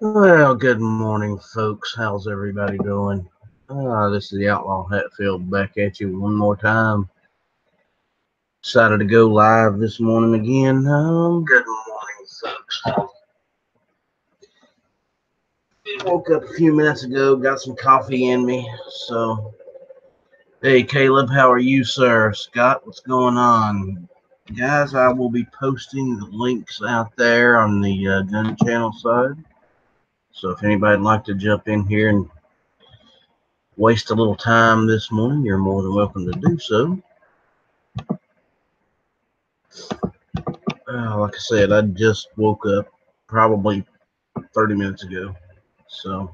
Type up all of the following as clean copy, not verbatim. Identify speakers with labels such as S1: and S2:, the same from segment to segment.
S1: Well, good morning, folks. How's everybody doing? This is the Outlaw Hatfield back at you one more time. Decided to go live this morning again. Good morning, folks. Woke up a few minutes ago, got some coffee in me. So, hey, Caleb, how are you, sir? Scott, what's going on? Guys, I will be posting the links out there on the gun channel side. So, if anybody'd like to jump in here and waste a little time this morning, you're more than welcome to do so. Like I said, I just woke up probably 30 minutes ago. So,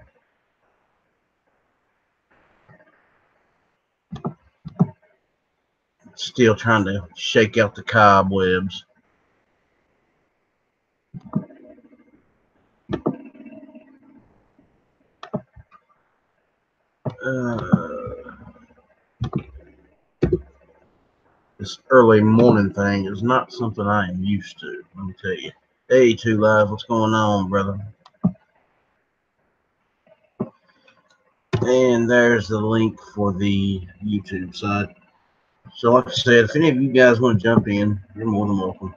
S1: still trying to shake out the cobwebs. This early morning thing is not something I am used to, let me tell you. Hey, Two Live, what's going on, brother? And there's the link for the YouTube side. So, like I said, if any of you guys want to jump in, you're more than welcome.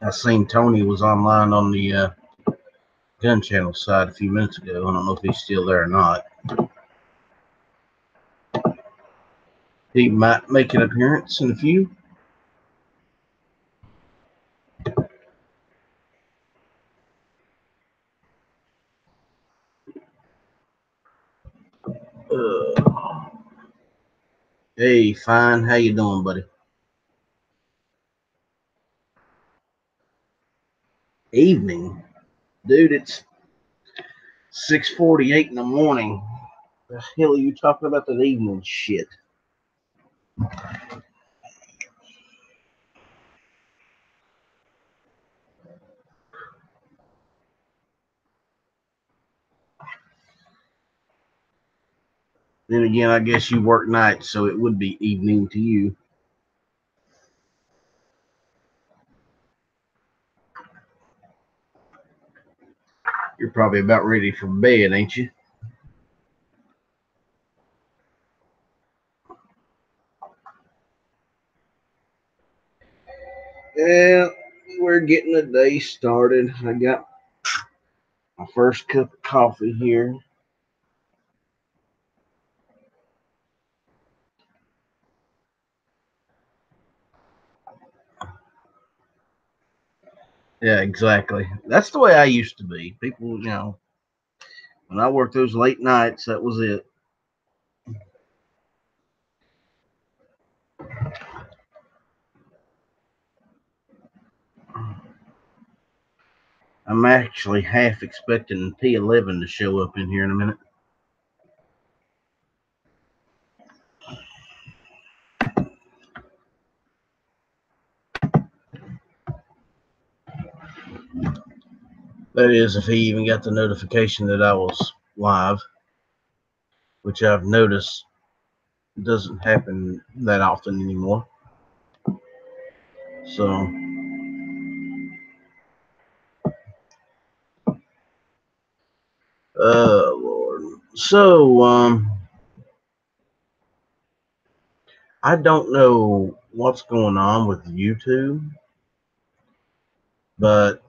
S1: I seen Tony was online on the gun channel side a few minutes ago. I don't know if he's still there or not. He might make an appearance in a few. Hey, fine. How you doing, buddy? Evening, dude. It's 6:48 in the morning. The hell are you talking about that evening shit? Then again, I guess you work nights, so it would be evening to you. You're probably about ready for bed, ain't you? Yeah, we're getting the day started. I got my first cup of coffee here. Yeah, exactly. That's the way I used to be. People, when I worked those late nights, that was it. I'm actually half expecting P11 to show up in here in a minute. That is, if he even got the notification that I was live, which I've noticed doesn't happen that often anymore. So, Lord. So, I don't know what's going on with YouTube, but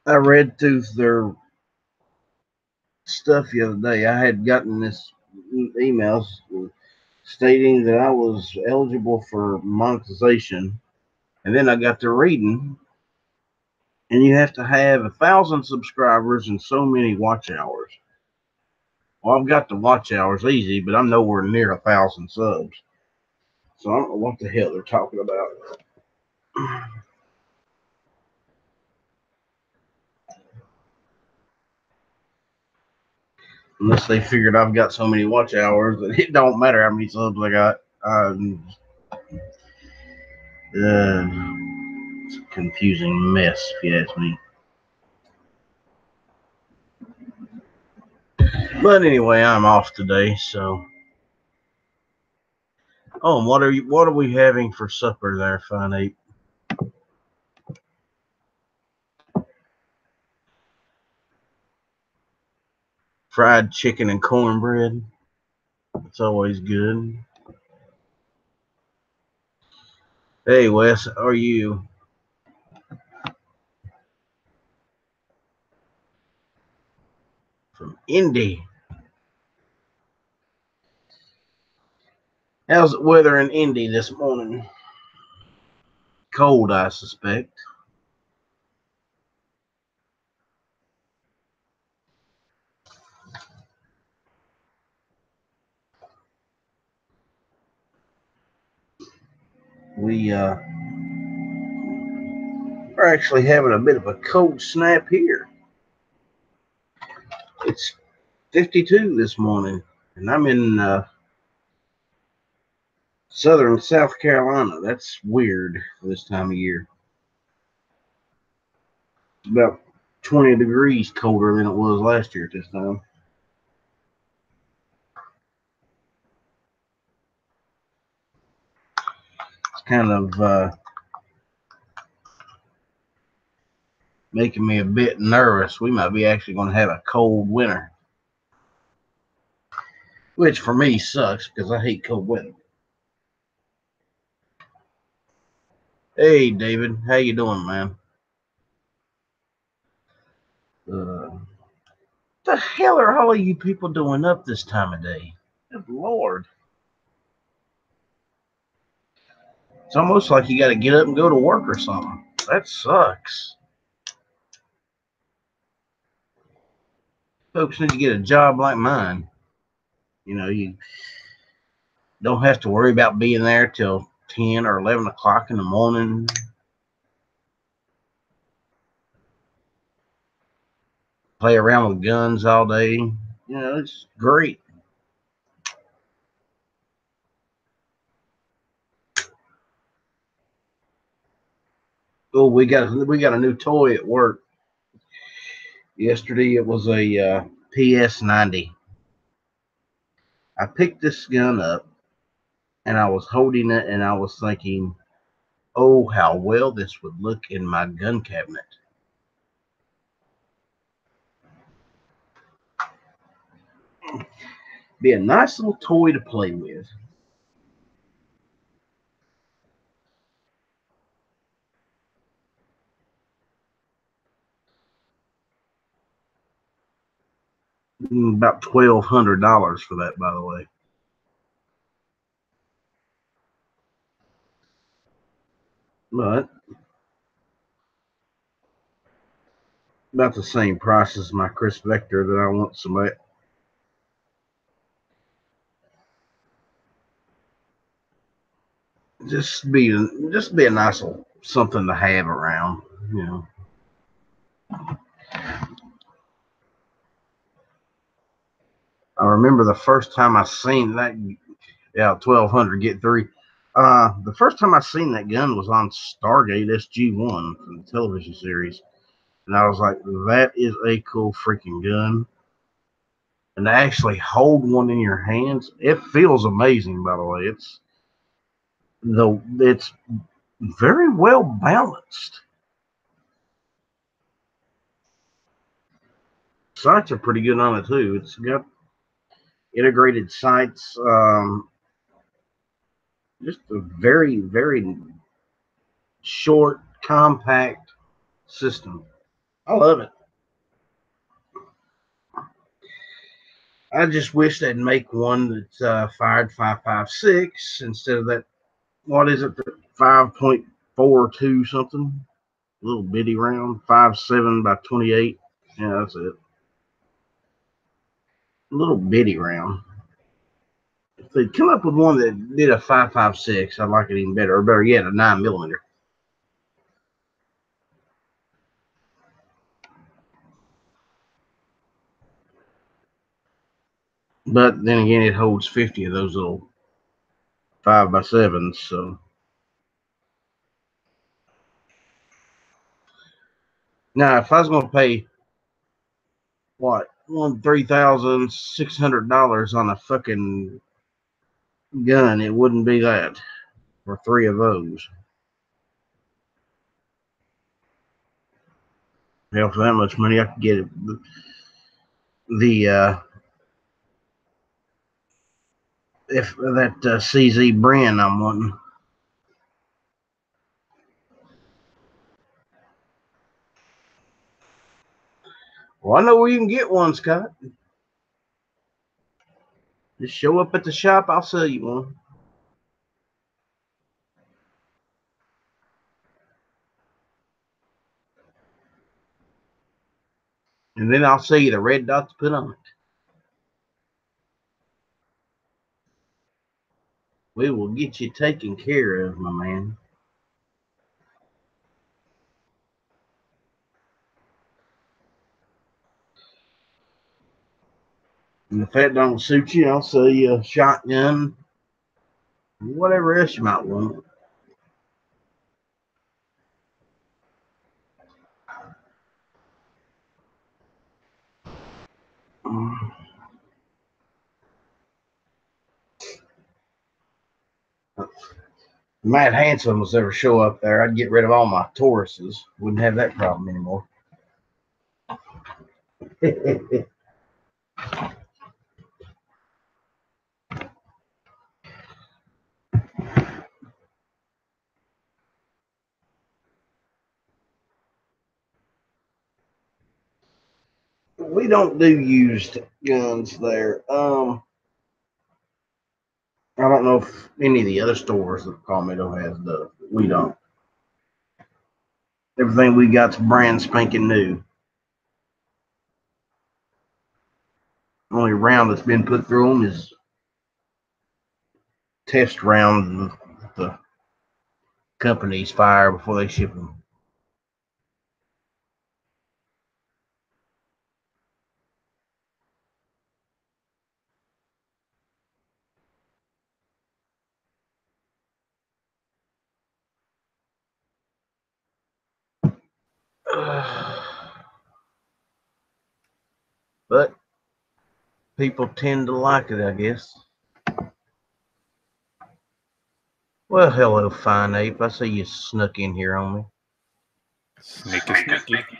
S1: I read through their stuff the other day. I had gotten this emails stating that I was eligible for monetization, and then I got to reading, and you have to have 1,000 subscribers and so many watch hours. Well, I've got the watch hours easy, but I'm nowhere near 1,000 subs, so I don't know what the hell they're talking about. Unless they figured I've got so many watch hours that it don't matter how many subs I got. It's a confusing mess, if you ask me. But anyway, I'm off today, so. Oh, and what are we having for supper there, Fine Ape? fried chicken and cornbread. It's always good. Hey, Wes, how are you? From Indy. How's the weather in Indy this morning? Cold, I suspect. We are actually having a bit of a cold snap here. It's 52 this morning, and I'm in southern South Carolina. That's weird for this time of year. It's about 20 degrees colder than it was last year at this time. It's kind of making me a bit nervous. We might be actually going to have a cold winter, which for me sucks because I hate cold weather. Hey, David, how you doing, man? The hell are all of you people doing up this time of day? Good Lord. It's almost like you got to get up and go to work or something. That sucks. Folks need to get a job like mine. You know, you don't have to worry about being there till 10 or 11 o'clock in the morning. Play around with guns all day. You know, it's great. Oh, we got a new toy at work. Yesterday it was a PS90. I picked this gun up and I was holding it and I was thinking, oh, how well this would look in my gun cabinet. Be a nice little toy to play with. About $1,200 for that, by the way. But about the same price as my Chris Vector that I want somebody. Just be a nice little something to have around, you know. I remember the first time I seen that. Yeah, 1,200 get three. The first time I seen that gun was on Stargate SG-1 from the television series, and I was like, "That is a cool freaking gun." And to actually hold one in your hands, it feels amazing. By the way, it's very well balanced. Sights are pretty good on it too. It's got integrated sights. Just a very, very short, compact system. I love it. I just wish they'd make one that fired 5.56 instead of that. What is it? 5.42 something. A little bitty round, 5.7 by 28. Yeah, that's it. A little bitty round. If they'd come up with one that did a 5.56, I'd like it even better. Or better yet, a 9mm. But then again, it holds 50 of those little 5x7s. So now, if I was going to pay what $3,600 on a fucking gun, it wouldn't be that for three of those. Hell, for that much money, I could get it. the if that CZ brand I'm wanting. Well, I know where you can get one, Scott. Just show up at the shop. I'll sell you one. And then I'll sell you the red dot to put on it. We will get you taken care of, my man. And if that don't suit you, I'll sell you a shotgun, whatever else you might want. Matt Hanson was ever show up there, I'd get rid of all my Tauruses. Wouldn't have that problem anymore. We don't do used guns there. I don't know if any of the other stores that Palmetto has does. We don't. Everything we got's brand spanking new. Only round that's been put through them is test round that the companies fire before they ship them. But people tend to like it, I guess. Well, hello, fine ape. I see you snuck in here on me.
S2: Sneaky, sneaky.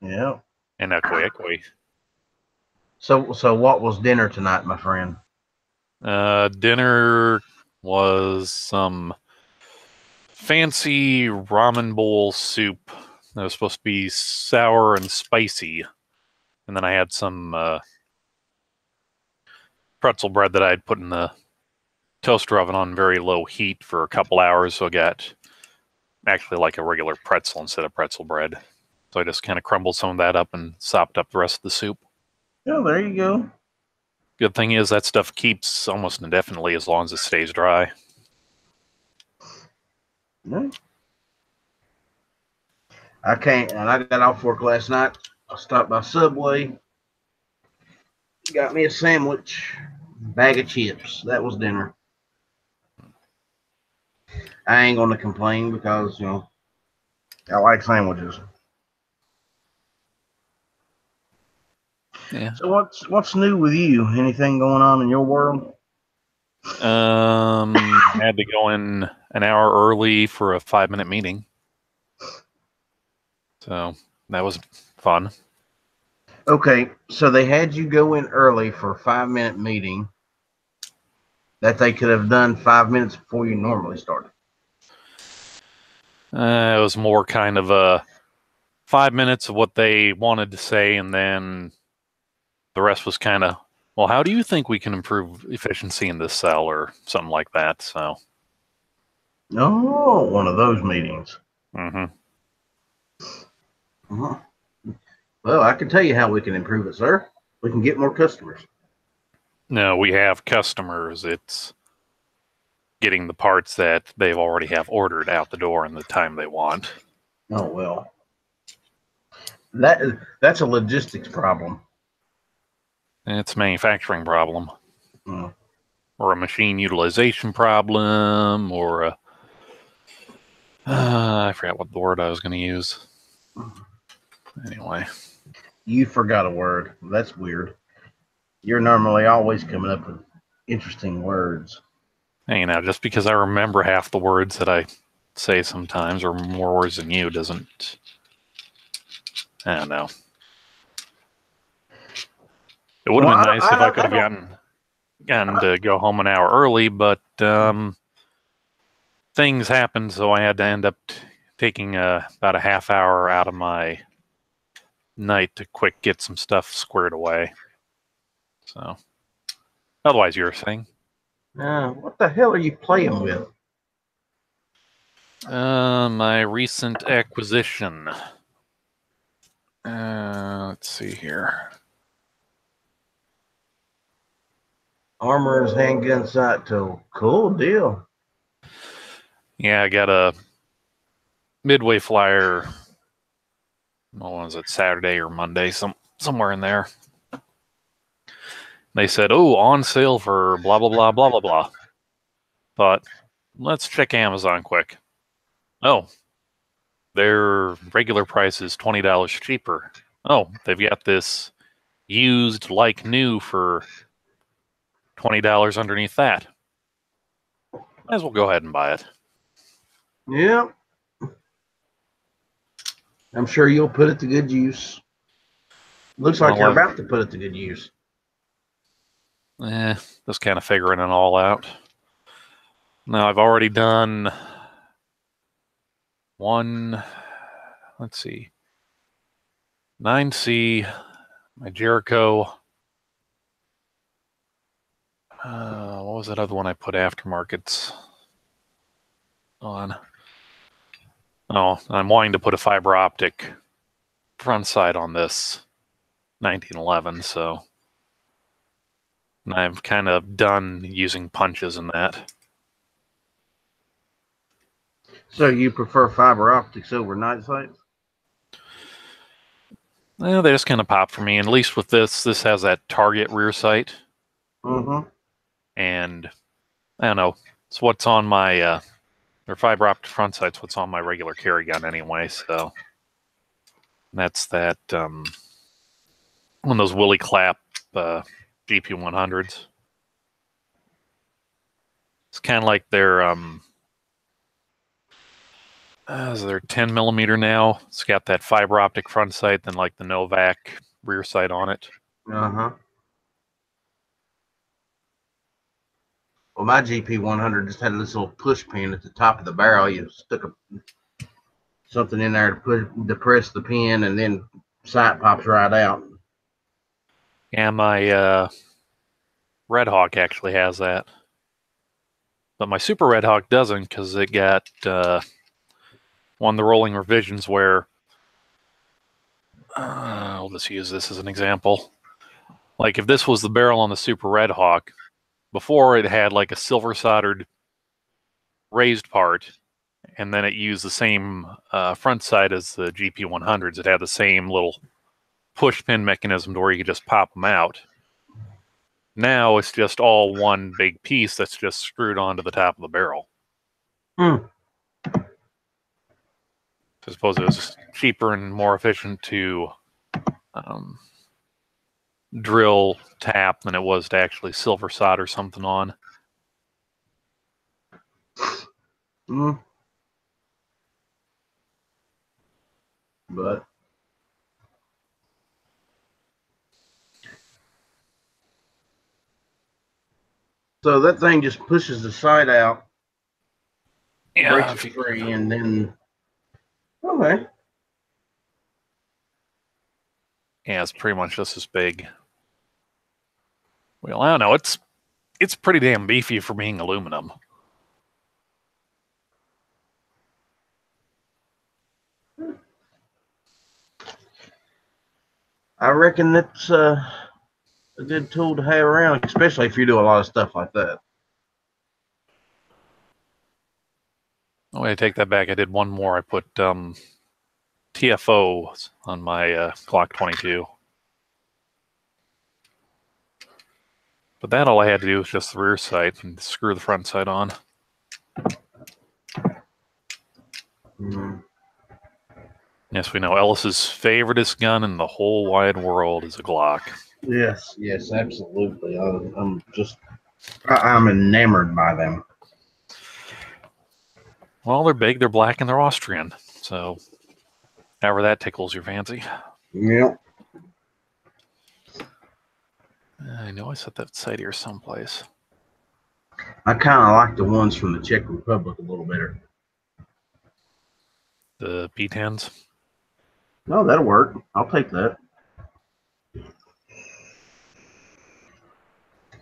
S1: Yeah.
S2: In a quick way.
S1: So what was dinner tonight, my friend?
S2: Dinner was some fancy ramen bowl soup that was supposed to be sour and spicy. And then I had some pretzel bread that I had put in the toaster oven on very low heat for a couple hours, so I got actually like a regular pretzel instead of pretzel bread. So I just kind of crumbled some of that up and sopped up the rest of the soup.
S1: Oh, there you go.
S2: Good thing is that stuff keeps almost indefinitely as long as it stays dry.
S1: Yeah. I can't, and I got off work last night. I stopped by Subway, got me a sandwich, bag of chips. That was dinner. I ain't gonna complain because I like sandwiches.
S2: Yeah.
S1: So what's new with you? Anything going on in your world?
S2: Had to go in an hour early for a 5-minute meeting. So that was fun.
S1: Okay, so they had you go in early for a 5-minute meeting that they could have done 5 minutes before you normally started.
S2: It was more kind of a 5 minutes of what they wanted to say, and then the rest was kind of, well, how do you think we can improve efficiency in this cell or something like that? So,
S1: Oh, one of those meetings.
S2: mm-hmm.
S1: Uh-huh. Well, I can tell you how we can improve it, sir. We can get more customers.
S2: No, we have customers. It's getting the parts that they've already have ordered out the door in the time they want.
S1: Oh, well. That's a logistics problem.
S2: It's a manufacturing problem.
S1: Mm.
S2: Or a machine utilization problem, or a... I forgot what the word I was going to use. Anyway.
S1: You forgot a word. That's weird. You're normally always coming up with interesting words.
S2: Hey, now, just because I remember half the words that I say sometimes, or more words than you, doesn't... I don't know. It would have
S1: Well,
S2: been nice if I could have
S1: I
S2: gotten to go home an hour early, but things happened, so I had to end up taking about a half hour out of my night to quick get some stuff squared away. So, otherwise, you're saying?
S1: what the hell are you playing with?
S2: My recent acquisition. Let's see here.
S1: Armorer's handgun sight tool. Cool deal.
S2: Yeah, I got a Midway flyer. What was it, Saturday or Monday? Somewhere in there. They said, "Oh, on sale for blah blah blah blah blah blah." But let's check Amazon quick. Oh, their regular price is $20 cheaper. Oh, they've got this used like new for $20 underneath that. Might as well go ahead and buy it.
S1: Yeah. I'm sure you'll put it to good use. Looks like you're about to put it to good use.
S2: Just kind of figuring it all out. Now, I've already done one, let's see, 9C, my Jericho. What was that other one I put aftermarkets on? Oh, I'm wanting to put a fiber optic front sight on this 1911, so I'm kind of done using punches in that.
S1: So you prefer fiber optics over night sights?
S2: Well, they just kind of pop for me. And at least with this has that target rear sight.
S1: Mm-hmm.
S2: And I don't know. It's what's on my or fiber optic front sight's what's on my regular carry gun anyway. So that's that one of those Willie Clapp GP100s. It's kind of like their is there 10 millimeter now? It's got that fiber optic front sight, then like the Novak rear sight on it.
S1: Uh-huh. Well, my GP100 just had this little push pin at the top of the barrel. You stuck something in there to press the pin, and then sight pops right out.
S2: Yeah, my Red Hawk actually has that. But my Super Red Hawk doesn't because it got one of the rolling revisions where I'll just use this as an example. Like if this was the barrel on the Super Red Hawk, before it had like a silver soldered raised part, and then it used the same front sight as the GP100s. It had the same little push pin mechanism to where you could just pop them out. Now it's just all one big piece that's just screwed onto the top of the barrel. I suppose it was cheaper and more efficient to drill tap than it was to actually silver solder something on.
S1: But so that thing just pushes the sight out, breaks it free, and then okay.
S2: Yeah, it's pretty much just as big. Well, I don't know. It's pretty damn beefy for being aluminum.
S1: I reckon that's a good tool to have around, especially if you do a lot of stuff like that.
S2: Oh, I take that back. I did one more. I put TFO on my Glock 22. But that all I had to do was just the rear sight and screw the front sight on. Yes, we know Ellis's favoriteest gun in the whole wide world is a Glock.
S1: Yes, absolutely. I'm enamored by them.
S2: Well, they're big, they're black, and they're Austrian. So, however that tickles your fancy.
S1: Yep.
S2: I know I set that site here someplace.
S1: I kind of like the ones from the Czech Republic a little better.
S2: The P10s.
S1: No, that'll work. I'll take that.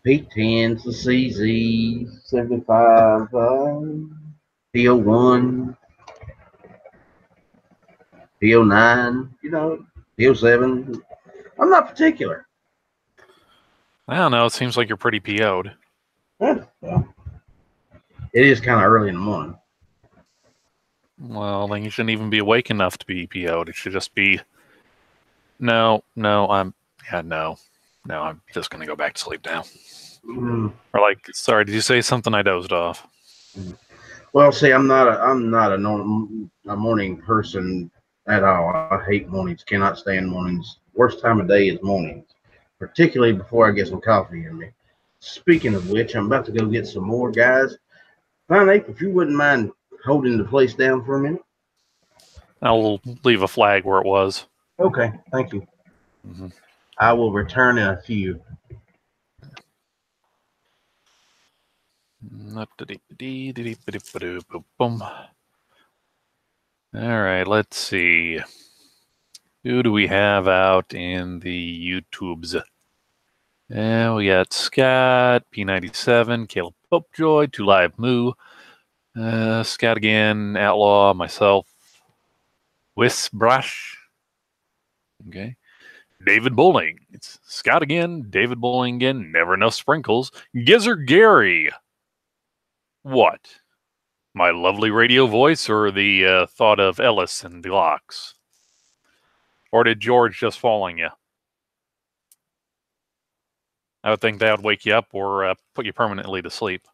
S1: P10s, the CZ, 75, P01, P09, P07. I'm not particular.
S2: I don't know. It seems like you're pretty PO'd.
S1: Well, it is kind of early in the morning.
S2: Well, then you shouldn't even be awake enough to be PO'd. It should just be, no, I'm just going to go back to sleep now. Or like, sorry, did you say something? I dozed off.
S1: Well, see, I'm not a morning person at all. I hate mornings. Cannot stand mornings. Worst time of day is mornings, particularly before I get some coffee in me. Speaking of which, I'm about to go get some more, guys. Fine, Ape, if you wouldn't mind holding the place down for a minute.
S2: I'll leave a flag where it was.
S1: Okay, thank you.
S2: Mm-hmm.
S1: I will return in a few.
S2: All right, let's see. Who do we have out in the YouTubes? And we got Scott, P97, Caleb Popejoy, 2 Live Moo, Scott again, Outlaw, myself, Wisbrush. Okay. David Bowling. It's Scott again, David Bowling again, never enough sprinkles. Gizzard Gary. What? My lovely radio voice or the thought of Ellis and Deluxe? Or did George just fall on you? I would think that would wake you up or put you permanently to sleep.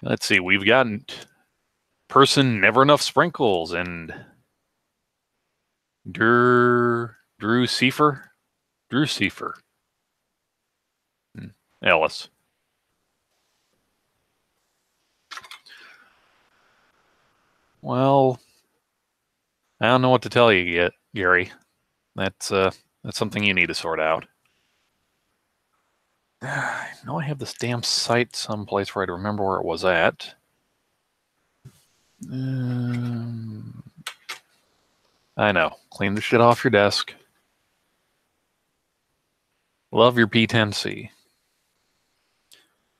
S2: Let's see. We've got person never enough sprinkles and Drew Seifer. Ellis. Well, I don't know what to tell you yet, Gary. That's something you need to sort out. I know I have this damn site someplace where I remember where it was at. I know. Clean the shit off your desk. Love your P10C.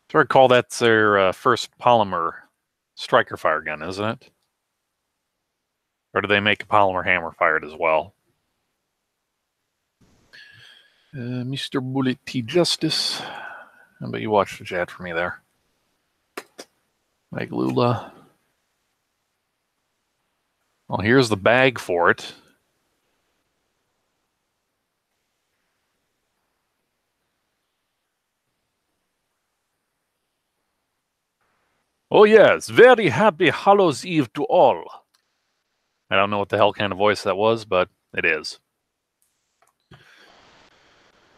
S2: So I recall that's their first polymer striker fire gun, isn't it? Or do they make a polymer hammer fired as well? Mr. Bullet T. Justice. How about you watch the chat for me there? Mike Lula. Well, here's the bag for it. Oh yes, very happy Hallows Eve to all. I don't know what the hell kind of voice that was, but it is.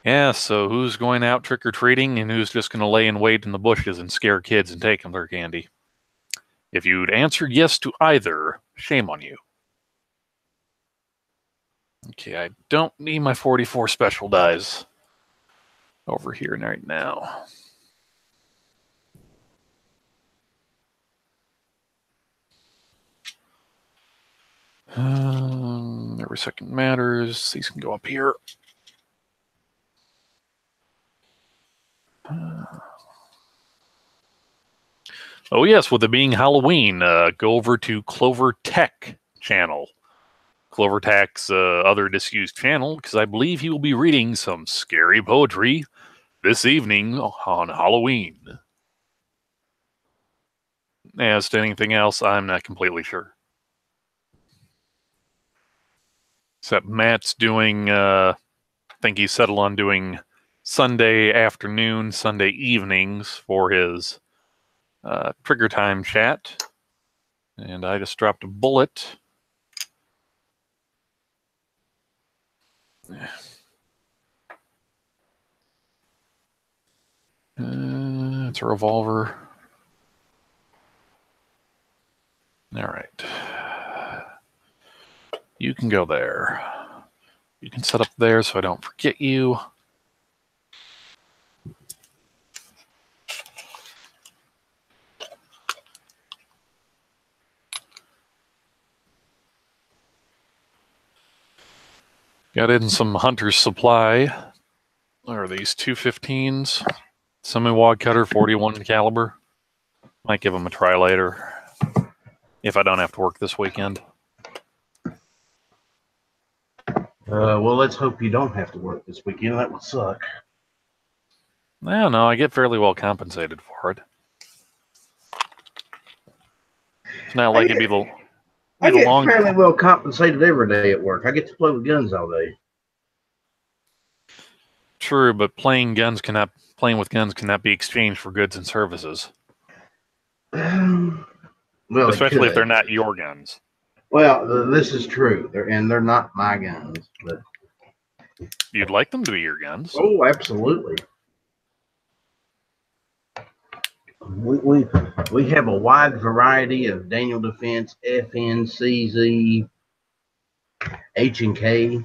S2: Yeah, so who's going out trick-or-treating and who's just going to lay in wait in the bushes and scare kids and take them their candy? If you'd answered yes to either, shame on you. Okay, I don't need my 44 special dies over here right now. Every second matters. These can go up here. Oh yes, with it being Halloween, go over to Clover Tech channel. Clover Tech's other disused channel, because I believe he will be reading some scary poetry this evening on Halloween. As to anything else, I'm not completely sure. Except Matt's doing, I think he settled on doing Sunday afternoon, Sunday evenings for his trigger time chat. And I just dropped a bullet. It's a revolver. All right. You can go there. You can set up there so I don't forget you. Got in some Hunter's Supply. What are these 215s? Semi-wad cutter, 41 caliber. Might give them a try later if I don't have to work this weekend.
S1: Well, let's hope you don't have to work this weekend. That would suck.
S2: I don't know. I get fairly well compensated for it. It's not like it'd be the
S1: I get
S2: long.
S1: fairly well compensated every day at work. I get to play with guns all day.
S2: True, but playing with guns cannot be exchanged for goods and services.
S1: Well,
S2: especially if they're not your guns.
S1: Well, this is true, they're not my guns, but
S2: you'd like them to be your guns.
S1: Oh, absolutely. We have a wide variety of Daniel Defense, FN, CZ, H&K.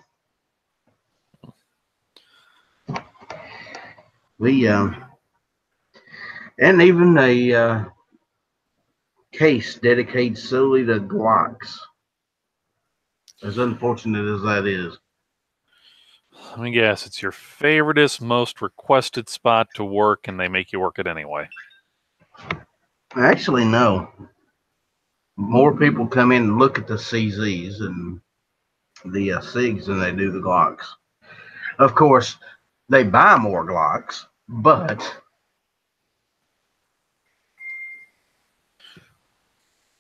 S1: And even a case dedicated solely to Glocks. As unfortunate as that is.
S2: Let me guess, it's your favoriteest, most requested spot to work, and they make you work it anyway.
S1: Actually, no. More people come in and look at the CZs and the SIGs than they do the Glocks. Of course, they buy more Glocks, but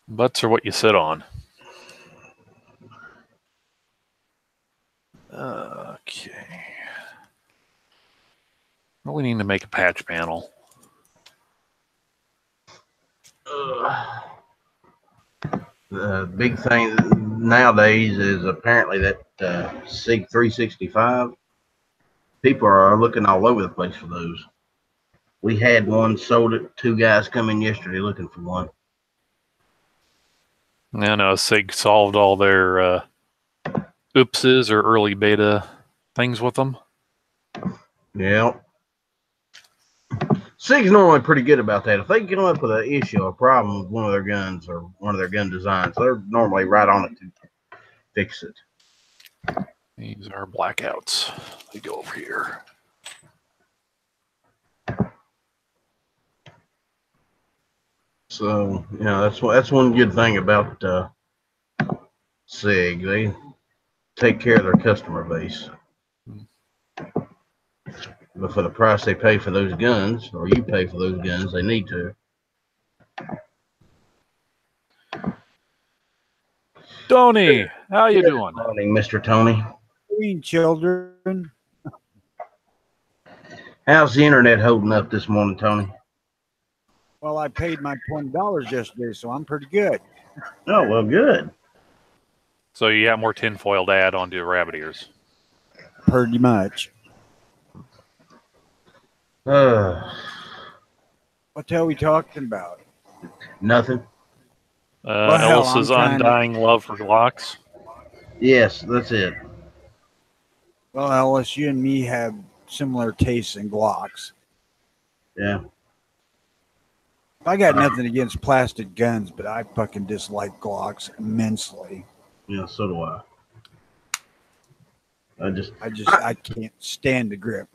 S2: butts are what you sit on. Okay. Well, we need to make a patch panel.
S1: The big thing nowadays is apparently that SIG 365. People are looking all over the place for those. We had one, sold it. 2 guys come in yesterday looking for one.
S2: I know SIG solved all their oopses or early beta things with them.
S1: Yeah. SIG's normally pretty good about that. If they come up with an issue, a problem with one of their guns or one of their gun designs, they're normally right on it to fix it.
S2: These are blackouts. They go over here.
S1: So, you know, that's one good thing about SIG. They take care of their customer base. But for the price they pay for those guns, or you pay for those guns, they need to.
S2: Tony, how you doing?
S1: Good morning, Mr. Tony.
S3: Green children.
S1: How's the internet holding up this morning, Tony?
S3: Well, I paid my $20 yesterday, so I'm pretty good.
S1: Oh, well, good.
S2: So you got more tinfoil to add onto your rabbit ears?
S3: Pretty much.
S1: What
S3: the hell are we talking about?
S1: Nothing.
S2: Elsa's undying love for Glocks.
S1: Yes, that's it.
S3: Well, Ellis, you and me have similar tastes in Glocks.
S1: Yeah.
S3: I got nothing against plastic guns, but I fucking dislike Glocks immensely.
S1: Yeah, so do I.
S3: I can't stand the grip.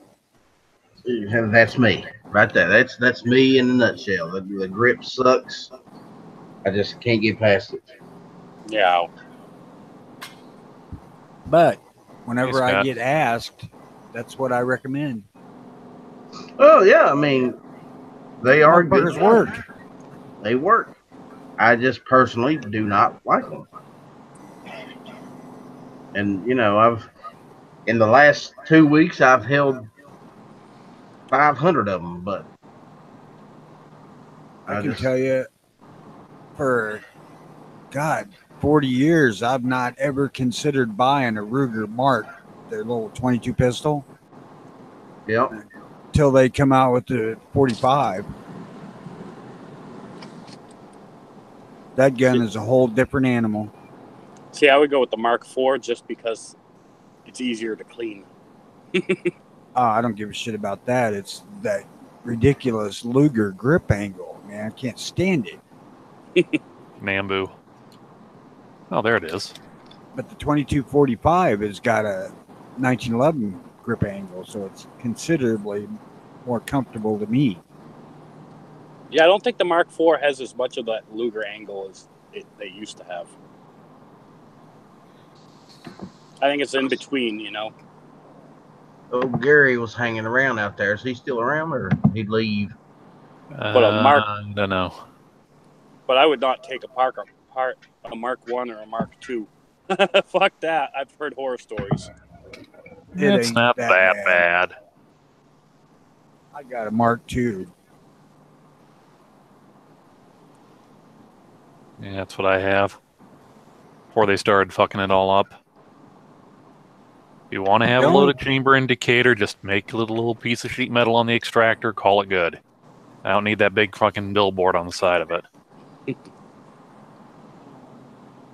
S1: That's me right there. That's me in a nutshell. The grip sucks. I just can't get past it.
S4: Yeah.
S3: But whenever I get asked, that's what I recommend.
S1: Oh yeah, I mean, they are good.
S3: Work.
S1: They work. I just personally do not like them. And you know, in the last 2 weeks I've held 500 of them, but
S3: I can tell you, for 40 years, I've not ever considered buying a Ruger Mark, their little 22 pistol.
S1: Yep.
S3: Till they come out with the 45. That gun is a whole different animal.
S4: See, I would go with the Mark IV just because it's easier to clean.
S3: I don't give a shit about that. It's that ridiculous Luger grip angle, man. I can't stand it.
S2: Nambu. Oh, there it is.
S3: But the 2245 has got a 1911 grip angle, so it's considerably more comfortable to me.
S4: Yeah, I don't think the Mark IV has as much of that Luger angle as they used to have. I think it's in between, you know.
S1: Oh, Gary was hanging around out there. Is he still around, or he'd leave?
S4: But a Mark,
S2: I don't know.
S4: but I would not take apart a Mark I or a Mark II. Fuck that. I've heard horror stories.
S2: It's
S3: ain't
S2: not that bad.
S3: I got a Mark II.
S2: Yeah, that's what I have. Before they started fucking it all up. If you want to have a loaded chamber indicator, just make a little piece of sheet metal on the extractor, call it good. I don't need that big fucking billboard on the side of it.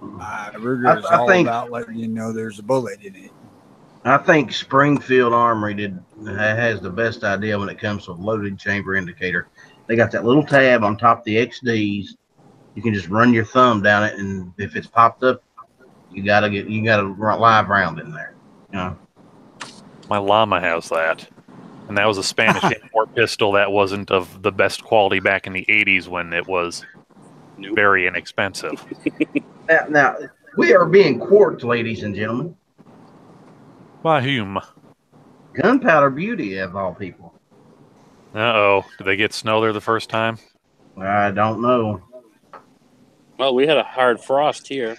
S3: Ruger is all about letting you know there's a bullet in it.
S1: I think Springfield Armory has the best idea when it comes to a loaded chamber indicator. They got that little tab on top of the XDs. You can just run your thumb down it, and if it's popped up, you got a live round in there. You know?
S2: My llama has that. And that was a Spanish import pistol that wasn't of the best quality back in the 80s when it was very inexpensive.
S1: Now, we are being quarked, ladies and gentlemen.
S2: By whom?
S1: Gunpowder Beauty, of all people.
S2: Uh-oh. Did they get snow there the first time?
S1: I don't know.
S4: Well, we had a hard frost here.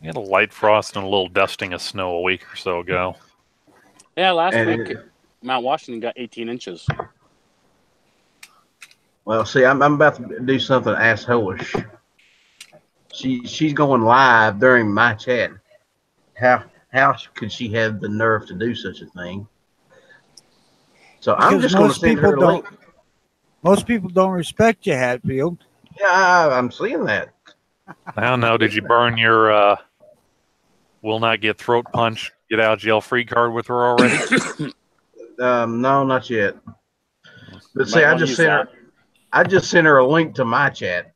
S2: We had a light frost and a little dusting of snow a week or so ago.
S4: Yeah, last week, Mount Washington got 18 inches.
S1: Well, see, I'm about to do something asshole-ish. She's going live during my chat. How could she have the nerve to do such a thing? So
S3: because
S1: I'm just going to send her a link.
S3: Most people don't respect you, Hatfield.
S1: Yeah, I'm seeing that.
S2: I don't know. Did you burn your will not get throat punch, get out of jail free card with her already?
S1: No, not yet. But see, I just sent her a link to my chat.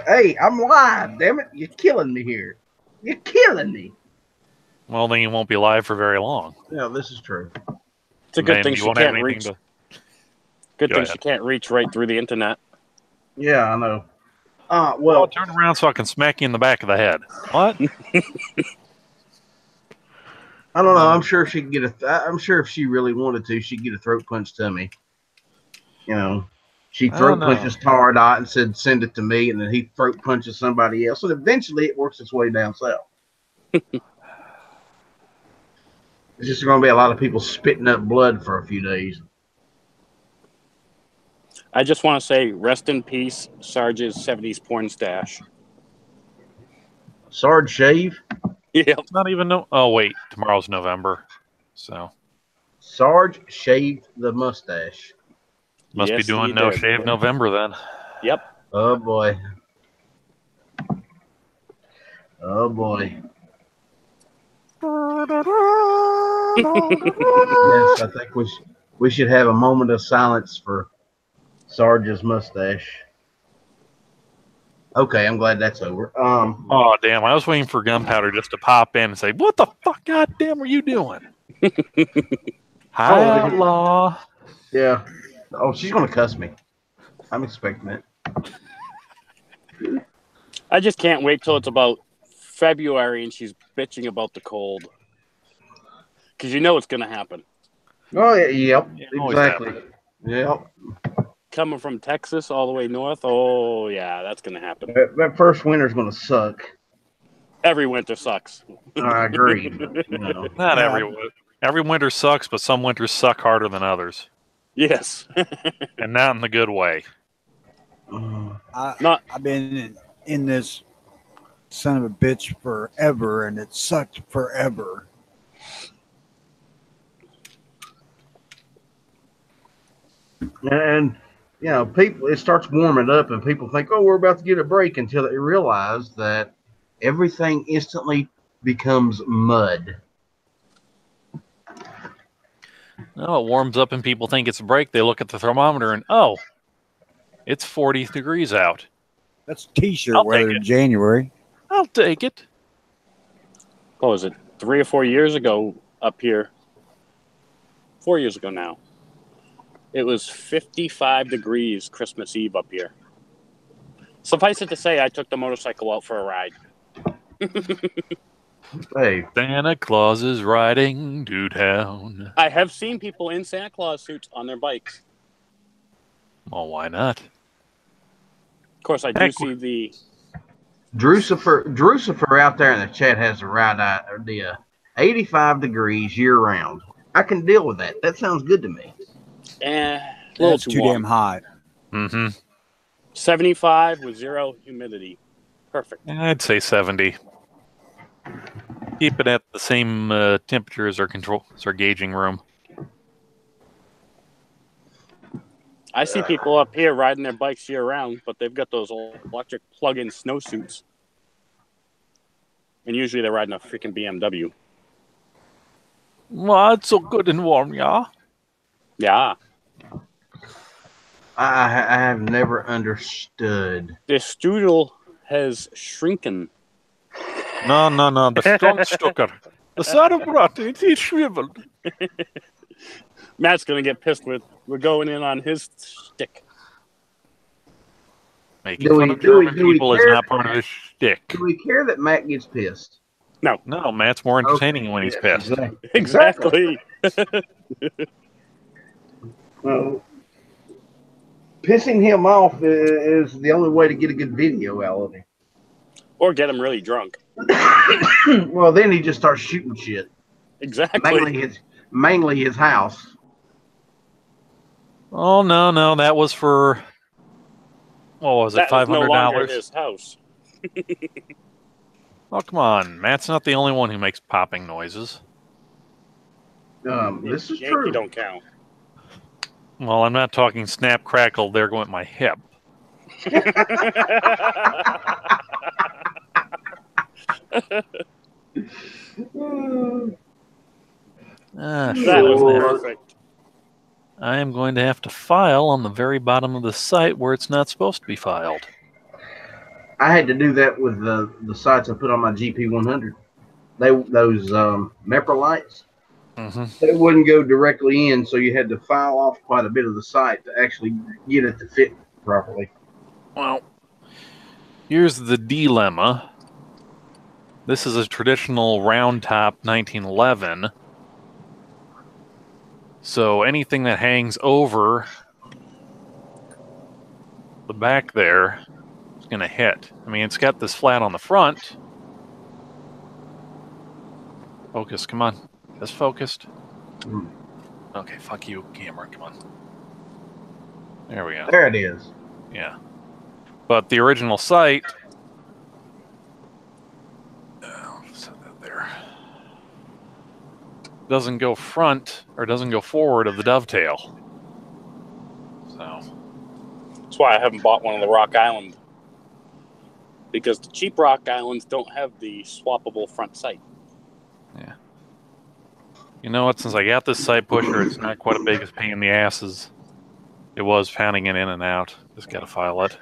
S1: Hey, I'm live, damn it. You're killing me here. You're killing me.
S2: Well, then you won't be live for very long.
S1: Yeah, this is true.
S4: It's a good thing she can't reach. Good thing she can't reach right through the internet.
S1: Yeah, I know. Well,
S2: turn around so I can smack you in the back of the head. What?
S1: I don't know. I'm sure she could get I'm sure if she really wanted to, she'd get a throat punch to me. You know, she throat punches Tardot and said, "Send it to me," and then he throat punches somebody else, and eventually it works its way down south. It's just going to be a lot of people spitting up blood for a few days.
S4: I just want to say, rest in peace, Sarge's 70s porn stash.
S1: Sarge shave?
S4: Yeah.
S2: It's not even oh wait, tomorrow's November. So
S1: Sarge shaved the mustache.
S2: Must be doing No Shave November then.
S4: Yep.
S1: Oh boy. Oh boy. Yes, I think we should have a moment of silence for Sarge's mustache. Okay, I'm glad that's over.
S2: Oh damn! I was waiting for Gunpowder just to pop in and say, "What the fuck, goddamn, are you doing?" Hi, Outlaw.
S1: Yeah. Oh, she's gonna cuss me. I'm expecting it.
S4: I just can't wait till it's about February and she's bitching about the cold. Because you know it's gonna happen.
S1: Oh yeah, yep, exactly. Yep.
S4: Coming from Texas all the way north, oh yeah, that's gonna happen.
S1: That first winter's gonna suck.
S4: Every winter sucks.
S1: I agree.
S2: Not every winter sucks, but some winters suck harder than others.
S4: Yes.
S2: And not in the good way.
S3: I've been in this son of a bitch forever, and it sucked forever.
S1: And you know, it starts warming up, and people think, "Oh, we're about to get a break," until they realize that everything instantly becomes mud.
S2: No, it warms up and people think it's a break. They look at the thermometer and, it's 40 degrees out.
S3: That's t-shirt weather in January.
S2: I'll take it.
S4: What was it? 3 or 4 years ago up here. 4 years ago now. It was 55 degrees Christmas Eve up here. Suffice it to say, I took the motorcycle out for a ride.
S1: Hey,
S2: Santa Claus is riding to town.
S4: I have seen people in Santa Claus suits on their bikes.
S2: Well, why not?
S4: Of course, I do see the...
S1: Drucifer out there in the chat has the right idea. 85 degrees year round. I can deal with that. That sounds good to me.
S4: a little
S3: That's too
S4: warm.
S3: damn hot.
S2: Mm-hmm.
S4: 75 with 0 humidity. Perfect.
S2: I'd say 70. Keep it at the same temperature as our gauging room.
S4: I see people up here riding their bikes year round, but they've got those electric plug-in snowsuits. And usually they're riding a freaking BMW.
S2: Well, it's so good and warm, yeah.
S4: Yeah.
S1: I have never understood.
S4: The strudel has shrinken.
S2: No. The strong stucker. The side of rotten, it's shriveled.
S4: Matt's going to get pissed with. We're going in on his stick.
S2: Making fun of German people is not part of his shtick.
S1: Do we care that Matt gets pissed?
S4: No,
S2: Matt's more entertaining when he's pissed.
S4: exactly.
S1: Well, pissing him off is the only way to get a good video out of him.
S4: Or get him really drunk.
S1: Well, then he just starts shooting shit.
S4: Exactly.
S1: Mainly his house.
S2: Oh, no. That was for... What was it,
S4: That was no longer
S2: $500?
S4: his house.
S2: Oh, come on. Matt's not the only one who makes popping noises.
S1: This is
S4: Yankee
S1: true.
S4: don't count.
S2: Well, I'm not talking snap, crackle, there went my hip.
S4: That was perfect.
S2: I am going to have to file on the very bottom of the site where it's not supposed to be filed.
S1: I had to do that with the sights I put on my GP100. Those MEPRA lights.
S2: Mm-hmm.
S1: They wouldn't go directly in, so you had to file off quite a bit of the sight to actually get it to fit properly.
S2: Well, here's the dilemma. This is a traditional round top 1911. So anything that hangs over the back there is going to hit. I mean, it's got this flat on the front. Focus, come on. Just focused. Okay, fuck you, camera, come on. There we go.
S1: There it is.
S2: Yeah. But the original site... set that there. Doesn't go front, or doesn't go forward of the dovetail. So...
S4: That's why I haven't bought one of the Rock Island. Because the cheap Rock Islands don't have the swappable front sight.
S2: Yeah. You know what? Since I got this side pusher, it's not quite a big as pain in the ass as it was pounding it in and out. Just got to file it.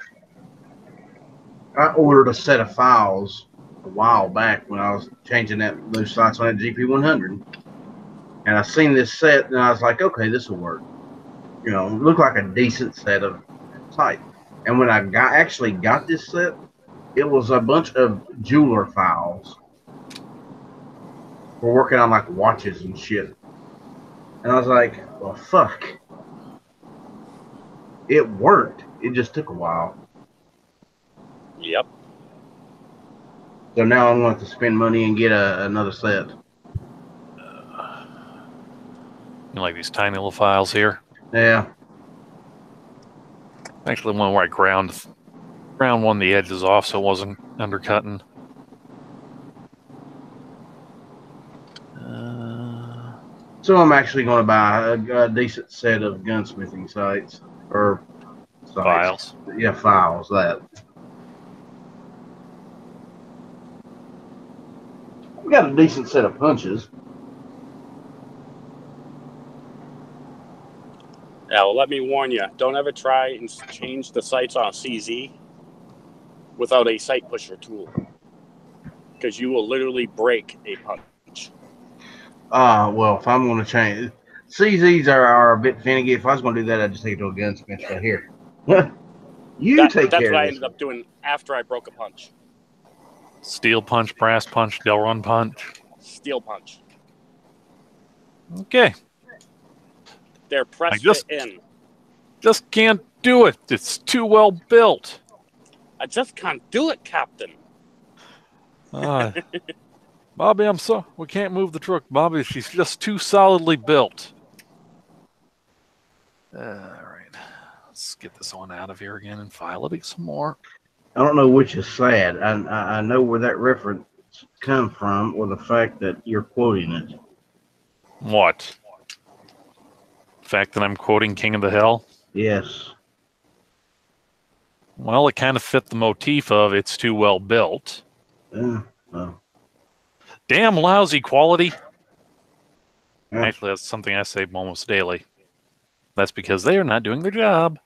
S1: I ordered a set of files a while back when I was changing those sights on that GP100. And I seen this set, and I was like, okay, this will work. You know, it looked like a decent set of sight. And when I actually got this set, it was a bunch of jeweler files. We're working on like watches and shit. And I was like, well, fuck. It worked. It just took a while.
S4: Yep.
S1: So now I'm going to have to spend money and get another set.
S2: You like these tiny little files here?
S1: Yeah.
S2: Actually, one where I ground one of the edges off so it wasn't undercutting.
S1: So I'm actually going to buy a decent set of gunsmithing sights. Or sights.
S2: Files.
S1: Yeah, files, that. We got a decent set of punches.
S4: Yeah, well, let me warn you. Don't ever try and change the sights on a CZ without a sight pusher tool. because you will literally break a punch.
S1: Well, if I'm going to change, CZs are a bit finicky. If I was going to do that, I'd just take it to a gunsmith right here. You take
S4: That's
S1: care
S4: what
S1: of
S4: I
S1: this.
S4: ended up doing after I broke a punch.
S2: Steel punch, brass punch, Delron punch.
S4: Steel punch.
S2: Okay.
S4: They're press
S2: I just-
S4: fit in.
S2: Just can't do it. It's too well built.
S4: I just can't do it, Captain.
S2: Bobby, I'm sorry. We can't move the truck, Bobby. She's just too solidly built. All right. Let's get this one out of here again and file it some more.
S1: I don't know which is sad. I know where that reference comes from, or the fact that you're quoting it.
S2: What? The fact that I'm quoting King of the Hill?
S1: Yes.
S2: Well, it kind of fit the motif of it's too well built.
S1: Well.
S2: Damn lousy quality.
S1: Yeah.
S2: Actually, that's something I say almost daily. That's because they are not doing their job.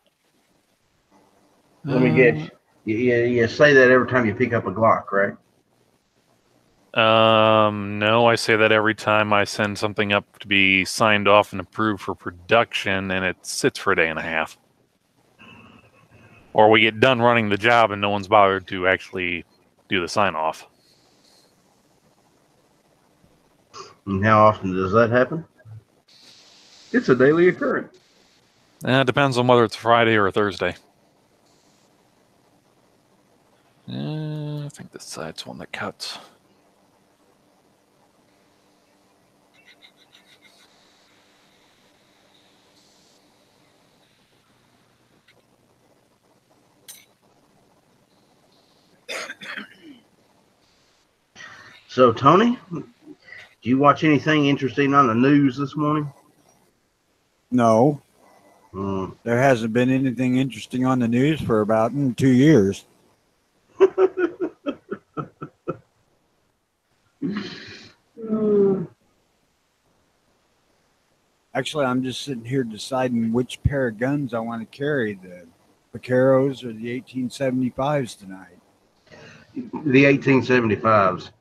S1: Let me get you. You say that every time you pick up a Glock, right?
S2: No, I say that every time I send something up to be signed off and approved for production, and it sits for a day and a half. Or we get done running the job and no one's bothered to actually do the sign-off.
S1: And how often does that happen? It's a daily occurrence.
S2: It depends on whether it's Friday or a Thursday. I think this side's one that cuts.
S1: So, Tony, do you watch anything interesting on the news this morning?
S3: No,
S1: Mm.
S3: there hasn't been anything interesting on the news for about 2 years. Actually, I'm just sitting here deciding which pair of guns I want to carry, the Vaqueros or the 1875s tonight.
S1: The 1875s.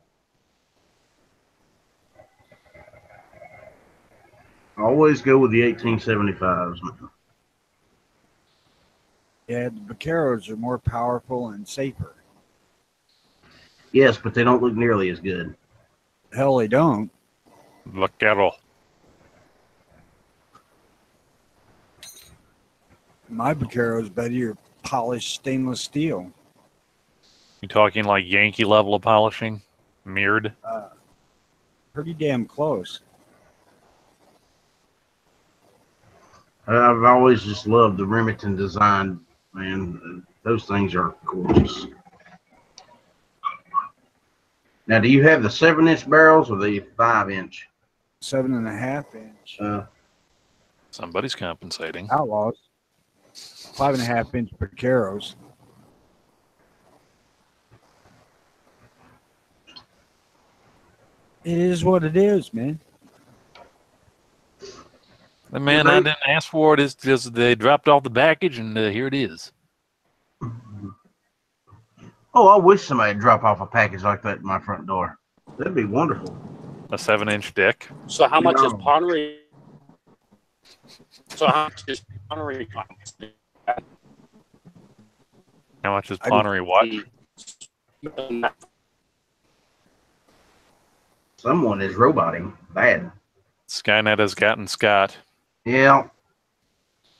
S1: Always go with the 1875s.
S3: Yeah, the Vaqueros are more powerful and safer.
S1: Yes, but they don't look nearly as good.
S3: Hell, they don't.
S2: Vaquero.
S3: My Vaqueros, buddy, are polished stainless steel.
S2: You talking like Yankee level of polishing? Mirrored?
S3: Pretty damn close.
S1: I've always just loved the Remington design, man. Those things are gorgeous. Now, do you have the 7-inch barrels or the 5-inch?
S3: 7.5 inch.
S2: Somebody's compensating.
S3: Outlaws. 5.5 inch Vaqueros. It is what it is, man.
S2: The man I didn't ask for it is just they dropped off the package and here it is.
S1: Oh, I wish somebody would drop off a package like that at my front door. That'd be wonderful.
S2: A 7-inch dick.
S4: So how much is
S1: No.
S4: Ponery? So how much is Ponery costing?
S2: How much is Ponery what?
S1: Someone is roboting bad.
S2: Skynet has gotten Scott.
S1: Yeah.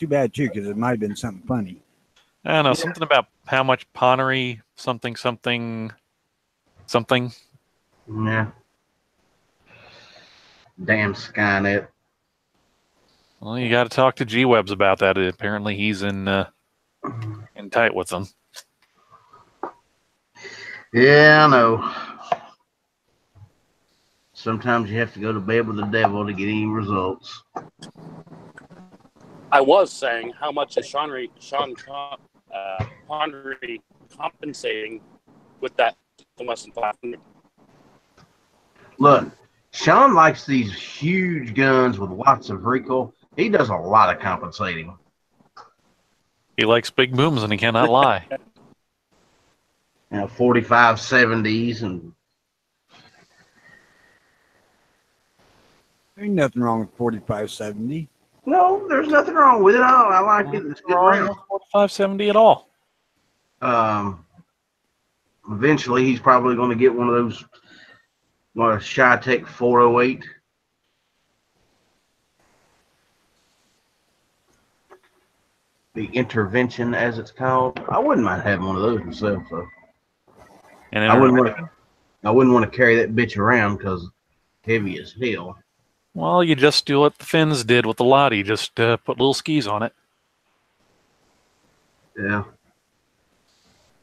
S3: Too bad, too, because it might have been something funny.
S2: I don't know, something about how much Ponery, something.
S1: Yeah. Damn Skynet.
S2: Well, you got to talk to G-Webs about that. Apparently he's in tight with them.
S1: Yeah, I know. Sometimes you have to go to bed with the devil to get any results.
S4: I was saying, how much is Ponery compensating with that less than 500?
S1: Look, Sean likes these huge guns with lots of recoil. He does a lot of compensating.
S2: He likes big booms and he cannot lie.
S1: 45 70s and
S3: Ain't nothing wrong with 4570.
S1: No, there's nothing wrong with it. I like it. It's good round.
S2: 4570 at all.
S1: Eventually, he's probably going to get one of those Shy-Tech 408. The intervention, as it's called. I wouldn't mind having one of those myself, though.
S2: And
S1: I wouldn't want to carry that bitch around because heavy as hell.
S2: Well, you just do what the Finns did with the Lottie. Just put little skis on it.
S1: Yeah.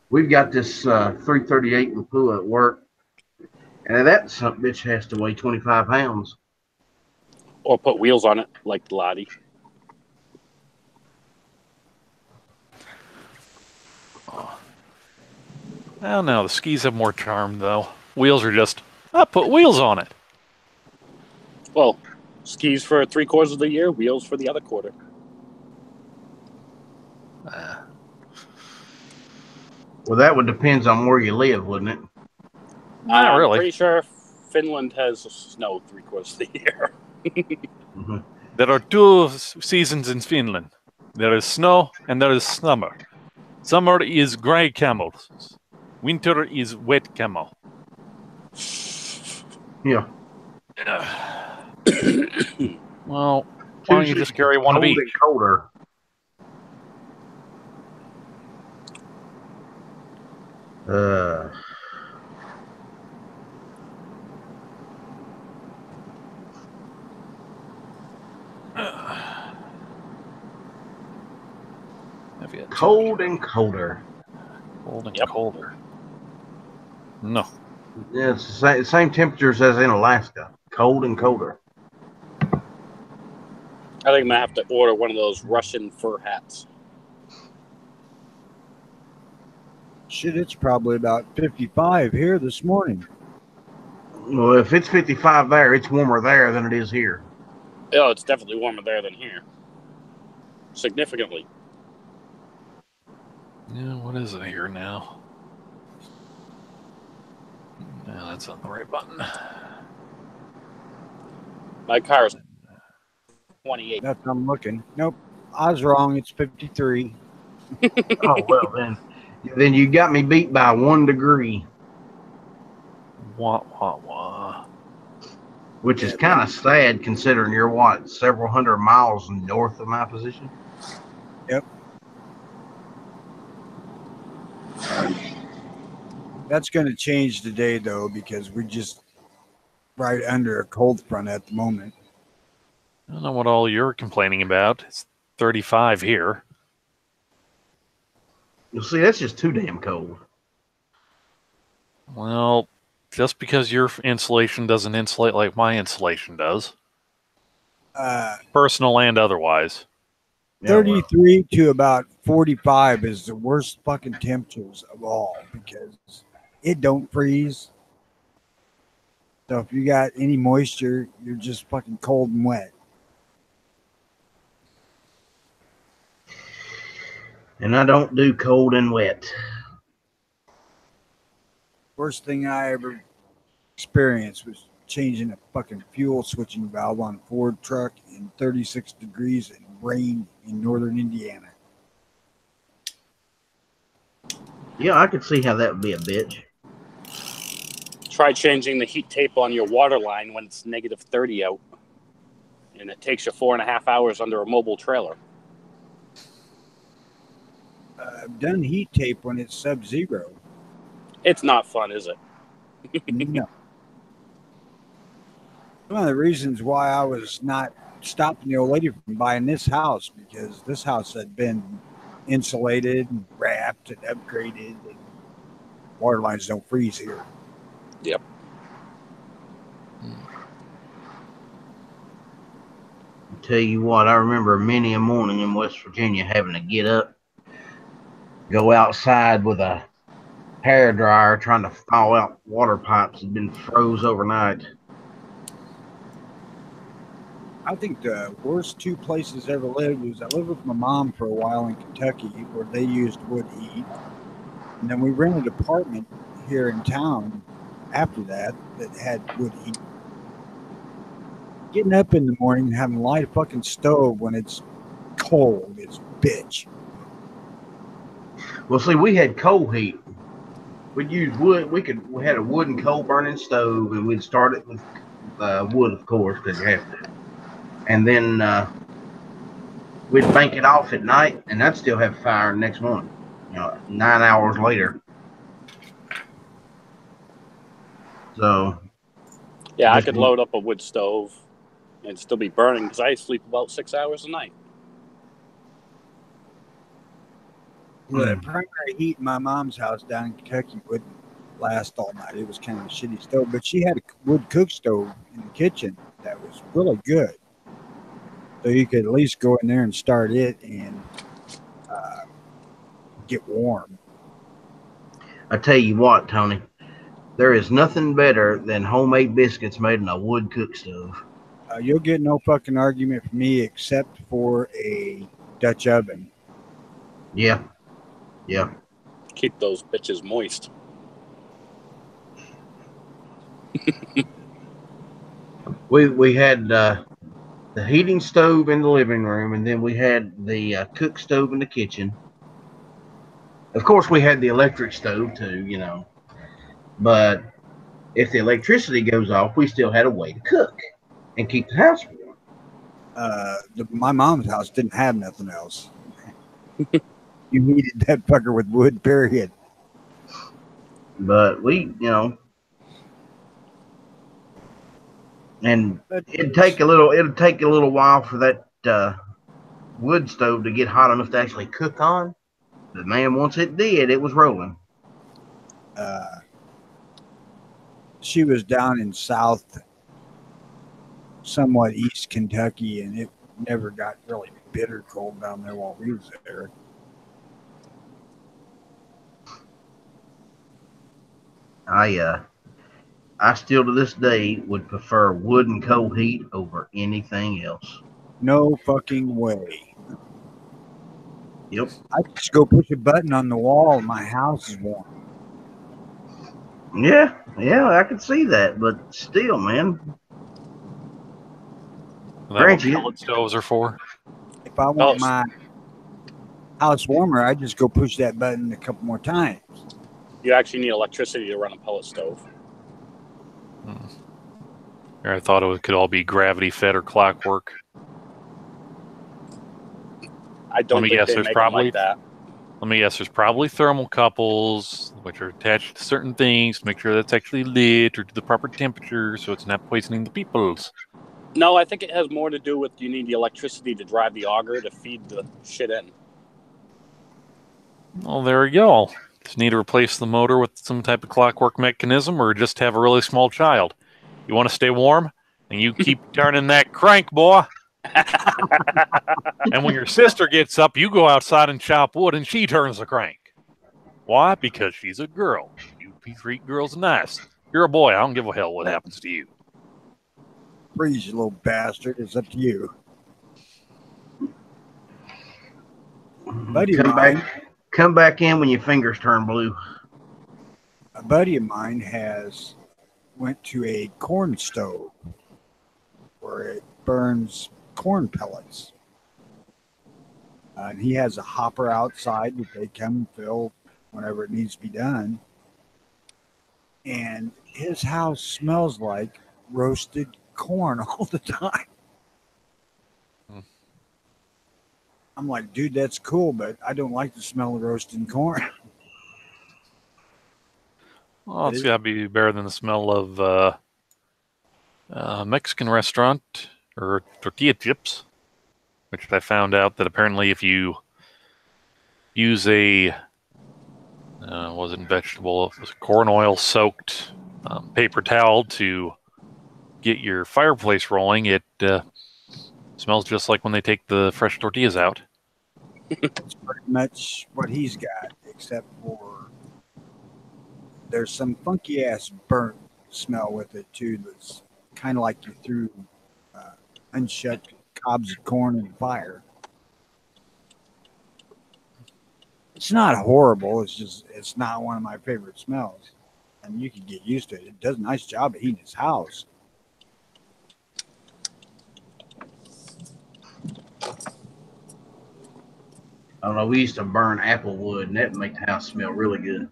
S1: We've got this 338 Lapua at work, and that some bitch has to weigh 25 pounds.
S4: Or put wheels on it, like the Lottie.
S2: I don't know. The skis have more charm, though. Wheels are just, put wheels on it.
S4: Well, skis for 3/4 of the year, wheels for the other quarter.
S1: Well, that would depend on where you live, wouldn't it?
S2: Not
S4: I'm
S2: really.
S4: pretty sure Finland has snow 3/4 of the year.
S1: Mm-hmm.
S2: There are two seasons in Finland. There is snow and there is summer. Summer is gray camels. Winter is wet camel.
S1: Yeah.
S2: Well, why don't you just carry one of
S1: cold
S2: each?
S1: and colder. Cold and colder.
S2: Cold and
S4: Yep.
S2: colder. No.
S1: Yeah, it's the same temperatures as in Alaska. Cold and colder.
S4: I think I'm going to have to order one of those Russian fur hats.
S3: Shit, it's probably about 55 here this morning.
S1: Well, if it's 55 there, it's warmer there than it is here.
S4: Oh, it's definitely warmer there than here. Significantly.
S2: Yeah, what is it here now? No, that's not the right button.
S4: My car is 28.
S3: That's what I'm looking. Nope, I was wrong. It's 53.
S1: Oh, well, then you got me beat by 1 degree.
S2: Wah, wah, wah.
S1: Which is kind of sad considering you're, several hundred miles north of my position?
S3: Yep. That's going to change today, though, because we're just right under a cold front at the moment.
S2: I don't know what all you're complaining about. It's 35 here.
S1: You'll see, that's just too damn cold.
S2: Well, just because your insulation doesn't insulate like my insulation does. Personal and otherwise.
S3: 33 to about 45 is the worst fucking temperatures of all because it don't freeze. So if you got any moisture, you're just fucking cold and wet.
S1: And I don't do cold and wet.
S3: Worst thing I ever experienced was changing a fucking fuel switching valve on a Ford truck in 36 degrees and rain in northern Indiana.
S1: Yeah, I could see how that would be a bitch.
S4: Try changing the heat tape on your water line when it's negative 30 out. And it takes you 4.5 hours under a mobile trailer.
S3: I've done heat tape when it's sub-zero.
S4: It's not fun, is it?
S3: No. One of the reasons why I was not stopping the old lady from buying this house, because this house had been insulated and wrapped and upgraded. And water lines don't freeze here.
S4: Yep.
S1: I'll tell you what, I remember many a morning in West Virginia having to get up, go outside with a hair dryer trying to thaw out water pipes that had been froze overnight.
S3: I think the worst two places I ever lived was I lived with my mom for a while in Kentucky where they used wood heat. And then we rented an apartment here in town after that had wood heat. Getting up in the morning and having to light a fucking stove when it's cold is bitch.
S1: Well, see, we had coal heat. We'd use wood. We had a wood and coal burning stove, and we'd start it with wood, of course, because you have to. And then we'd bank it off at night, and I'd still have fire the next morning. 9 hours later. So.
S4: Yeah, I could load up a wood stove and still be burning because I sleep about 6 hours a night.
S3: Well, the primary heat in my mom's house down in Kentucky wouldn't last all night. It was kind of a shitty stove, but she had a wood cook stove in the kitchen that was really good. So you could at least go in there and start it and get warm.
S1: I tell you what, Tony, there is nothing better than homemade biscuits made in a wood cook stove.
S3: You'll get no fucking argument from me except for a Dutch oven.
S1: Yeah. Yeah.
S4: Keep those bitches moist.
S1: We had the heating stove in the living room, and then we had the cook stove in the kitchen. Of course, we had the electric stove too, But if the electricity goes off, we still had a way to cook and keep the house warm.
S3: My mom's house didn't have nothing else. You needed that fucker with wood, period.
S1: But and it'd take a little while for that wood stove to get hot enough to actually cook on. But man, once it did, it was rolling.
S3: She was down in somewhat East Kentucky, and it never got really bitter cold down there while we was there.
S1: I still to this day would prefer wood and coal heat over anything else.
S3: No fucking way.
S1: Yep.
S3: I just go push a button on the wall and my house is warm.
S1: Yeah, I can see that, but still, man.
S2: That's what pellet stoves are for.
S3: If I want my house warmer, I just go push that button a couple more times.
S4: You actually need electricity to run a pellet stove.
S2: I thought it could all be gravity fed or clockwork.
S4: I don't think they make them like that.
S2: Let me guess, there's probably thermocouples which are attached to certain things to make sure that's actually lit or to the proper temperature so it's not poisoning the peoples.
S4: No, I think it has more to do with you need the electricity to drive the auger to feed the shit in.
S2: Well, there we go. Just need to replace the motor with some type of clockwork mechanism or just have a really small child. You want to stay warm? And you keep turning that crank, boy. And when your sister gets up, you go outside and chop wood and she turns the crank. Why? Because she's a girl. You treat girls nice. You're a boy. I don't give a hell what happens to you.
S3: Freeze, you little bastard. It's up to you. Buddy
S1: come back in when your fingers turn blue.
S3: A buddy of mine went to a corn stove where it burns corn pellets. And he has a hopper outside that they come and fill whenever it needs to be done. And his house smells like roasted corn all the time. I'm like, dude, that's cool, but I don't like the smell of roasting corn.
S2: Well, it's got to be better than the smell of a Mexican restaurant or tortilla chips, which I found out that apparently if you use a wasn't vegetable, it was corn oil soaked paper towel to get your fireplace rolling, it smells just like when they take the fresh tortillas out.
S3: It's pretty much what he's got, except for there's some funky ass burnt smell with it too. That's kind of like you threw unshut cobs of corn in the fire. It's not horrible. It's not one of my favorite smells, and you can get used to it. It does a nice job of heating his house.
S1: I don't know. We used to burn apple wood, and that make the house smell really good.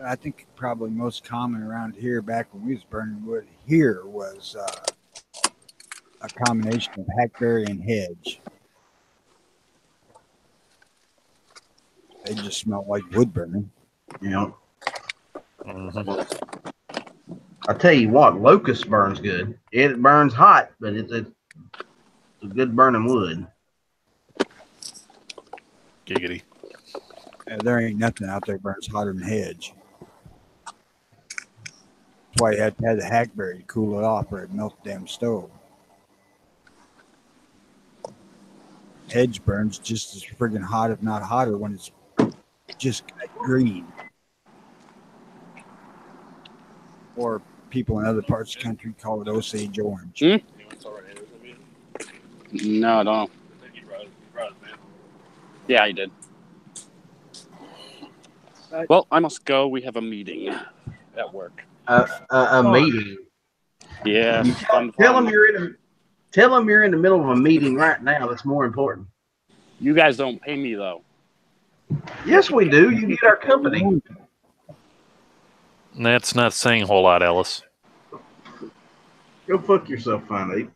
S3: I think probably most common around here back when we was burning wood here was a combination of hackberry and hedge. They just smell like wood burning.
S1: You know.
S2: Mhm.
S1: I tell you what, locust burns good. It burns hot, but it's a good burning wood.
S2: Giggity.
S3: There ain't nothing out there burns hotter than hedge. That's why you had to have the hackberry to cool it off or it melt the damn stove. Hedge burns just as friggin' hot, if not hotter, when it's just green. Or people in other parts of the country call it Osage orange.
S4: No, I don't know. Yeah, he did. Well, I must go. We have a meeting at work.
S1: A meeting.
S4: Yeah, fun.
S1: Tell them you're in the middle of a meeting right now. That's more important.
S4: You guys don't pay me though.
S1: Yes, we do. You get our company.
S2: That's not saying a whole lot, Ellis.
S1: Go fuck yourself, Fine Ape.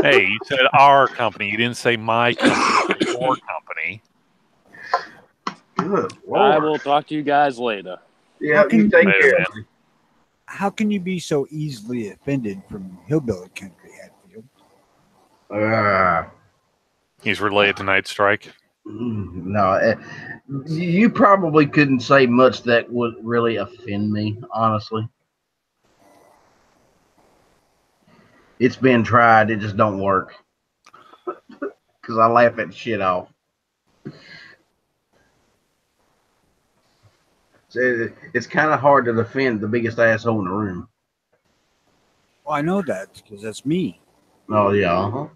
S2: Hey, you said our company. You didn't say my company. Your company.
S1: Good Lord.
S4: I will talk to you guys later.
S1: Yeah, you take care.
S3: How can you be so easily offended from hillbilly country, Hatfield?
S2: He's related to Night Strike.
S1: No, you probably couldn't say much that would really offend me, honestly. It's been tried. It just don't work. Because I laugh at shit off. So it's kind of hard to defend the biggest asshole in the room.
S3: Well, I know that because that's me.
S1: Oh, yeah. Uh-huh.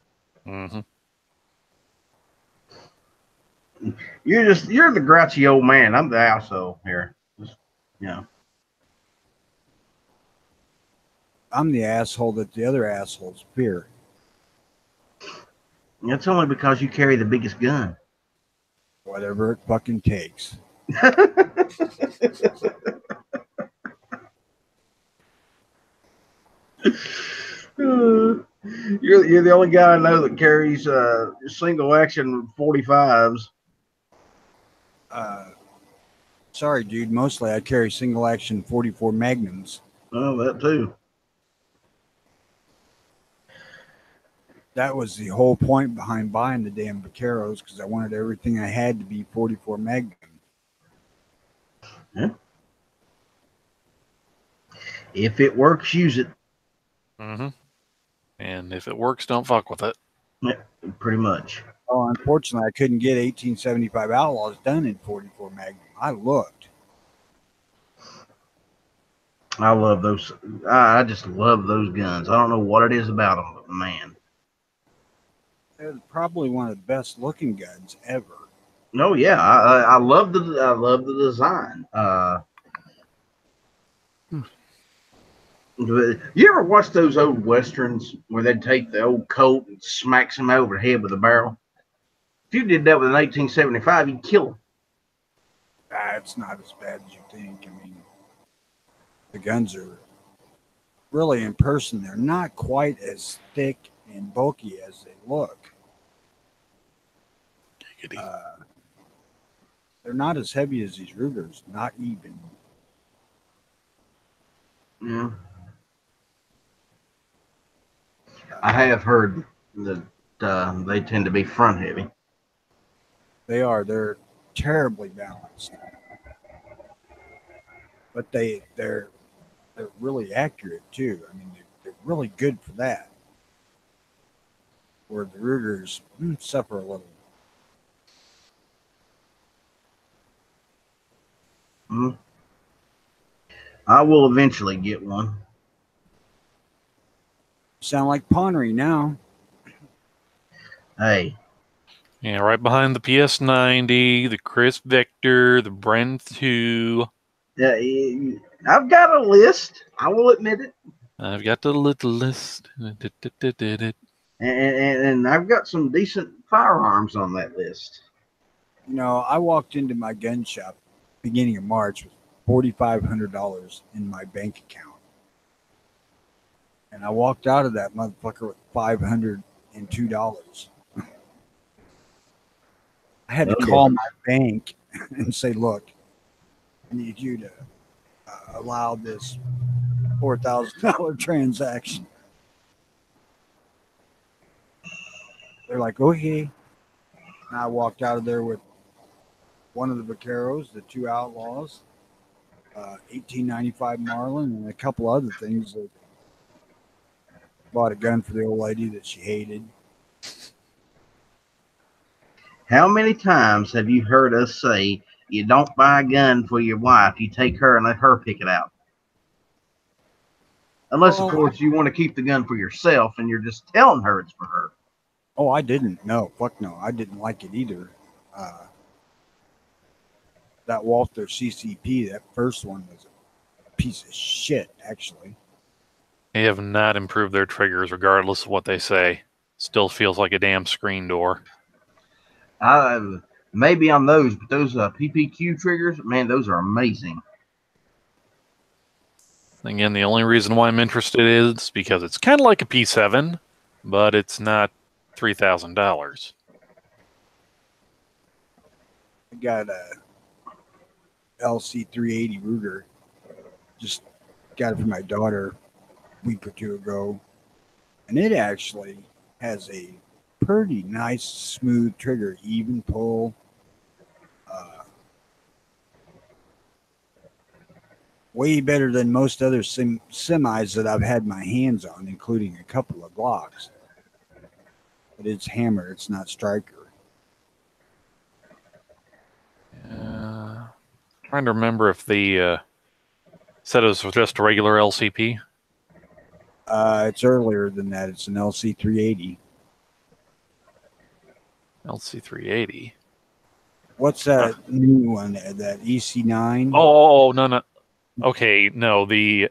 S2: Mm-hmm.
S1: You're the grouchy old man. I'm the asshole here. Just, you know.
S3: I'm the asshole that the other assholes fear.
S1: That's only because you carry the biggest gun.
S3: Whatever it fucking takes.
S1: You're the only guy I know that carries single action 45s.
S3: Sorry, dude. Mostly I carry single action 44 Magnums.
S1: Oh, that too.
S3: That was the whole point behind buying the damn Vaqueros, because I wanted everything I had to be 44 Magnum.
S1: Yeah. If it works, use it.
S2: Mm-hmm. And if it works, don't fuck with it.
S1: Yeah, pretty much.
S3: Oh, unfortunately, I couldn't get 1875 Outlaws done in 44 Magnum. I looked.
S1: I love those. I just love those guns. I don't know what it is about them, but man.
S3: They're probably one of the best looking guns ever.
S1: No, yeah, I love the design. You ever watch those old westerns where they'd take the old Colt and smack somebody over the head with a barrel? If you did that with an 1875, you'd kill them.
S3: It's not as bad as you think. I mean, the guns are really, in person, they're not quite as thick and bulky as they look. They're not as heavy as these Rugers, not even.
S1: Yeah. I have heard that they tend to be front heavy.
S3: They are. They're terribly balanced. But they're really accurate too. I mean, they're really good for that. Where the Rugers suffer a little.
S1: Mm-hmm. I will eventually get one.
S3: Sound like Ponnery now.
S1: Hey.
S2: Yeah, right behind the PS90, the Chris Victor, the Bren 2.
S1: I've got a list. I will admit it.
S2: I've got the little list.
S1: And I've got some decent firearms on that list.
S3: You know, I walked into my gun shop beginning of March with $4,500 in my bank account. And I walked out of that motherfucker with $502. I had to call my bank and say, look, I need you to allow this $4,000 transaction. They're like, okay. And I walked out of there with one of the Vaqueros, the two Outlaws, 1895 Marlin, and a couple other things. That bought a gun for the old lady that she hated.
S1: How many times have you heard us say you don't buy a gun for your wife, you take her and let her pick it out? Unless, of course, you want to keep the gun for yourself and you're just telling her it's for her.
S3: Oh, I didn't. No, fuck no. I didn't like it either. That Walther CCP, that first one was a piece of shit, actually.
S2: They have not improved their triggers regardless of what they say. Still feels like a damn screen door.
S1: Maybe on those, but those PPQ triggers, man, those are amazing.
S2: Again, the only reason why I'm interested is because it's kind of like a P7, but it's not $3,000.
S3: I got a LC 380 Ruger. Just got it for my daughter a week or two ago. And it actually has a pretty nice, smooth trigger, even pull. Way better than most other semis that I've had my hands on, including a couple of Glocks. But it's hammer, it's not striker.
S2: Trying to remember if the said it was just a regular LCP.
S3: It's earlier than that. It's an LC 380.
S2: LC 380.
S3: What's that new one? That EC9?
S2: Oh, no. Okay, no, the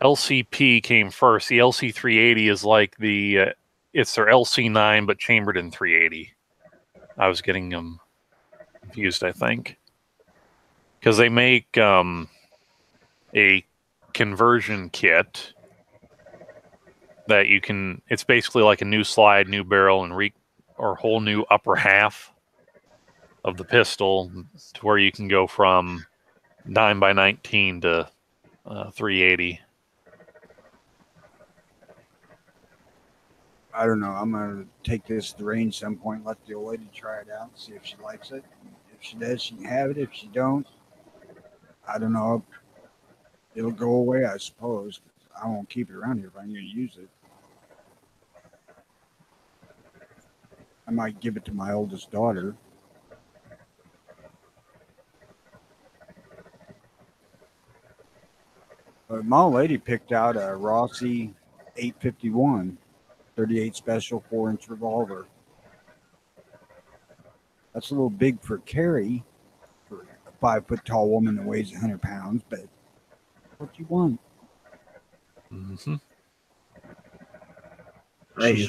S2: LCP came first. The LC 380 is like it's their LC9 but chambered in 380. I was getting them confused, I think, because they make a conversion kit that you can. It's basically like a new slide, new barrel, and or whole new upper half of the pistol to where you can go from 9x19 to 380.
S3: I don't know. I'm going to take this to the range some point, let the old lady try it out, see if she likes it. If she does, she can have it. If she don't, I don't know. It'll go away, I suppose. I won't keep it around here if I'm going to use it. I might give it to my oldest daughter. But my old lady picked out a Rossi 851, 38 special 4-inch revolver. That's a little big for carry for a 5-foot-tall woman that weighs 100 pounds, but what do you want?
S2: Mm-hmm.
S1: Hey,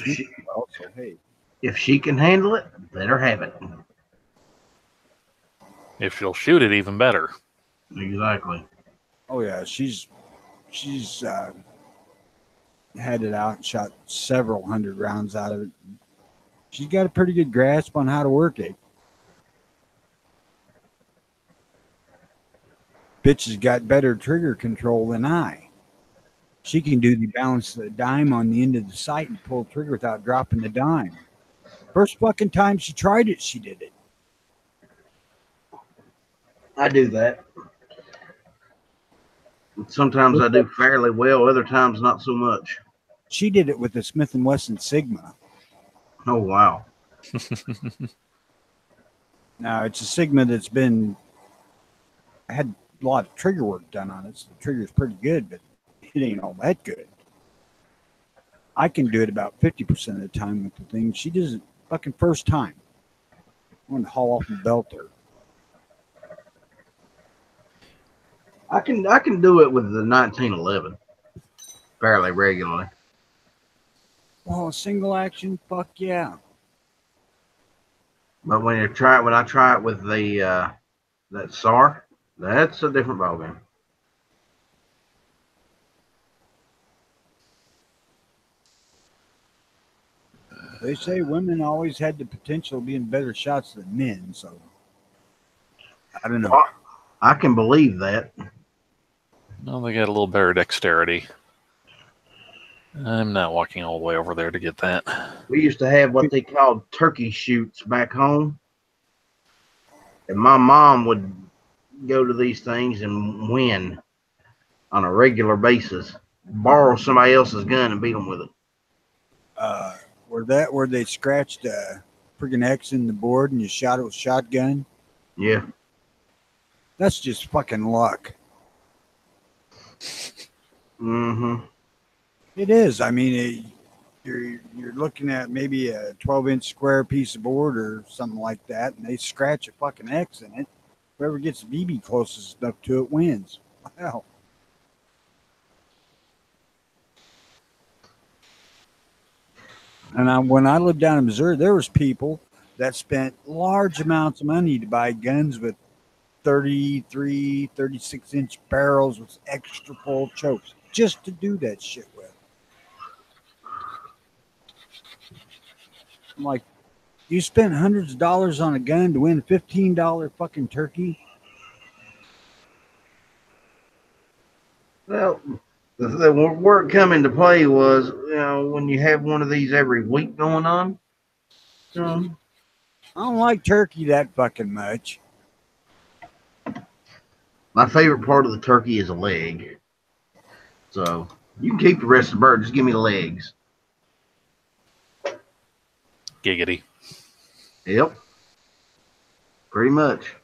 S1: if she can handle it, let her have it.
S2: If she'll shoot it, even better.
S1: Exactly.
S3: Oh yeah, she's had it out and shot several hundred rounds out of it. She's got a pretty good grasp on how to work it. Bitch has got better trigger control than I. She can do the balance of the dime on the end of the sight and pull the trigger without dropping the dime. First fucking time she tried it, she did it.
S1: I do that. Sometimes I do fairly well, other times not so much.
S3: She did it with the Smith & Wesson Sigma.
S1: Oh, wow.
S3: Now, it's a Sigma that's had a lot of trigger work done on it, so the trigger's pretty good, but it ain't all that good. I can do it about 50% of the time with the thing. She does it fucking first time. I want to haul off and belt her.
S1: I can do it with the 1911. fairly regularly.
S3: Well, single action, fuck yeah.
S1: But when I try it with the that SAR, that's a different ballgame.
S3: They say women always had the potential of being better shots than men, so I don't know.
S1: Well, I can believe that.
S2: No, they got a little better dexterity. I'm not walking all the way over there to get that.
S1: We used to have what they called turkey shoots back home, and my mom would go to these things and win on a regular basis. Borrow somebody else's gun and beat them with it.
S3: Where they scratched a friggin' X in the board and you shot it with shotgun?
S1: Yeah.
S3: That's just fucking luck.
S1: Mm-hmm.
S3: It is. I mean, you're looking at maybe a 12-inch square piece of board or something like that, and they scratch a fucking X in it. Whoever gets BB closest enough to it wins. Wow. And when I lived down in Missouri, there was people that spent large amounts of money to buy guns with 33, 36-inch barrels with extra full chokes just to do that shit with. I'm like, you spent hundreds of dollars on a gun to win a $15 fucking turkey?
S1: Well, the where it come into play was, when you have one of these every week going on.
S3: I don't like turkey that fucking much.
S1: My favorite part of the turkey is a leg. So you can keep the rest of the bird. Just give me the legs.
S2: Giggity.
S1: Yep. Pretty much.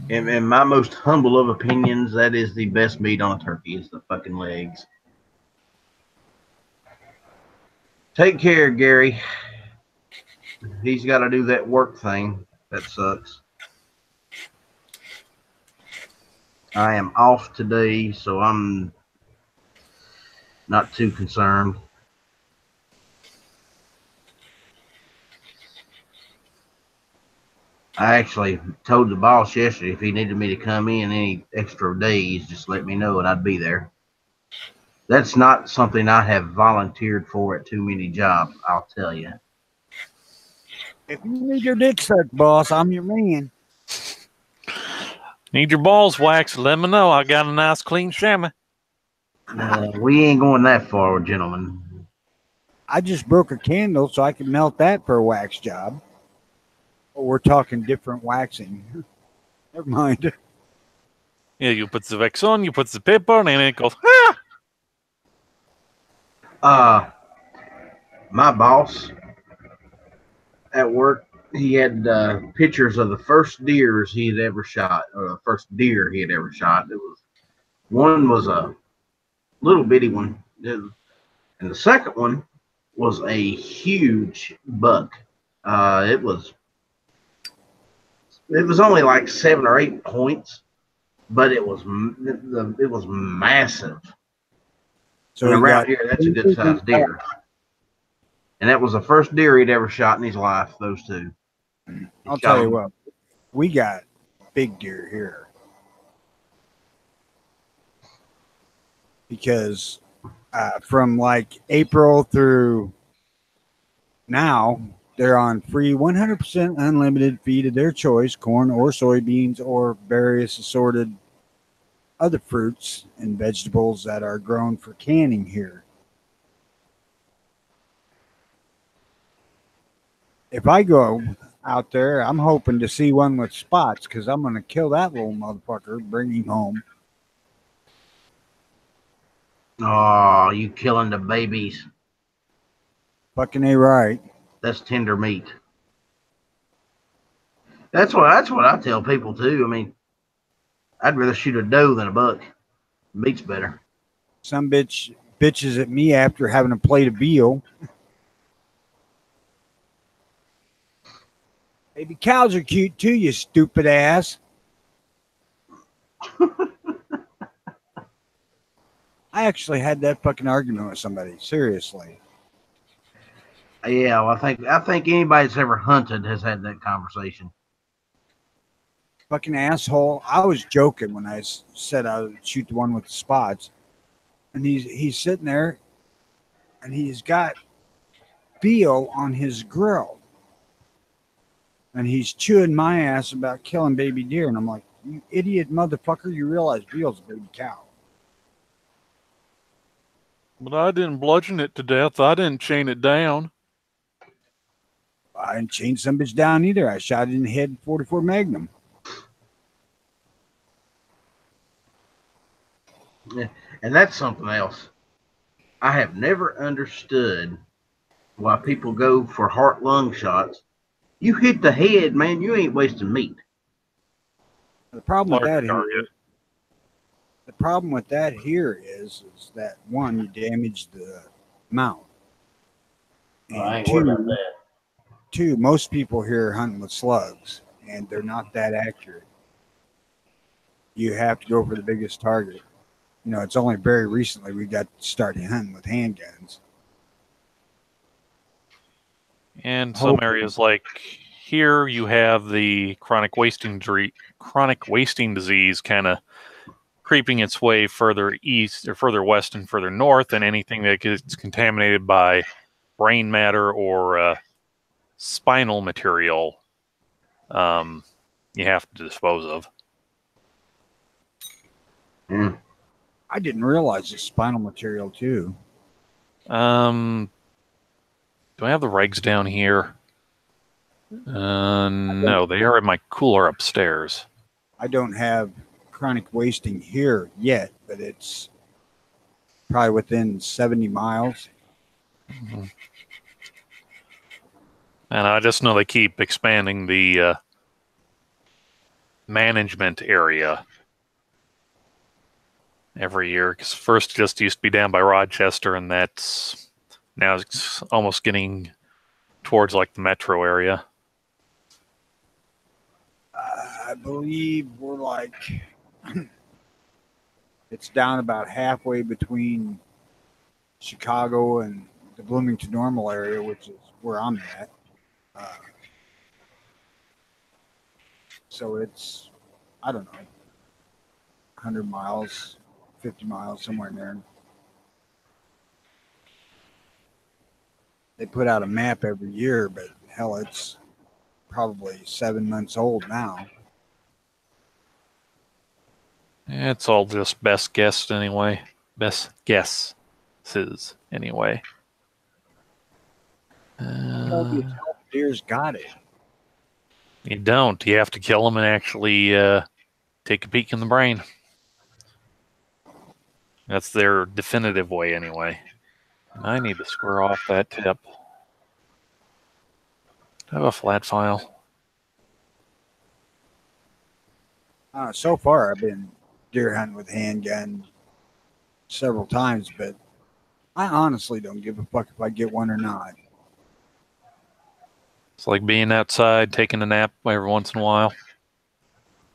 S1: In my most humble of opinions, that is the best meat on a turkey is the fucking legs. Take care, Gary. He's got to do that work thing. That sucks. I am off today, so I'm not too concerned. I actually told the boss yesterday if he needed me to come in any extra days, just let me know and I'd be there. That's not something I have volunteered for at too many jobs, I'll tell you.
S3: If you need your dick sucked, boss, I'm your man.
S2: Need your balls waxed? Let me know. I got a nice clean chamois.
S1: We ain't going that far, gentlemen.
S3: I just broke a candle so I can melt that for a wax job. Oh, we're talking different waxing. Never mind.
S2: Yeah, you put the wax on, you put the paper on, and it goes,
S1: My boss at work, he had pictures of the first deers he had ever shot, or the first deer he had ever shot. One was a little bitty one, and the second one was a huge buck. It was only like 7 or 8 points, but it was massive. So around here, that's a good sized deer. And that was the first deer he'd ever shot in his life, those two.
S3: I'll tell you what, we got big deer here. Because from like April through now, they're on free 100% unlimited feed of their choice, corn or soybeans or various assorted other fruits and vegetables that are grown for canning here. If I go out there, I'm hoping to see one with spots because I'm going to kill that little motherfucker, bring him home.
S1: Oh, you killing the babies.
S3: Fucking A right.
S1: That's tender meat. That's what I tell people too. I mean, I'd rather shoot a doe than a buck. Meat's better.
S3: Some bitches at me after having a plate of veal. Baby cows are cute too, you stupid ass. I actually had that fucking argument with somebody. Seriously.
S1: Yeah, well, I think anybody that's ever hunted has had that conversation.
S3: Fucking asshole. I was joking when I said I would shoot the one with the spots. And he's sitting there and he's got veal on his grill. And he's chewing my ass about killing baby deer. And I'm like, you idiot motherfucker, you realize veal's a baby cow.
S2: But I didn't bludgeon it to death. I didn't chain it down.
S3: I didn't chain some bitch down either. I shot it in the head 44 Magnum.
S1: Yeah, and that's something else. I have never understood why people go for heart-lung shots. You hit the head, man, you ain't wasting meat.
S3: The problem with that
S2: Larger
S3: here,
S2: target.
S3: the problem with that here is that one, you damage the mount. And two, most people here are hunting with slugs, and they're not that accurate. You have to go for the biggest target. You know, it's only very recently we got started hunting with handguns.
S2: And some areas like here, you have the chronic wasting disease kind of creeping its way further east or further west and further north, and anything that gets contaminated by brain matter or spinal material, you have to dispose of.
S1: Mm.
S3: I didn't realize it's spinal material too.
S2: Do I have the regs down here? No, they are in my cooler upstairs.
S3: I don't have chronic wasting here yet, but it's probably within 70 miles.
S2: Mm-hmm. And I just know they keep expanding the management area every year. Because first it just used to be down by Rochester, and that's now it's almost getting towards like the metro area.
S3: I believe we're like, it's down about halfway between Chicago and the Bloomington Normal area, which is where I'm at. So it's, I don't know, 100 miles, 50 miles, somewhere in there. They put out a map every year, but hell, it's probably 7 months old now.
S2: It's all just best guess anyway. Best guesses anyway.
S3: Deer's got it.
S2: You don't. You have to kill them and actually take a peek in the brain. That's their definitive way anyway. I need to square off that tip. I have a flat file.
S3: So far, I've been deer hunting with handgun several times, but I honestly don't give a fuck if I get one or not.
S2: It's like being outside, taking a nap every once in a while.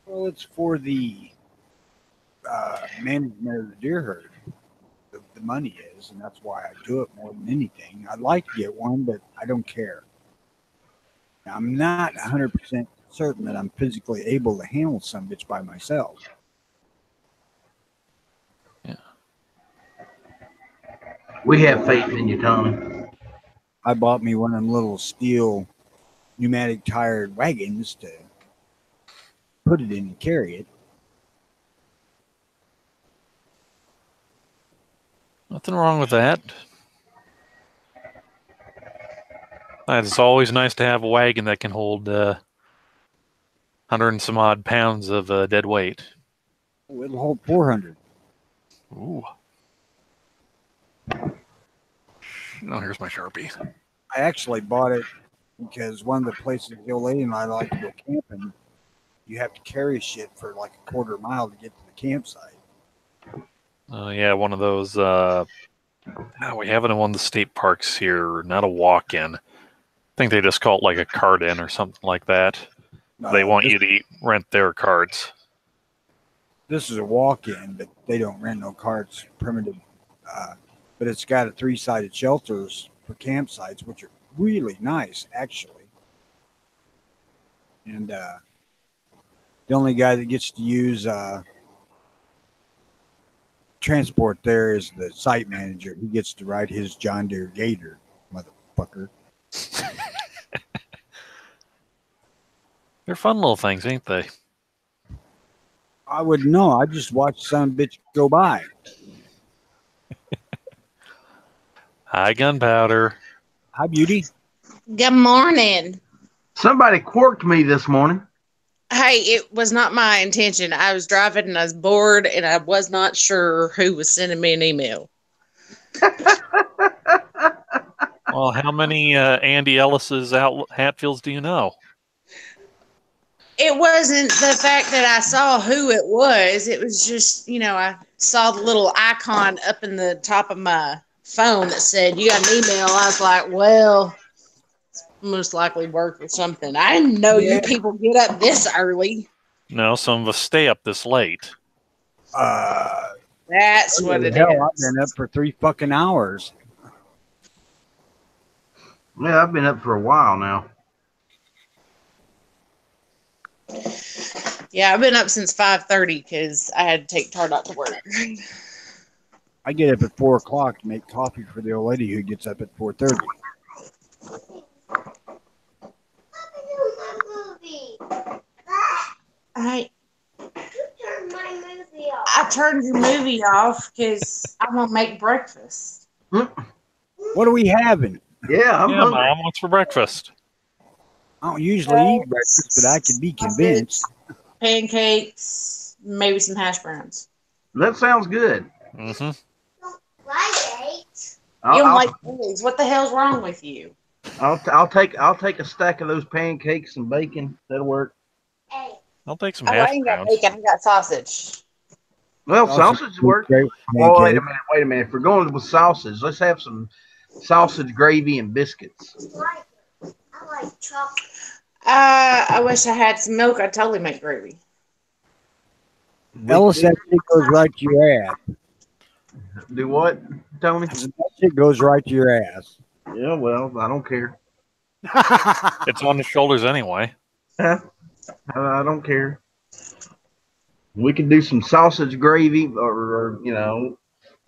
S3: Well, it's for the management of the deer herd. The money is, and that's why I do it more than anything. I'd like to get one, but I don't care. Now, I'm not 100% certain that I'm physically able to handle some bitch by myself.
S2: Yeah.
S1: We have faith in you, Tommy.
S3: I bought me one of them little steel pneumatic tired wagons to put it in and carry it.
S2: Nothing wrong with that. It's always nice to have a wagon that can hold 100 and some odd pounds of dead weight.
S3: Oh, it'll hold 400.
S2: Ooh. Oh, here's my Sharpie.
S3: I actually bought it because one of the places the old lady and I like to go camping, you have to carry shit for like a quarter mile to get to the campsite.
S2: Yeah, one of those. We have it in one of the state parks here. Not a walk-in. I think they just call it like a cart-in or something like that. They want you to rent their carts.
S3: This is a walk-in, but they don't rent no carts. Primitive but it's got a 3-sided shelters for campsites, which are really nice, actually. And the only guy that gets to use transport there is the site manager. He gets to ride his John Deere Gator, motherfucker.
S2: They're fun little things, ain't they?
S3: I wouldn't know. I just watched some bitch go by.
S2: Hi, Gunpowder.
S3: Hi, Beauty.
S5: Good morning.
S1: Somebody quirked me this morning.
S5: Hey, it was not my intention. I was driving and I was bored and I was not sure who was sending me an email.
S2: Well, how many Andy Ellis's Hatfields do you know?
S5: It wasn't the fact that I saw who it was. It was just, I saw the little icon up in the top of my phone that said, you got an email. I was like, well, it's most likely work or something. I didn't know you people get up this early.
S2: No, some of us stay up this late.
S5: That's what it
S3: hell,
S5: is.
S3: I've been up for 3 fucking hours.
S1: Yeah, I've been up for a while now.
S5: Yeah, I've been up since 5:30 because I had to take Tardot to work.
S3: I get up at 4 o'clock to make coffee for the old lady who gets up at 4:30.
S5: I turned your movie off because I'm gonna make breakfast.
S3: What are we having?
S1: Yeah, I'm hungry.
S2: Mom, what's for breakfast?
S3: I don't usually eat breakfast, but I could be convinced.
S5: Pancakes, maybe some hash browns.
S1: That sounds good.
S2: Mm-hmm.
S5: You don't like eggs? What the hell's wrong with you?
S1: I'll take a stack of those pancakes and bacon. That'll work.
S2: I'll take some
S5: I
S2: hash
S5: ain't got
S2: browns.
S5: bacon. I got sausage.
S1: Well, sausage work. Oh, wait a minute. If we're going with sausage, let's have some sausage gravy and biscuits.
S5: I like chocolate. I wish I had some milk. I'd totally make gravy.
S3: Ellis, that shit goes right to your ass.
S1: Do what, Tony?
S3: That shit goes right to your ass.
S1: Yeah, well, I don't care.
S2: It's on his shoulders anyway.
S1: I don't care. We can do some sausage gravy or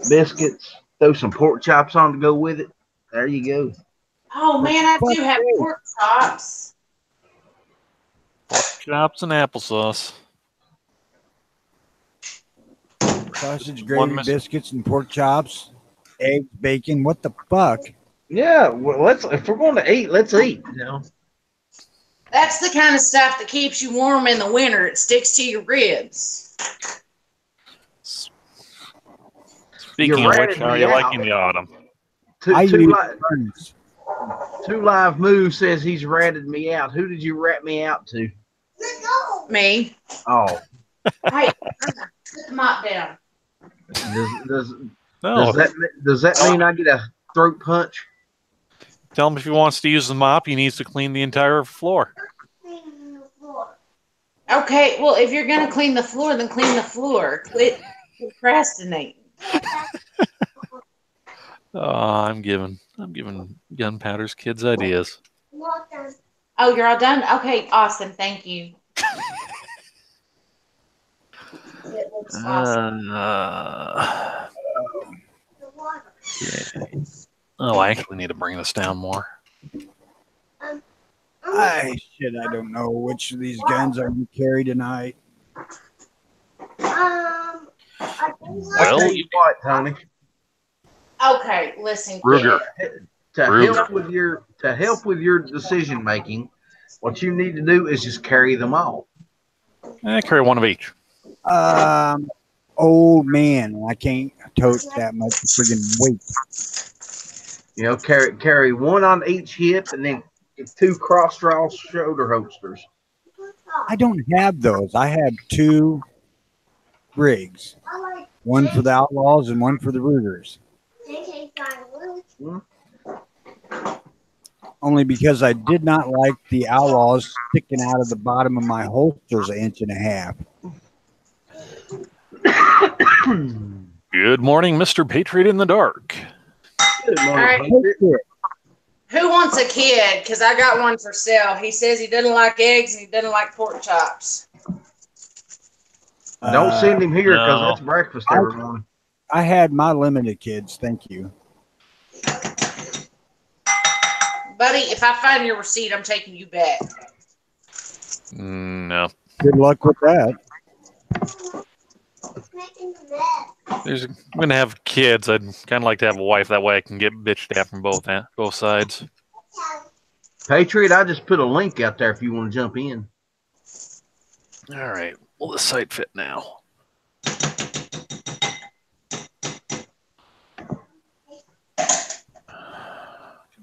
S1: biscuits. Throw some pork chops on to go with it. There you go.
S5: Oh, man, I do have pork chops.
S2: Pork chops and applesauce.
S3: Sausage gravy, biscuits, and pork chops, eggs, bacon. What the fuck?
S1: Yeah, well, if we're going to eat, let's eat.
S5: That's the kind of stuff that keeps you warm in the winter. It sticks to your ribs.
S2: Speaking of which, how are you liking the autumn?
S1: Two Live Moo says he's ratted me out. Who did you rat me out to?
S5: Me.
S1: Oh.
S5: Hey, put the mop down.
S1: Does
S2: No.
S1: Does that mean I get a throat punch?
S2: Tell him if he wants to use the mop, he needs to clean the entire floor.
S5: Okay, well, if you're going to clean the floor, then clean the floor. Quit procrastinating.
S2: I'm giving Gunpowder's kids ideas.
S5: Oh, you're all done? Okay, awesome. Thank you. It looks awesome.
S2: Yeah. Oh, I actually need to bring this down more.
S3: I don't know which of these guns I'm going to carry tonight.
S2: Well,
S1: you what, Tony?
S5: Okay, listen,
S2: Ruger.
S1: To help with your decision making, what you need to do is just carry them all.
S2: Carry one of each.
S3: Old man, I can't tote that much friggin' weight.
S1: Carry one on each hip and then 2 cross-draw shoulder holsters.
S3: I don't have those. I have 2 rigs. One for the Outlaws and one for the Rugers. Only because I did not like the Outlaws sticking out of the bottom of my holsters 1.5 inches.
S2: Good morning, Mr. Patriot in the Dark.
S1: Good morning,
S5: All right.
S1: Patriot.
S5: Who wants a kid? Because I got one for sale. He says he doesn't like eggs and he doesn't like pork chops.
S1: Don't send him here because
S2: no.
S1: that's breakfast every morning.
S3: I had my limited kids. Thank you.
S5: Buddy, if I find your receipt, I'm taking you back.
S2: No.
S3: Good luck with that.
S2: I'm going to have kids. I'd kind of like to have a wife. That way I can get bitched at from both sides.
S1: Patriot, I just put a link out there if you want to jump in.
S2: All right. Will the site fit now?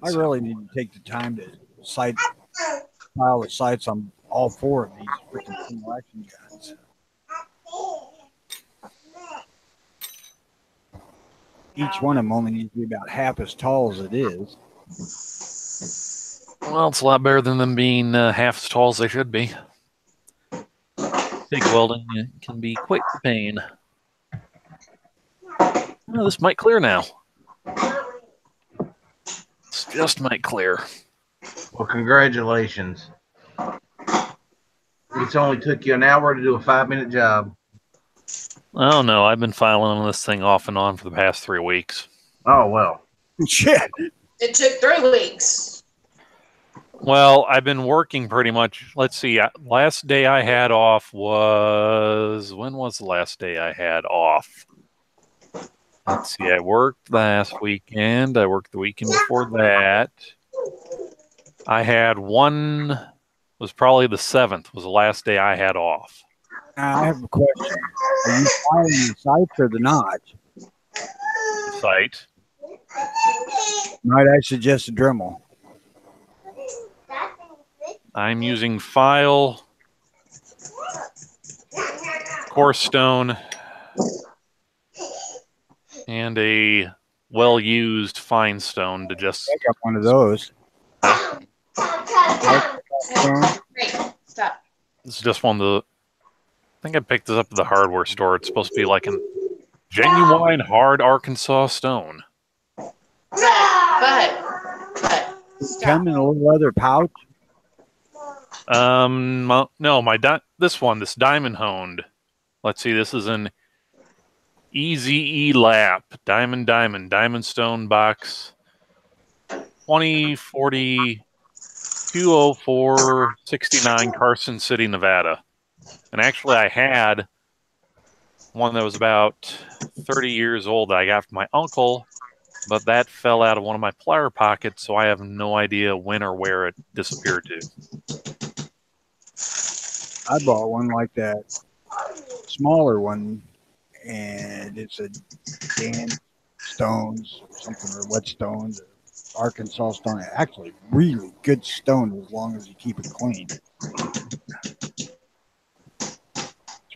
S3: I really need to take the time to file the sites on all 4 of these freaking single action guns. Each one of them only needs to be about half as tall as it is.
S2: Well, it's a lot better than them being half as tall as they should be. TIG welding can be quite the pain. Oh, this might clear now. This just might clear.
S1: Well, congratulations. It's only took you an hour to do a 5-minute job.
S2: Oh, no. I've been filing on this thing off and on for the past 3 weeks.
S1: Oh, well.
S3: Shit.
S5: It took 3 weeks.
S2: Well, I've been working pretty much. Let's see. Last day I had off was... When was the last day I had off? Let's see. I worked last weekend. I worked the weekend before that. I had one... was probably the 7th was the last day I had off.
S3: Now, I have a question. Are you filing the sites or the notch?
S2: The site.
S3: Might I suggest a Dremel?
S2: I'm using file, coarse stone, and a well-used fine stone to just...
S3: I got one of those.
S5: Hey, stop.
S2: This is just one of the... I think I picked this up at the hardware store. It's supposed to be like a genuine hard Arkansas stone.
S5: But
S3: Come in a little leather pouch.
S2: No, this diamond honed. Let's see, this is an EZE lap diamond stone box 2040 204 69 Carson City, Nevada. And actually I had one that was about 30 years old that I got from my uncle, but that fell out of one of my plier pockets, so I have no idea when or where it disappeared to.
S3: I bought one like that, smaller one, and it's a Dan Stones, something, or Whetstones, or Arkansas stone. Actually, really good stone as long as you keep it clean.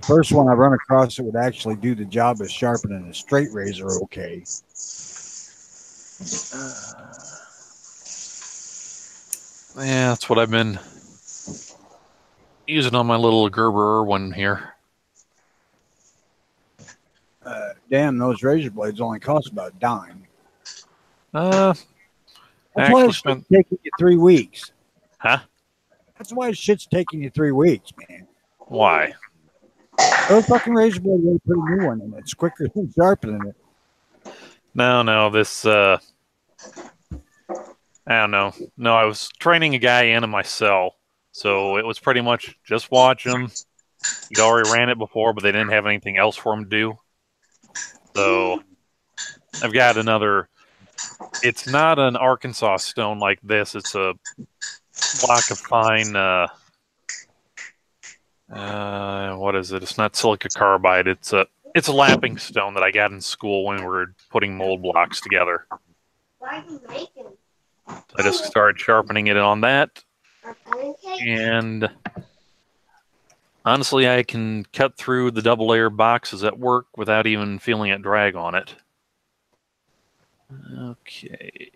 S3: The first one I run across that would actually do the job of sharpening a straight razor okay.
S2: Yeah, that's what I've been using on my little Gerber one here.
S3: Damn, those razor blades only cost about a dime.
S2: That's
S3: That's why it's taking you 3 weeks.
S2: Huh?
S3: That's why shit's taking you 3 weeks, man.
S2: Why?
S3: Those fucking razor blades, they put a new one in it. It's quicker than sharpening it.
S2: No, this, I don't know. No, I was training a guy in my cell, so it was pretty much just watch him. He'd already ran it before, but they didn't have anything else for him to do. So I've got another. It's not an Arkansas stone like this. It's a block of fine. What is it? It's not silica carbide. It's a lapping stone that I got in school when we were putting mold blocks together.
S6: Why are you making?
S2: So I just started sharpening it on that, and honestly, I can cut through the double layer boxes at work without even feeling it drag on it. Okay.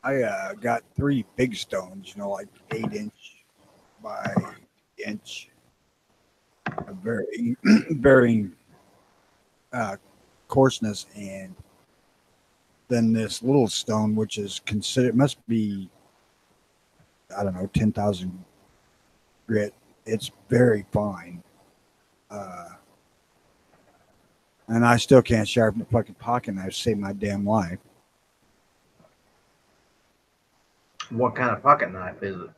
S3: I got 3 big stones, like 8-inch by inch, varying coarseness, and then this little stone, which is considered, must be, I don't know, 10,000 grit. It's very fine. And I still can't sharpen a fucking pocket knife to save my damn life.
S1: What kind of pocket knife is it?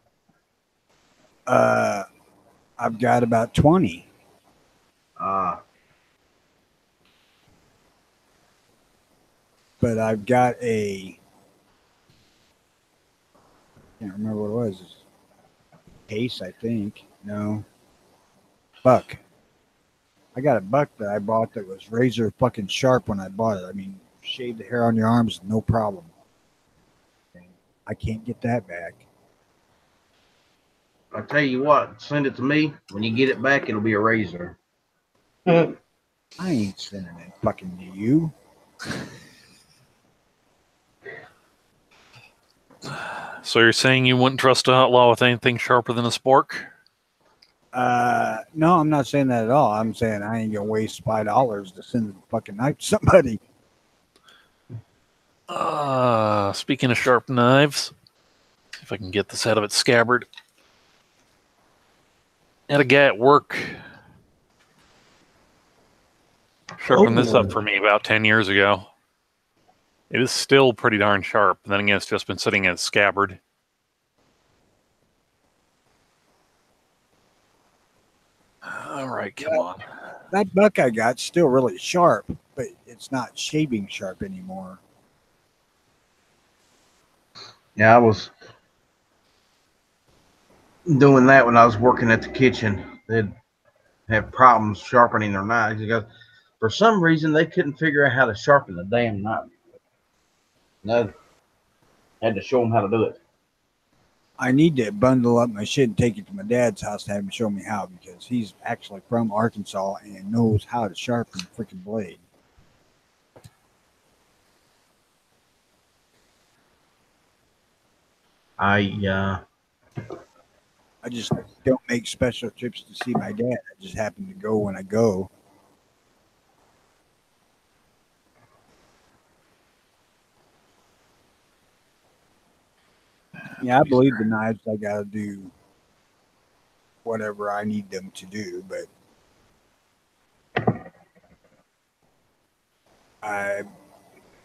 S3: I've got about 20. But I've got I can't remember what it was. Case, I think. No. Buck. I got a buck that I bought that was razor fucking sharp when I bought it. I mean, shave the hair on your arms, no problem. I can't get that back.
S1: I'll tell you what, send it to me. When you get it back, it'll be a razor.
S3: I ain't sending it fucking to you.
S2: So you're saying you wouldn't trust an outlaw with anything sharper than a spork?
S3: No, I'm not saying that at all. I'm saying I ain't gonna waste $5 to send a fucking knife to somebody.
S2: Speaking of sharp knives, see if I can get this out of its scabbard. I had a guy at work sharpened this up for me about 10 years ago. It is still pretty darn sharp. And then again, it's just been sitting in its scabbard. All right, come on.
S3: That buck I got's still really sharp, but it's not shaving sharp anymore.
S1: Yeah, I was doing that when I was working at the kitchen. They'd have problems sharpening their knives because for some reason they couldn't figure out how to sharpen the damn knife. No, had to show them how to do it.
S3: I need to bundle up my shit and take it to my dad's house to have him show me how, because he's actually from Arkansas and knows how to sharpen the freaking blade.
S1: I
S3: just don't make special trips to see my dad. I just happen to go when I go. Yeah, I believe the knives I gotta do whatever I need them to do, but I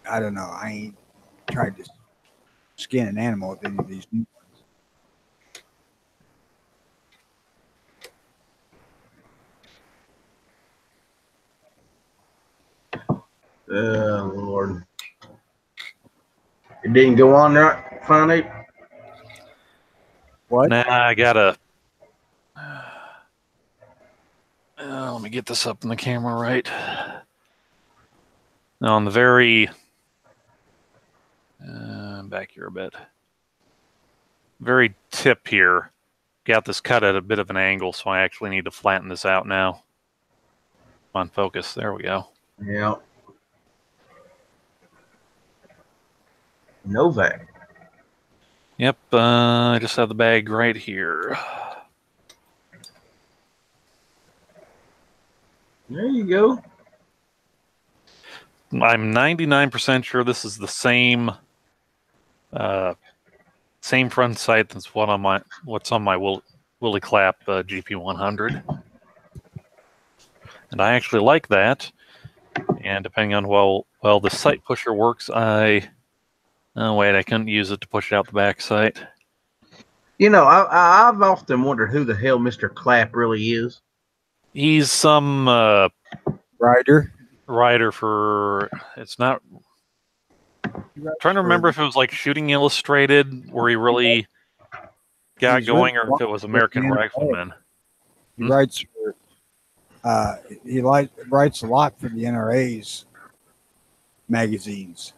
S3: don't know. I ain't tried to skin an animal with any of these new ones.
S1: Oh Lord, it didn't go on right, funny.
S3: What?
S2: Nah, I gotta. Let me get this up in the camera right. Now, on the very back here a bit, very tip here, got this cut at a bit of an angle, so I actually need to flatten this out now. Come on, focus. There we go.
S1: Yeah. Novak.
S2: Yep, I just have the bag right here.
S1: There you go.
S2: I'm 99% sure this is the same same front sight that's what's on my Willie Clapp GP100, and I actually like that. And depending on well the sight pusher works, oh wait, I couldn't use it to push out the back sight.
S1: You know, I've often wondered who the hell Mr. Clapp really is.
S2: He's some writer for, it's not, trying to remember if it was like Shooting Illustrated where he really got going, or if it was American Rifleman.
S3: He writes for writes a lot for the NRA's magazines,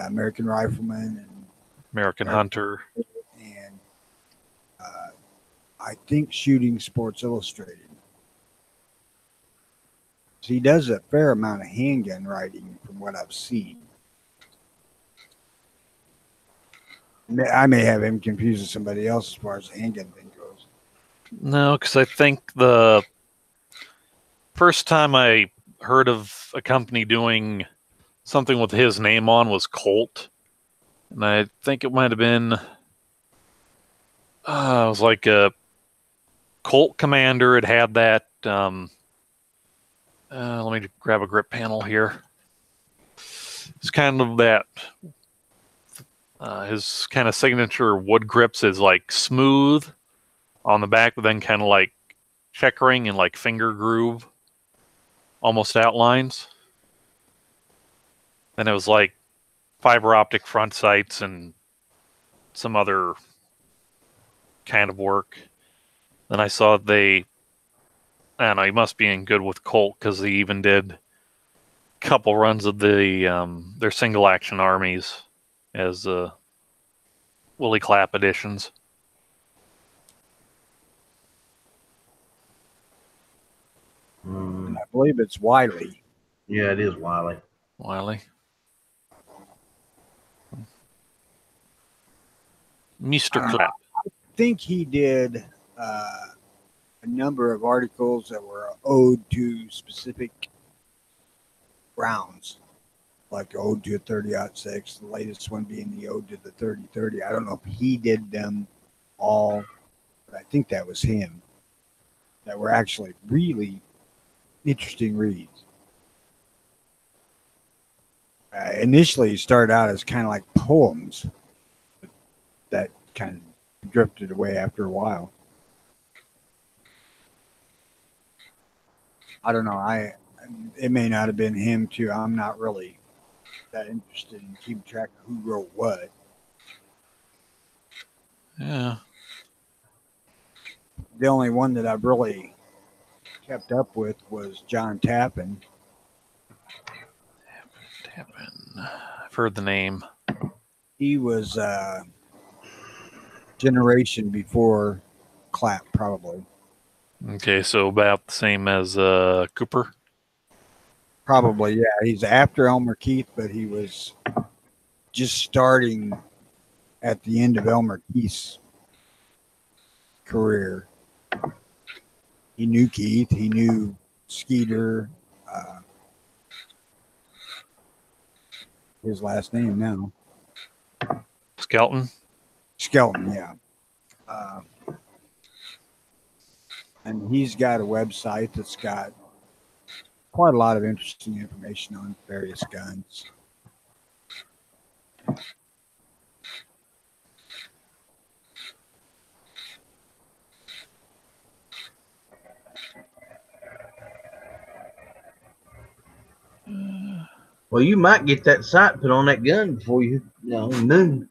S3: American Rifleman and
S2: American Hunter,
S3: and I think Shooting Sports Illustrated. So he does a fair amount of handgun writing from what I've seen. I may have him confused with somebody else as far as the handgun thing goes.
S2: No, because I think the first time I heard of a company doing something with his name on was Colt. And I think it might have been, it was like a Colt Commander. It had that, let me grab a grip panel here. It's kind of that, his kind of signature wood grips is like smooth on the back, but then kind of like checkering and like finger groove, almost outlines. Then it was like fiber optic front sights and some other kind of work. Then I saw I don't know, he must be in good with Colt because he even did a couple runs of their single action armies as Willie Clapp editions.
S3: And I believe it's Wiley.
S1: Yeah, it is Wiley.
S2: Wiley. Mr. Clapp.
S3: I think he did a number of articles that were ode to specific rounds, like ode to a 30-06, the latest one being the ode to the 30-30. I don't know if he did them all, but I think that was him. That were actually really interesting reads. Initially, he started out as kind of like poems, but that kind of drifted away after a while. I don't know. It may not have been him too. I'm not really that interested in keeping track of who wrote what.
S2: Yeah.
S3: The only one that I've really kept up with was John Tappan.
S2: Tappan. I've heard the name.
S3: He was generation before Clapp, probably.
S2: Okay, so about the same as Cooper.
S3: Probably, yeah. He's after Elmer Keith, but he was just starting at the end of Elmer Keith's career. He knew Keith. He knew Skeeter. His last name now.
S2: Skelton.
S3: Skelton, yeah. And he's got a website that's got quite a lot of interesting information on various guns.
S1: Well, you might get that sight put on that gun before noon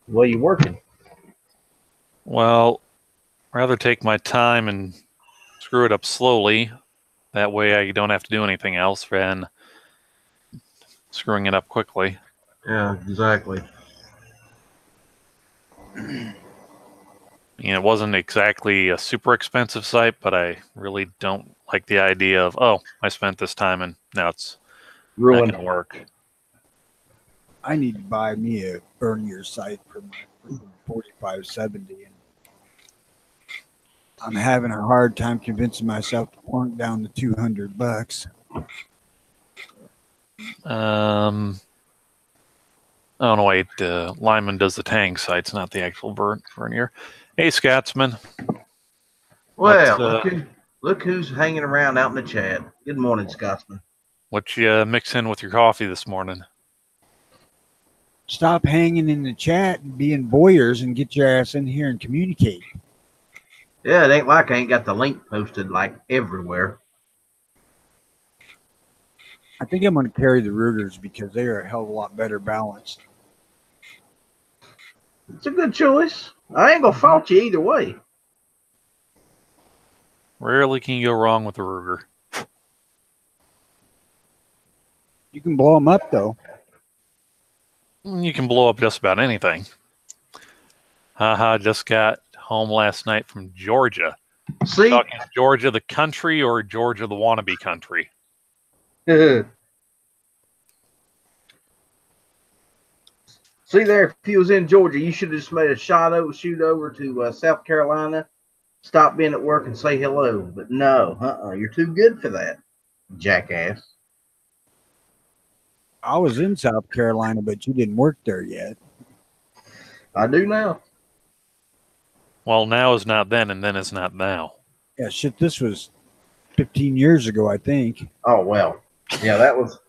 S1: while you're working.
S2: Well, rather take my time and screw it up slowly. That way I don't have to do anything else than screwing it up quickly.
S1: Yeah, exactly.
S2: It wasn't exactly a super expensive site, but I really don't like the idea of, oh, I spent this time and now it's
S1: Ruined.
S2: not going to work.
S3: I need to buy me a Bernier sight for my 4570, and I'm having a hard time convincing myself to plunk down the $200.
S2: Oh no, wait. Lyman does the Tang sights, not the actual Vernier. Hey, Scotsman.
S1: Well, look who's hanging around out in the chat. Good morning, Scotsman.
S2: What you mix in with your coffee this morning?
S3: Stop hanging in the chat and being voyeurs and get your ass in here and communicate.
S1: Yeah, it ain't like I ain't got the link posted like everywhere.
S3: I think I'm going to carry the Rugers because they are a hell of a lot better balanced.
S1: It's a good choice. I ain't gonna fault you either way.
S2: Rarely can you go wrong with a Ruger.
S3: You can blow them up, though.
S2: You can blow up just about anything. Haha, just got home last night from Georgia.
S1: See?
S2: Talking Georgia the country or Georgia the wannabe country?
S1: See there, if he was in Georgia, you should have just made a shoot over to South Carolina, stop being at work and say hello. But no, you're too good for that. Jackass.
S3: I was in South Carolina, but you didn't work there yet.
S1: I do now.
S2: Well, now is not then, and then is not now.
S3: Yeah, shit. This was 15 years ago, I think.
S1: Oh well. Yeah, that was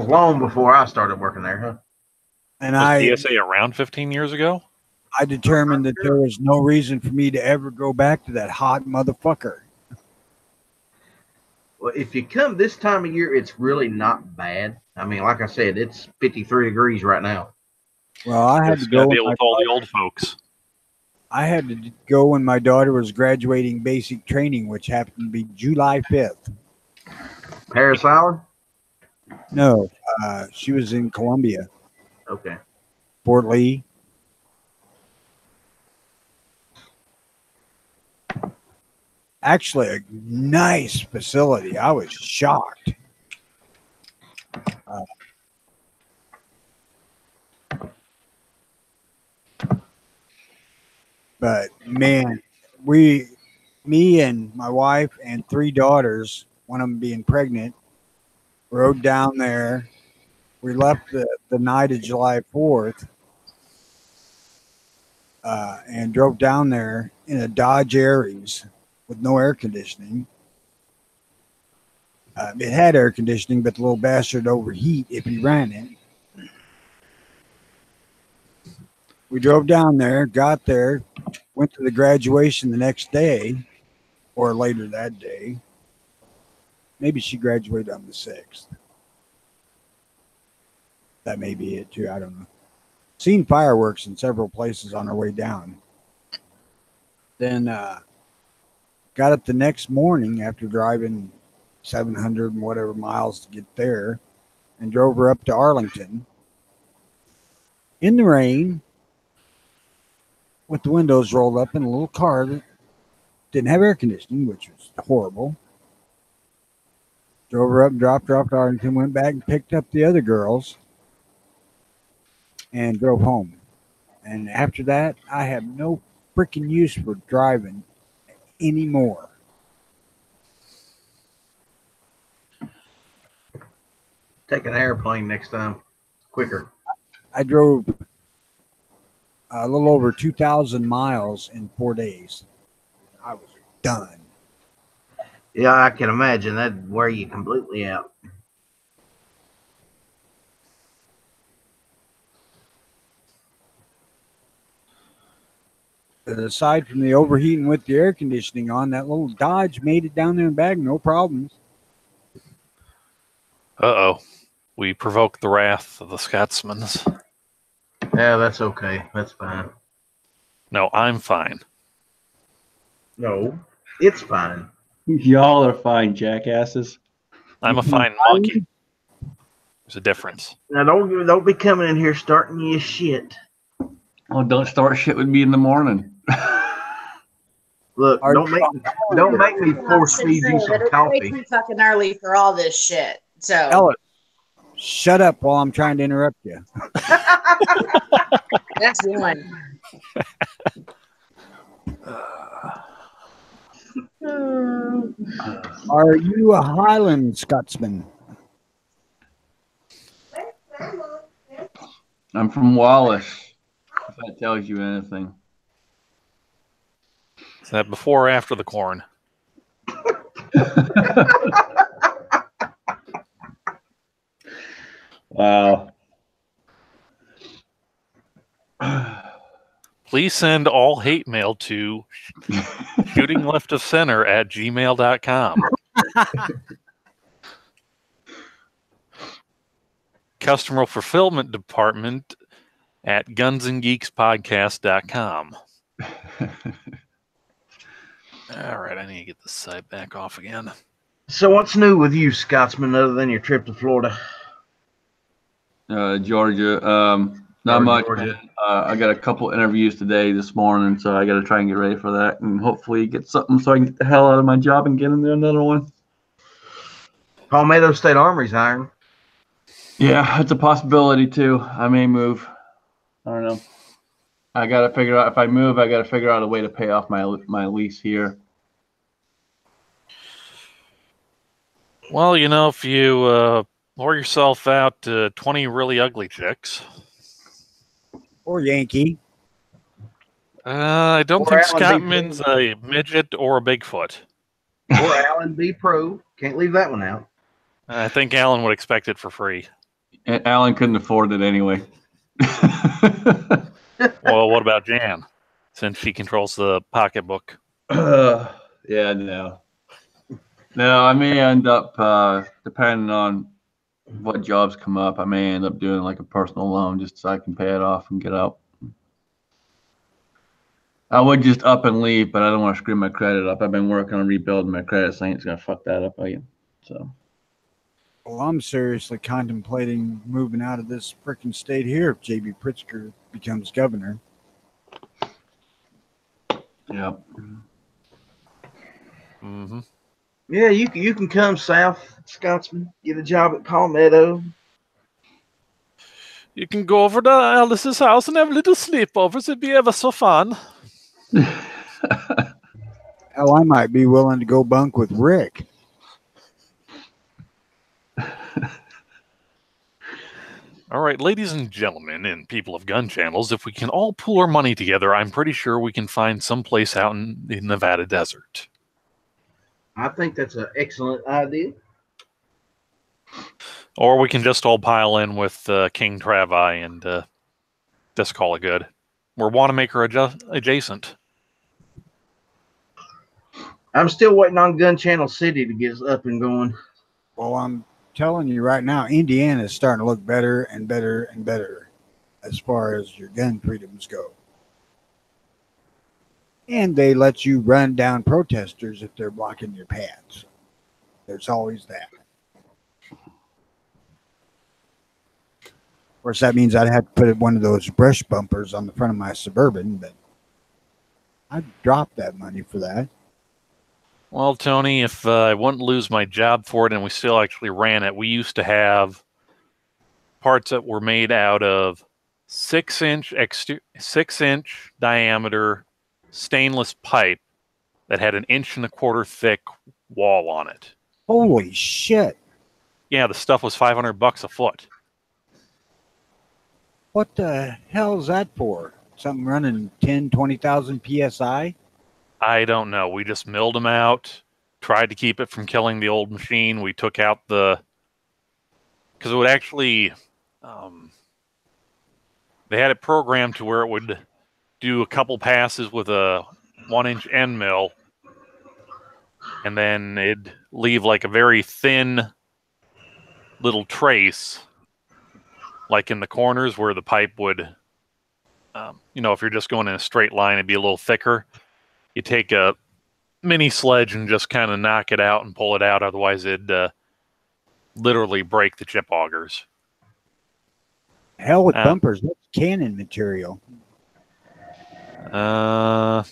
S1: long before I started working there, huh?
S3: And
S2: Was
S3: I
S2: DSA around 15 years ago?
S3: determined that there was no reason for me to ever go back to that hot motherfucker.
S1: Well, if you come this time of year, it's really not bad. I mean, like I said, it's 53 degrees right now.
S3: Well, I had
S2: Just
S3: to
S2: gotta
S3: go.
S2: deal with all the old folks.
S3: I had to go when my daughter was graduating basic training, which happened to be July 5th.
S1: Paris Island?
S3: No, she was in Columbia,
S1: Okay.
S3: Fort Lee. Actually, a nice facility. I was shocked. But man, me and my wife and 3 daughters, one of them being pregnant, rode down there. We left the night of July 4th and drove down there in a Dodge Aries with no air conditioning. It had air conditioning, but the little bastard overheat if you ran it. We drove down there, got there, went to the graduation the next day or later that day. Maybe she graduated on the 6th. That may be it too. I don't know. Seen fireworks in several places on our way down. Then got up the next morning after driving 700 and whatever miles to get there and drove her up to Arlington in the rain with the windows rolled up in a little car that didn't have air conditioning, which was horrible. Drove her up and dropped her off to Arlington, went back and picked up the other girls and drove home. And after that, I have no freaking use for driving anymore.
S1: Take an airplane next time. Quicker.
S3: I drove a little over 2,000 miles in 4 days. I was done.
S1: Yeah, I can imagine that'd wear you completely out.
S3: Aside from the overheating with the air conditioning on, that little Dodge made it down there and back, no problems.
S2: Uh-oh. We provoked the wrath of the Scotsmans.
S1: Yeah, that's okay. That's fine.
S2: No, I'm fine.
S1: No, it's fine.
S7: Y'all are fine, jackasses.
S2: I'm a fine monkey. There's a difference.
S1: Now don't be coming in here starting your shit.
S7: Oh, don't start shit with me in the morning.
S1: Look, don't make me force feed you some
S5: It's way
S1: coffee.
S5: too fucking early for all this shit. So
S3: Ellis, shut up while I'm trying to interrupt you.
S5: that's one.
S3: Are you a Highland Scotsman?
S7: I'm from Wallace, if that tells you anything.
S2: Is that before or after the corn?
S7: Wow.
S2: Please send all hate mail to shootingleftofcenter@gmail.com. Customer fulfillment department at gunsandgeekspodcast.com. All right, I need to get this site back off again.
S1: So what's new with you, Scotsman, other than your trip to Florida?
S7: Georgia. Not much.
S1: Georgia.
S7: I got a couple interviews today, this morning, so I got to try and get ready for that and hopefully get something so I can get the hell out of my job and get into another one.
S1: Palmetto State Armory's hiring.
S7: Yeah, it's a possibility too. I may move. I don't know. I got to figure out if I move. I got to figure out a way to pay off my lease here.
S2: Well, if you wore yourself out to 20 really ugly chicks,
S3: Or Yankee.
S2: I don't
S1: Or
S2: think
S1: Alan B.
S2: Scottman's a midget or a Bigfoot.
S1: Or Alan B. Pro. Can't leave that one out.
S2: I think Alan would expect it for free.
S7: Alan couldn't afford it anyway.
S2: Well, what about Jan? Since she controls the pocketbook.
S7: Yeah, no. No, I may end up, depending on what jobs come up, I may end up doing like a personal loan just so I can pay it off and get out. I would just up and leave, but I don't want to screw my credit up. I've been working on rebuilding my credit, so I ain't gonna fuck that up again. So.
S3: Well, I'm seriously contemplating moving out of this freaking state here if J.B. Pritzker becomes governor.
S7: Yeah.
S2: Mm-hmm.
S1: Yeah, you can come south, Scotsman. Get a job at Palmetto.
S2: You can go over to Alice's house and have little sleepovers. It'd be ever so fun.
S3: Hell, I might be willing to go bunk with Rick.
S2: All right, ladies and gentlemen and people of gun channels, if we can all pool our money together, I'm pretty sure we can find some place out in the Nevada desert.
S1: I think that's an excellent idea.
S2: Or we can just all pile in with King Travi and just call it good. We're Wanamaker adjacent.
S1: I'm still waiting on Gun Channel City to get us up and going.
S3: Well, I'm telling you right now, Indiana is starting to look better and better and better as far as your gun freedoms go. And they let you run down protesters if they're blocking your paths. There's always that. Of course, that means I'd have to put one of those brush bumpers on the front of my Suburban, but I'd drop that money for that.
S2: Well, Tony, if I wouldn't lose my job for it and we still actually ran it, we used to have parts that were made out of 6-inch diameter stainless pipe that had an 1.25 inch thick wall on it.
S3: Holy shit.
S2: Yeah, the stuff was $500 a foot.
S3: What the hell is that for? Something running 10, 20,000 PSI?
S2: I don't know. We just milled them out, tried to keep it from killing the old machine. We took out because it would actually, they had it programmed to where it would do a couple passes with a 1-inch end mill, and then it'd leave like a very thin little trace, like in the corners where the pipe would, if you're just going in a straight line, it'd be a little thicker. You take a mini sledge and just kind of knock it out and pull it out. Otherwise, it'd literally break the chip augers.
S3: Hell with bumpers. That's cannon material.
S2: Only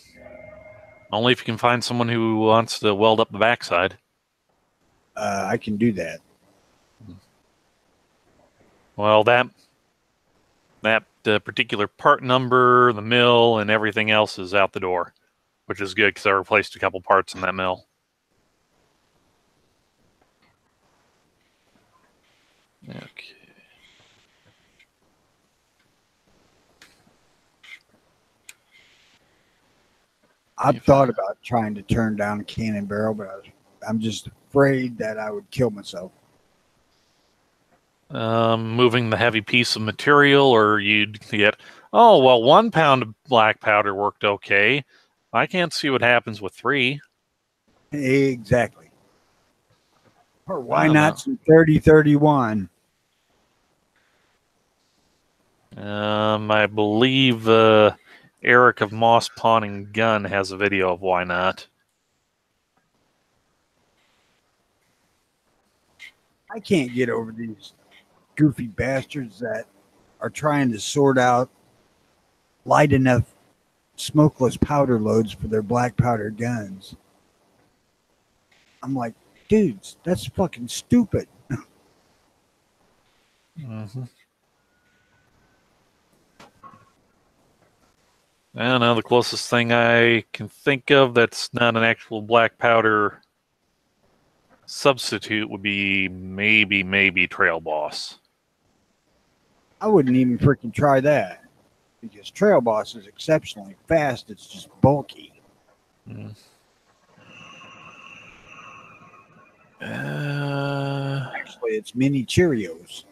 S2: if you can find someone who wants to weld up the backside.
S3: I can do that.
S2: Well, that particular part number, the mill, and everything else is out the door, which is good because I replaced a couple parts in that mill. Okay.
S3: I've thought about trying to turn down a cannon barrel, but I'm just afraid that I would kill myself.
S2: Moving the heavy piece of material, or you'd get, 1 pound of black powder worked okay. I can't see what happens with 3.
S3: Exactly. Or why not some 30-31?
S2: I believe Eric of Moss Pawn and Gun has a video of why not.
S3: I can't get over these goofy bastards that are trying to sort out light enough smokeless powder loads for their black powder guns. I'm like, dudes, that's fucking stupid.
S2: Mm-hmm. I don't know, the closest thing I can think of that's not an actual black powder substitute would be maybe Trail Boss.
S3: I wouldn't even freaking try that because Trail Boss is exceptionally fast. It's just bulky.
S2: Mm.
S3: Actually, it's mini Cheerios.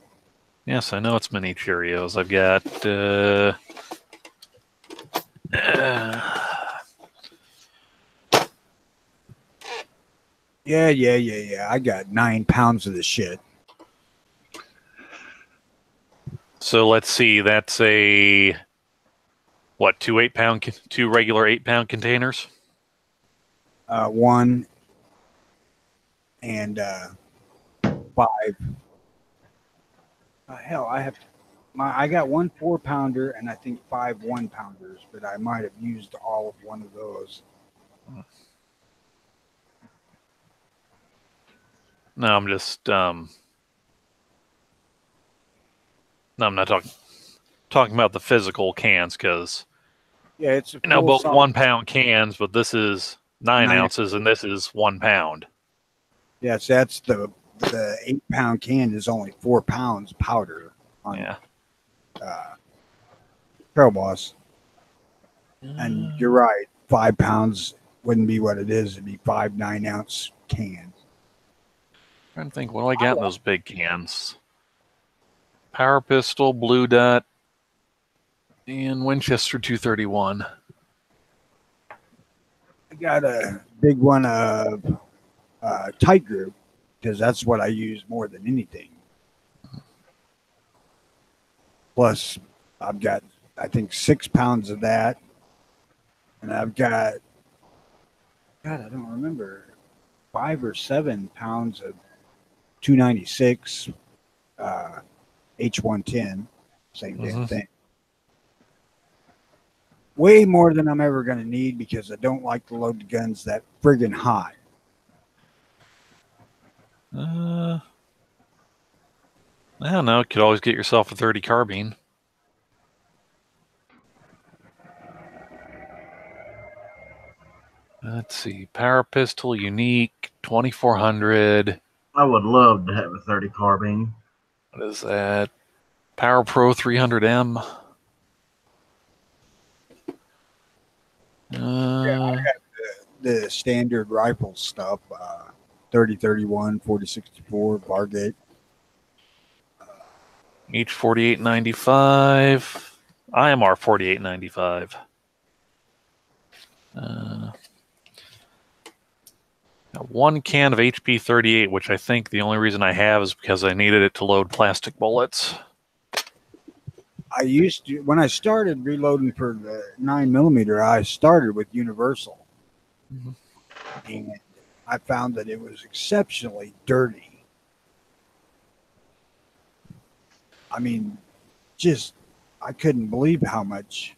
S2: Yes, I know it's mini Cheerios. I've got
S3: Yeah. I got 9 pounds of this shit.
S2: so let's see. That's a what? Two regular 8-pound containers.
S3: 1 and 5. Hell, I got 1 4-pounder and I think 5 1-pounders, but I might have used all of one of those.
S2: No, I'm just no, I'm not talking about the physical cans because
S3: Yeah, it's a
S2: both
S3: solid-
S2: 1-pound cans, but this is 9
S3: 9
S2: ounces and this is 1 pound.
S3: Yes, that's the 8-pound can is only 4 pounds powder on
S2: Yeah.
S3: Trail Boss. And you're right, 5 pounds wouldn't be what it is. It'd be 5 9-ounce cans.
S2: Trying to think, what do I got in those big cans? Power Pistol, Blue Dot, and Winchester 231.
S3: I got a big one of Tight Group because that's what I use more than anything. Plus, I've got, I think, 6 pounds of that. And I've got, God, I don't remember, 5 or 7 pounds of 296 H110. Same damn thing. Way more than I'm ever going to need because I don't like to load the guns that friggin' hot.
S2: I don't know. Could always get yourself a 30 carbine. Let's see. Power Pistol, Unique, 2400.
S1: I would love to have a 30 carbine.
S2: What is that? Power Pro 300M.
S3: I got the standard rifle stuff, 30, 31, 40, 64, Bargate.
S2: Each 4895. IMR 4895. One can of HP 38, which I think the only reason I have is because I needed it to load plastic bullets.
S3: I used to, when I started reloading for the 9mm, I started with Universal. And I found that it was exceptionally dirty. I mean, I couldn't believe how much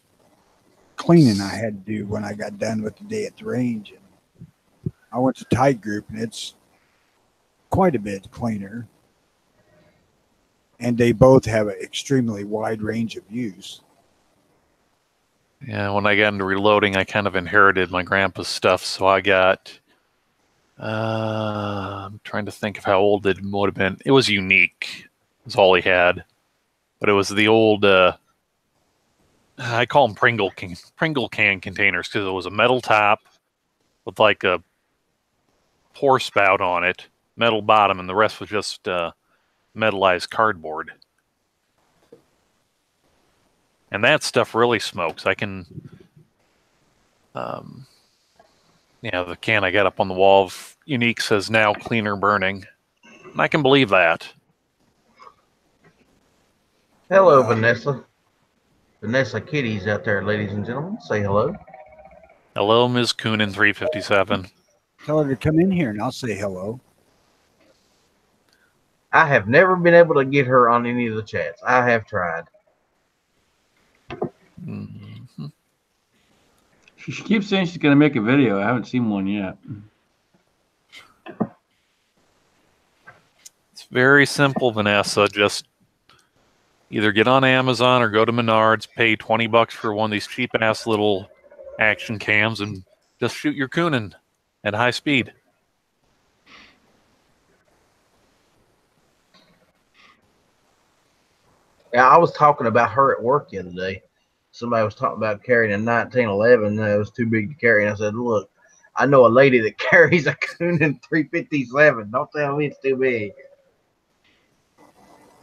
S3: cleaning I had to do when I got done with the day at the range. And I went to Tight Group, and it's quite a bit cleaner. And they both have an extremely wide range of use.
S2: Yeah, when I got into reloading, I kind of inherited my grandpa's stuff, so I got... I'm trying to think of how old it would have been. It was Unique. That's all he had. But it was the old... I call them Pringle can containers because it was a metal top with like a pour spout on it, metal bottom, and the rest was just metallized cardboard. And that stuff really smokes. I can, the can I got up on the wall of Unique says now cleaner burning. And I can believe that.
S1: Hello, Vanessa. Vanessa Kitty's out there, ladies and gentlemen. Say hello.
S2: Hello, Ms. Coonan 357.
S3: Tell her to come in here and I'll say hello.
S1: I have never been able to get her on any of the chats. I have tried.
S2: Mm-hmm.
S7: She keeps saying she's going to make a video. I haven't seen one yet.
S2: It's very simple, Vanessa. Just either get on Amazon or go to Menards, pay $20 for one of these cheap-ass little action cams, and just shoot your Coonan at high speed.
S1: Yeah, I was talking about her at work the other day. Somebody was talking about carrying a 1911 that was too big to carry. And I said, look, I know a lady that carries a Coonan 357. Don't tell me it's too big.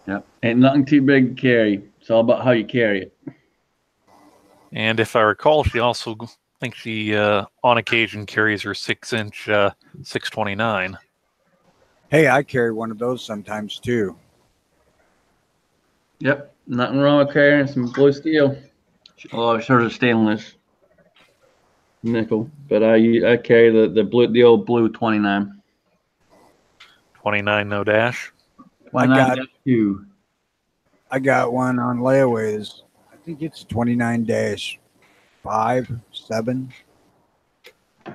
S7: Yep. Ain't nothing too big to carry. It's all about how you carry it.
S2: And if I recall, she also thinks she on occasion carries her 6-inch 629.
S3: Hey, I carry one of those sometimes too.
S7: Yep. Nothing wrong with carrying some blue steel. Oh, sort of stainless nickel, but I carry the old blue 29.
S2: 29 no dash.
S3: I got
S7: 2.
S3: I got one on layaways. I think it's 29-5, 7. I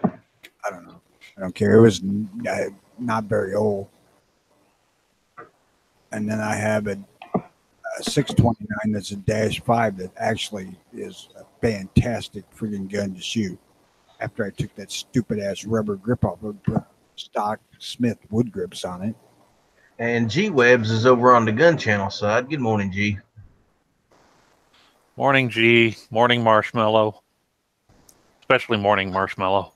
S3: don't know. I don't care. It was not very old. And then I have a 629 that's a -5 that actually is a fantastic freaking gun to shoot. After I took that stupid ass rubber grip off and put stock Smith wood grips on it.
S1: And G Webs is over on the gun channel side. Good morning, G.
S2: Morning, G. Morning, Marshmallow. Especially morning, Marshmallow.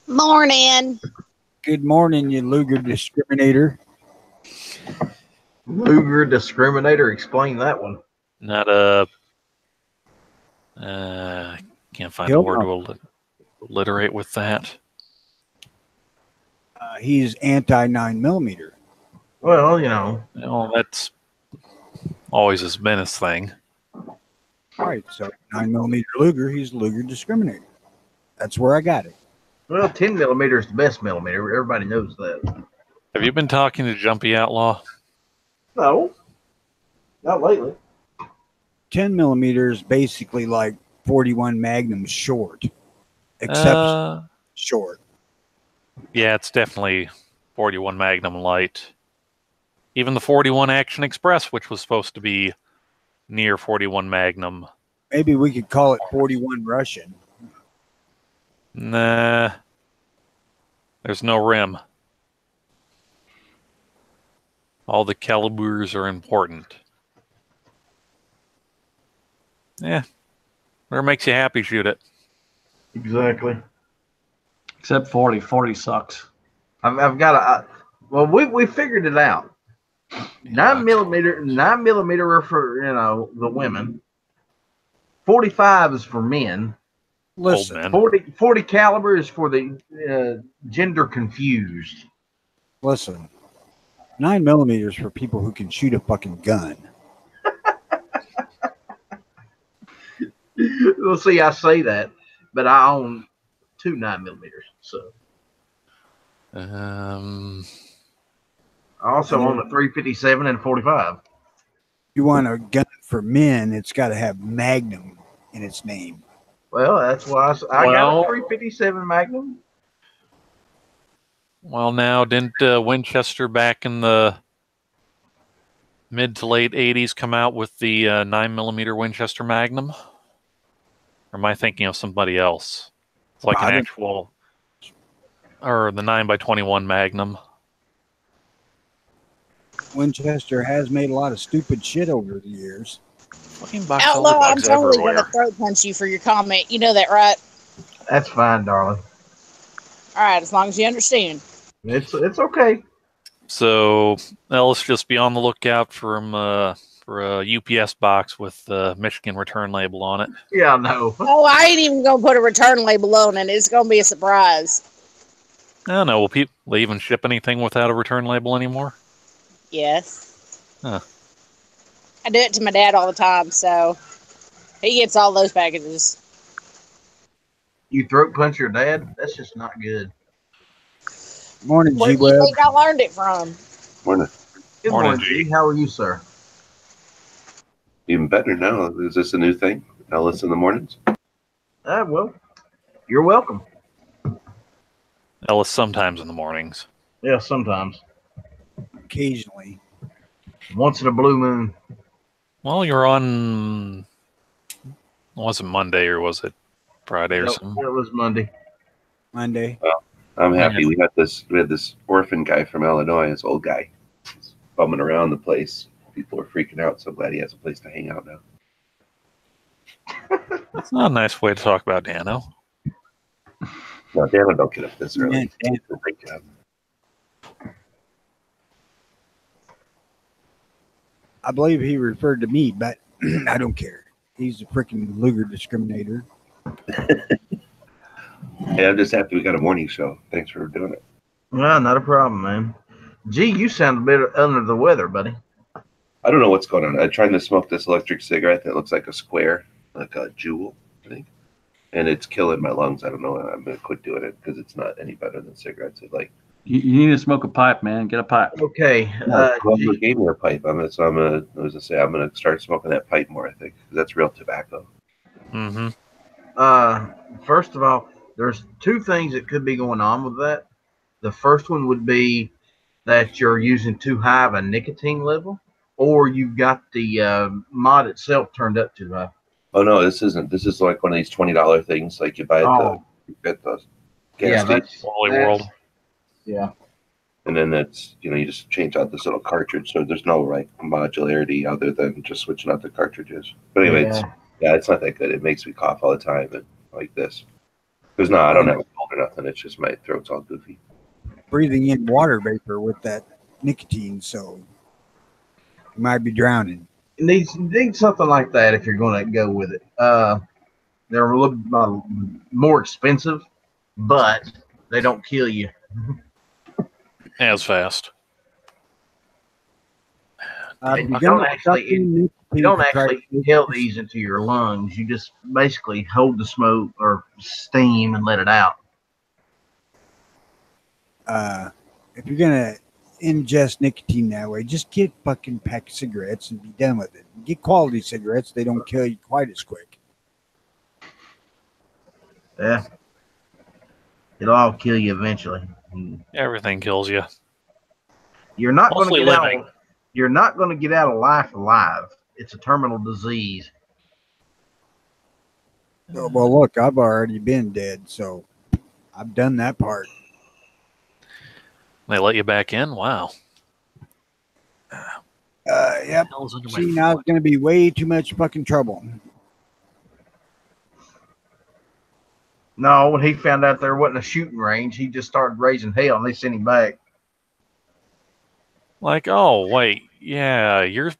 S5: Morning.
S3: Good morning, you Luger discriminator.
S1: Luger discriminator. Explain that one.
S2: Not a. Can't find a word to alliterate with that.
S3: He's anti 9mm.
S1: Well, you know.
S2: Well, that's always has been his thing.
S3: All right, so 9mm Luger, he's Luger discriminator. That's where I got it.
S1: Well, 10mm is the best millimeter. Everybody knows that.
S2: Have you been talking to Jumpy Outlaw?
S1: No, not lately.
S3: 10mm is basically like 41 Magnum short, except short.
S2: Yeah, it's definitely 41 Magnum light. Even the 41 Action Express, which was supposed to be near 41 Magnum.
S3: Maybe we could call it 41 Russian.
S2: Nah. There's no rim. All the calibers are important. Yeah. Whatever makes you happy, shoot it.
S1: Exactly.
S7: Except 40. 40 sucks.
S1: I've got a. Well, we figured it out. 9mm are for the women. 45 is for men.
S3: Listen,
S2: men.
S1: 40 caliber is for the gender confused.
S3: Listen, 9mm is for people who can shoot a fucking gun.
S1: Well, see, I say that, but I own 2 9mm. So I also own a 357 and 45.
S3: You want a gun for men, it's got to have Magnum in its name.
S1: Well, that's why I got a 357 Magnum.
S2: Well, now, didn't Winchester back in the mid to late 80s come out with the 9mm Winchester Magnum? Or am I thinking of somebody else? It's like an actual, or the 9x21 Magnum.
S3: Winchester has made a lot of stupid shit over the years.
S5: Outlaw, I'm totally going to throat punch you for your comment. You know that, right?
S1: That's fine, darling.
S5: All right, as long as you understand.
S1: It's okay.
S2: So, let's just be on the lookout for a UPS box with the Michigan return label on it.
S1: Yeah, I know.
S5: Oh, I ain't even going to put a return label on it. It's going to be a surprise.
S2: I don't know. Will people even ship anything without a return label anymore?
S5: Yes.
S2: Huh.
S5: I do it to my dad all the time, so he gets all those packages.
S1: You throat punch your dad? That's just not good.
S3: Morning,
S5: Where do you think I learned it from?
S8: Morning.
S1: Good morning, G. How are you, sir?
S8: Even better now. Is this a new thing? Ellis in the mornings?
S1: Well, you're welcome.
S2: Ellis sometimes in the mornings.
S1: Yeah, sometimes.
S3: Occasionally.
S1: Once in a blue moon.
S2: Well, you're on. Was it Monday or was it Friday or something?
S1: It was Monday.
S3: Monday.
S8: Well, I'm happy we had this orphan guy from Illinois, this old guy, bumming around the place. people are freaking out. So glad he has a place to hang out now.
S2: That's not a nice way to talk about Dano.
S8: No, Dano don't get up this early.
S3: Yeah, Dan-
S8: He's a big job.
S3: I believe he referred to me, but I don't care. He's a freaking Luger discriminator.
S8: Hey, I'm just happy we got a morning show. Thanks for doing it.
S1: Well, not a problem, man. Gee, you sound a bit under the weather, buddy.
S8: I don't know what's going on. I'm trying to smoke this electric cigarette that looks like a square, like a jewel, I think. And it's killing my lungs. I don't know. I'm going to quit doing it because it's not any better than cigarettes. It's like,
S7: You need to smoke a pipe, man. Get a pipe.
S1: Okay.
S8: whoever gave me a pipe. I'm gonna start smoking that pipe more. I think 'cause that's real tobacco.
S2: Mm-hmm.
S1: First of all, there's two things that could be going on with that. The first one would be that you're using too high of a nicotine level, or you've got the mod itself turned up too high.
S8: Oh no, this isn't. This is like one of these $20 things, like you buy at the gas station,
S2: Wally World.
S1: Yeah.
S8: and then that's you just change out this little cartridge. So there's no like modularity other than just switching out the cartridges. But anyway, it's not that good. It makes me cough all the time and like this. Because no, I don't have a cold or nothing. It's just my throat's all goofy.
S3: Breathing in water vapor with that nicotine, so you might be drowning.
S1: Need something like that if you're going to go with it. They're a little more expensive, but they don't kill you.
S2: As fast.
S3: If
S1: You
S3: you're
S1: don't
S3: gonna
S1: actually-
S3: suck in nicotine
S1: You don't
S3: to try
S1: actually
S3: to-
S1: inhale these into your lungs. You just basically hold the smoke or steam and let it out.
S3: If you're gonna ingest nicotine that way, just get fucking pack of cigarettes and be done with it. Get quality cigarettes; they don't kill you quite as quick.
S1: Yeah. It'll all kill you eventually.
S2: Everything kills you.
S1: You're not going to
S2: Mostly
S1: get
S2: living.
S1: out. You're not going to get out of life alive. It's a terminal disease.
S3: Well, look, I've already been dead, so I've done that part.
S2: They let you back in? Wow.
S3: Yep.
S2: Hell's under my
S3: See, now it's
S2: foot.
S3: going to be way too much fucking trouble.
S1: No, when he found out there wasn't a shooting range, he just started raising hell, and they sent him back.
S2: Like, oh, wait. Yeah, you're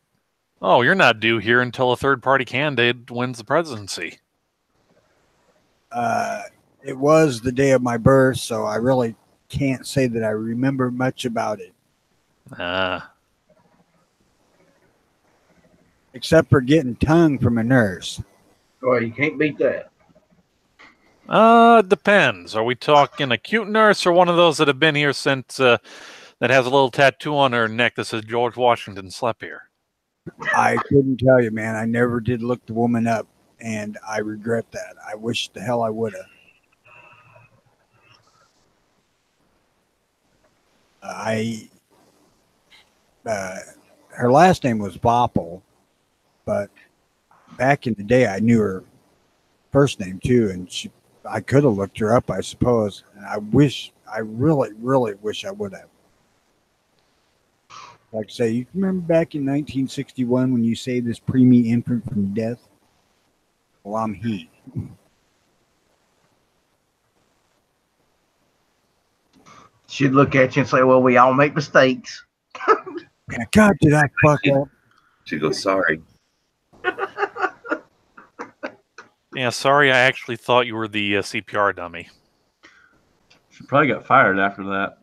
S2: not due here until a third-party candidate wins the presidency.
S3: It was the day of my birth, so I really can't say that I remember much about it, except for getting tongue from a nurse.
S1: Oh, you can't beat that.
S2: Depends. Are we talking a cute nurse or one of those that have been here since, that has a little tattoo on her neck that says George Washington slept here?
S3: I couldn't tell you, man. I never did look the woman up, and I regret that. I wish the hell I would have. Her last name was Bopple, but back in the day, I knew her first name too, and I could have looked her up, I suppose. And I really, really wish I would have. Like I say, you remember back in 1961 when you saved this preemie infant from death? Well, I'm he.
S1: She'd look at you and say, well, we all make mistakes.
S3: God, did I fuck up?
S8: She goes, sorry.
S2: Yeah, sorry, I actually thought you were the CPR dummy.
S7: She probably got fired after that.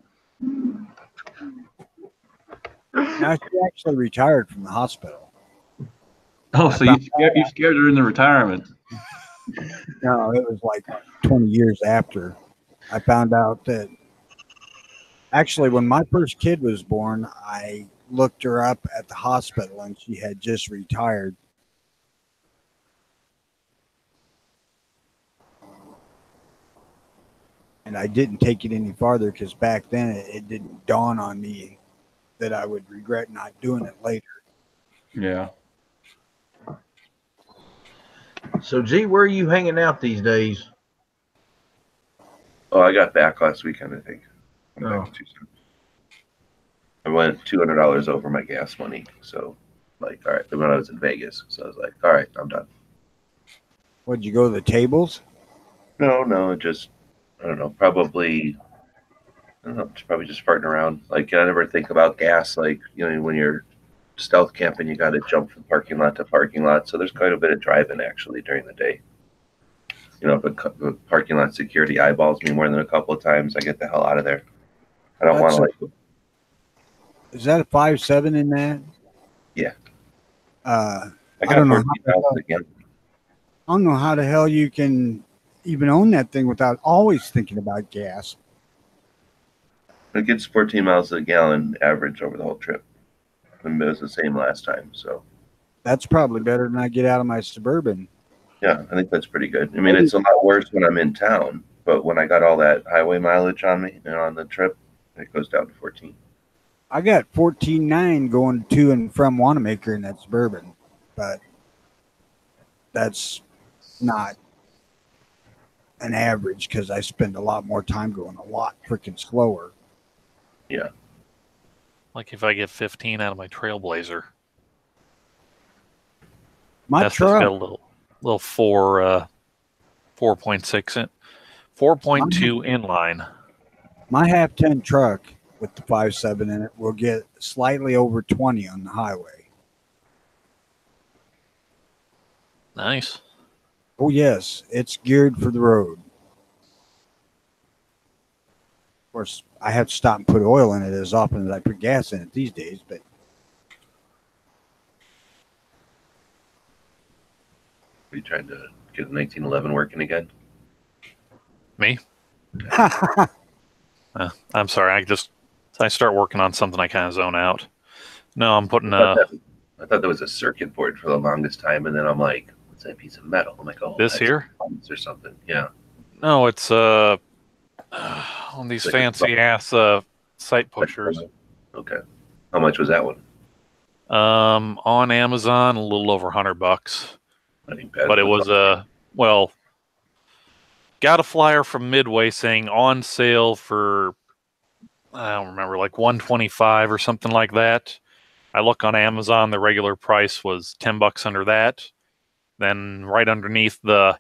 S3: Now she actually retired from the hospital.
S7: Oh, so you scared her into retirement.
S3: No, it was like 20 years after I found out that actually when my first kid was born, I looked her up at the hospital and she had just retired. And I didn't take it any farther because back then it didn't dawn on me that I would regret not doing it later.
S7: Yeah.
S1: So, gee, where are you hanging out these days?
S8: Oh, I got back last weekend, I think. I'm back
S1: Oh.
S8: to Tucson. I went $200 over my gas money, so Like, all right, when I was in Vegas. So I was like, all right, I'm done.
S3: Would you go to the tables?
S8: No, just, I don't know, probably, I don't know, it's probably just farting around. Like, I never think about gas. Like, when you're stealth camping, you got to jump from parking lot to parking lot. So there's quite a bit of driving actually during the day. If the parking lot security eyeballs me more than a couple of times, I get the hell out of there. I don't want to
S3: Is that a 5.7 in that?
S8: Yeah.
S3: I
S8: got
S3: don't know
S8: 14 miles again.
S3: I don't know how the hell you can even own that thing without always thinking about gas.
S8: It gets 14 miles a gallon average over the whole trip. And it was the same last time. So
S3: that's probably better than I get out of my Suburban.
S8: Yeah, I think that's pretty good. I mean, it's a lot worse when I'm in town, but when I got all that highway mileage on me and on the trip, it goes down to 14.
S3: I got 14.9 going to and from Wanamaker in that Suburban, but that's not an average because I spend a lot more time going a lot freaking slower.
S8: Yeah.
S2: Like if I get 15 out of my Trailblazer.
S3: My
S2: that's
S3: truck
S2: got a little 4.6 in 4.2 inline.
S3: My half-ton truck with the 5.7 in it will get slightly over 20 on the highway.
S2: Nice.
S3: Oh yes, it's geared for the road. Of course, I have to stop and put oil in it as often as I put gas in it these days, but
S8: Are you trying to get the 1911 working again?
S2: Me? I'm sorry. I start working on something, I kind of zone out. No, I'm putting
S8: I thought there was a circuit board for the longest time, and then I'm like, what's that piece of metal? I'm like, oh,
S2: this here
S8: or something. Yeah.
S2: No, it's on these
S8: Like
S2: fancy ass site pushers.
S8: Okay. How much was that one?
S2: On Amazon, a little over $100.
S8: Not even bad.
S2: But it was got a flyer from Midway saying on sale for, I don't remember, like $125 or something like that. I look on Amazon, the regular price was $10 under that. Then right underneath the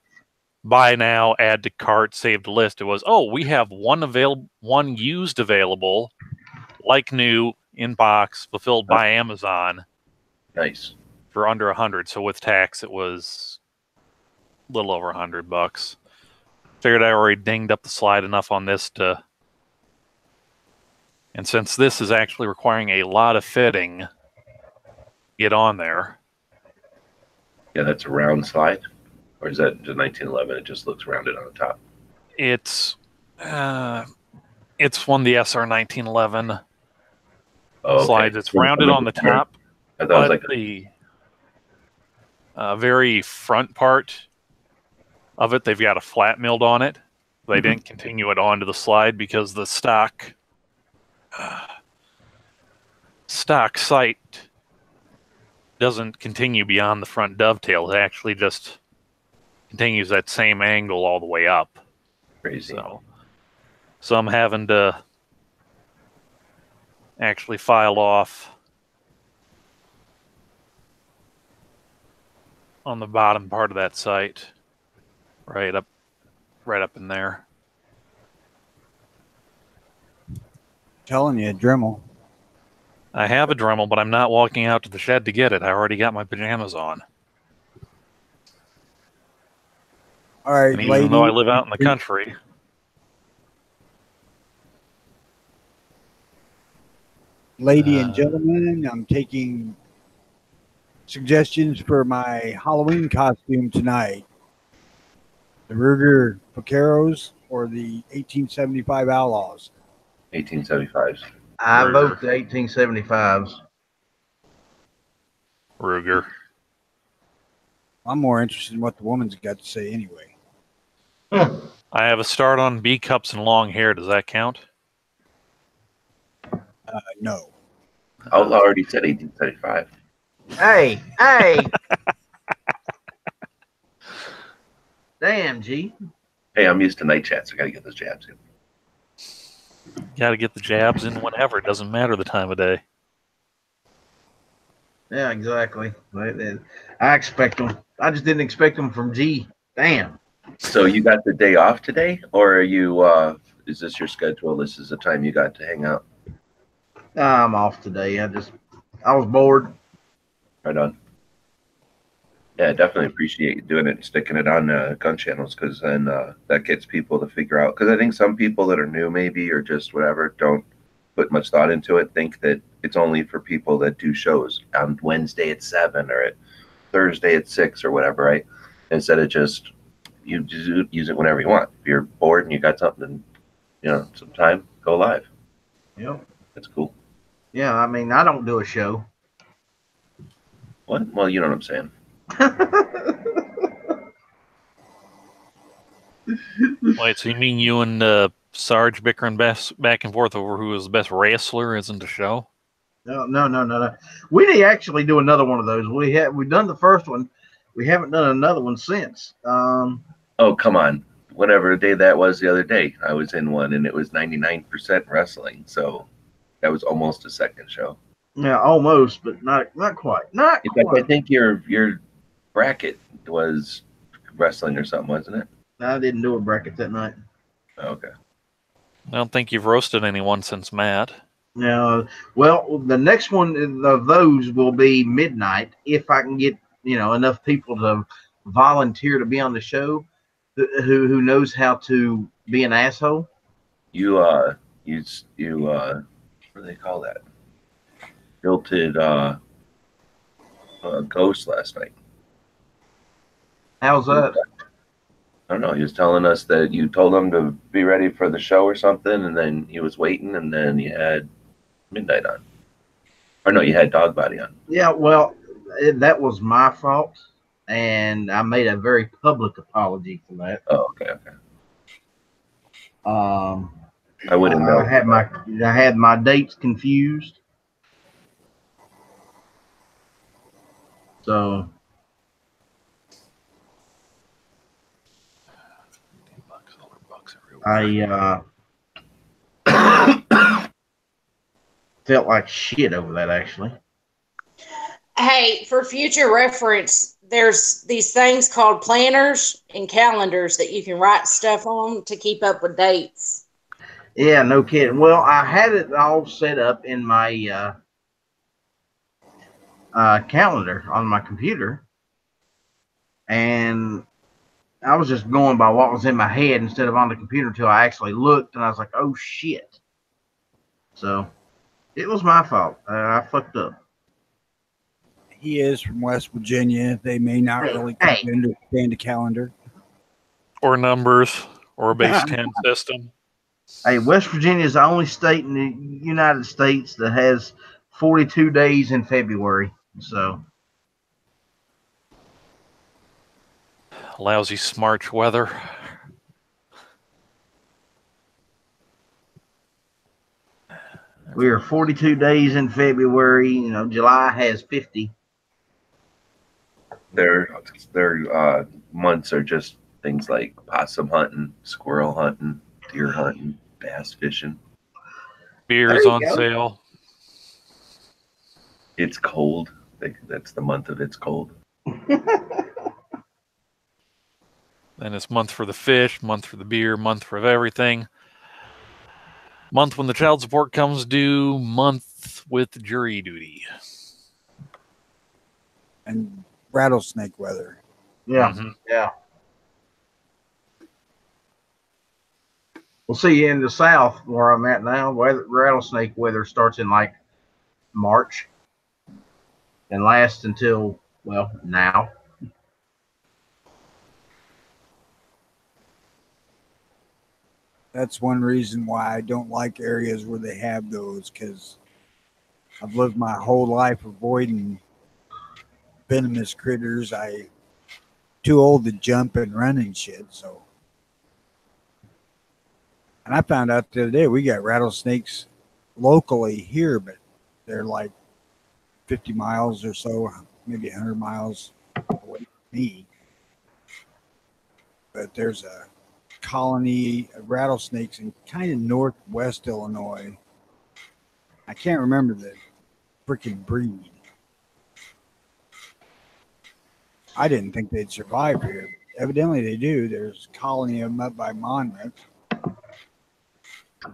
S2: buy now, add to cart, saved list, it was, oh, we have one used available, like new, in box, fulfilled by Amazon.
S8: Nice.
S2: For under 100. So with tax, it was a little over $100. Figured I already dinged up the slide enough on this to, and since this is actually requiring a lot of fitting, get on there.
S8: Yeah, that's a round slide, or is that the 1911? It just looks rounded on the top.
S2: It's one of the SR 1911 slides. It's rounded on the top,
S8: I thought it was like
S2: the very front part of it, they've got a flat milled on it. They didn't continue it onto the slide because the stock sight doesn't continue beyond the front dovetail. It actually just continues that same angle all the way up.
S8: Crazy.
S2: So I'm having to actually file off on the bottom part of that sight, right up in there.
S3: Telling you, Dremel.
S2: I have a Dremel, but I'm not walking out to the shed to get it. I already got my pajamas on.
S3: All right,
S2: and even though I live out in the country,
S3: lady and gentlemen, I'm taking suggestions for my Halloween costume tonight. The Ruger Vaqueros or the 1875 Outlaws?
S8: 1875s.
S1: I vote the 1875s.
S2: Ruger.
S3: I'm more interested in what the woman's got to say anyway.
S2: I have a start on B cups and long hair. Does that count?
S3: No.
S8: Outlaw already said 1875.
S1: Hey. Damn, G.
S8: Hey, I'm used to night chats. I got to get those jabs in.
S2: Got to get the jabs in whenever. It doesn't matter the time of day.
S1: Yeah, exactly. I expect them. I just didn't expect them from G. Damn.
S8: So you got the day off today, or are you? Is this your schedule? This is the time you got to hang out.
S1: I'm off today. I was bored.
S8: Right on. Yeah, I definitely appreciate you doing it and sticking it on gun channels, because then that gets people to figure out. Because I think some people that are new, maybe, or just whatever, don't put much thought into it. Think that it's only for people that do shows on Wednesday at 7 or at Thursday at 6 or whatever, right? Instead of just you just use it whenever you want. If you're bored and you got something, some time, go live.
S1: Yep.
S8: That's cool.
S1: Yeah, I mean, I don't do a show.
S8: What? Well, you know what I'm saying.
S2: Wait, so you mean you and Sarge bickering back and forth over who is the best wrestler isn't the show?
S1: No. We need to actually do another one of those. We've done the first one. We haven't done another one since.
S8: Oh, come on. Whatever day that was the other day, I was in one and it was 99% wrestling. So that was almost a second show.
S1: Yeah, almost, but not quite. Not
S8: In fact,
S1: quite.
S8: I think your bracket was wrestling or something, wasn't it?
S1: I didn't do a bracket that night.
S8: Okay.
S2: I don't think you've roasted anyone since Matt.
S1: Now, well, the next one of those will be midnight if I can get enough people to volunteer to be on the show who knows how to be an asshole.
S8: You what do they call that? Jilted ghost last night.
S1: How's that?
S8: I don't know. He was telling us that you told him to be ready for the show or something, and then he was waiting, and then you had Midnight on. Or no, you had Dog Body on.
S1: Yeah, well, that was my fault, and I made a very public apology for that.
S8: Oh, okay. I wouldn't know.
S1: I had my dates confused. So I felt like shit over that, actually.
S5: Hey, for future reference, there's these things called planners and calendars that you can write stuff on to keep up with dates.
S1: Yeah, no kidding. Well, I had it all set up in my calendar on my computer, and I was just going by what was in my head instead of on the computer until I actually looked, and I was like, oh, shit. So it was my fault. I fucked up.
S3: He is from West Virginia. They may not really understand the calendar.
S2: Or numbers, or a base 10 system.
S1: Hey, West Virginia is the only state in the United States that has 42 days in February. So
S2: Lousy March weather.
S1: we are 42 days in February. July has 50.
S8: Their months are just things like possum hunting, squirrel hunting, deer hunting, bass fishing.
S2: Beer's on sale.
S8: It's cold. That's the month of it's cold.
S2: Then it's month for the fish, month for the beer, month for everything. Month when the child support comes due, month with jury duty.
S3: And rattlesnake weather.
S1: Yeah, yeah. We'll see in the South where I'm at now. Rattlesnake weather starts in like March and lasts until, well, now.
S3: That's one reason why I don't like areas where they have those, because I've lived my whole life avoiding venomous critters. I too old to jump and run and shit. So, and I found out the other day we got rattlesnakes locally here, but they're like 50 miles or so, maybe 100 miles away from me. But there's a colony of rattlesnakes in kind of northwest Illinois. I can't remember the freaking breed, I didn't think they'd survive here. Evidently they do. There's a colony of them up by Monmouth.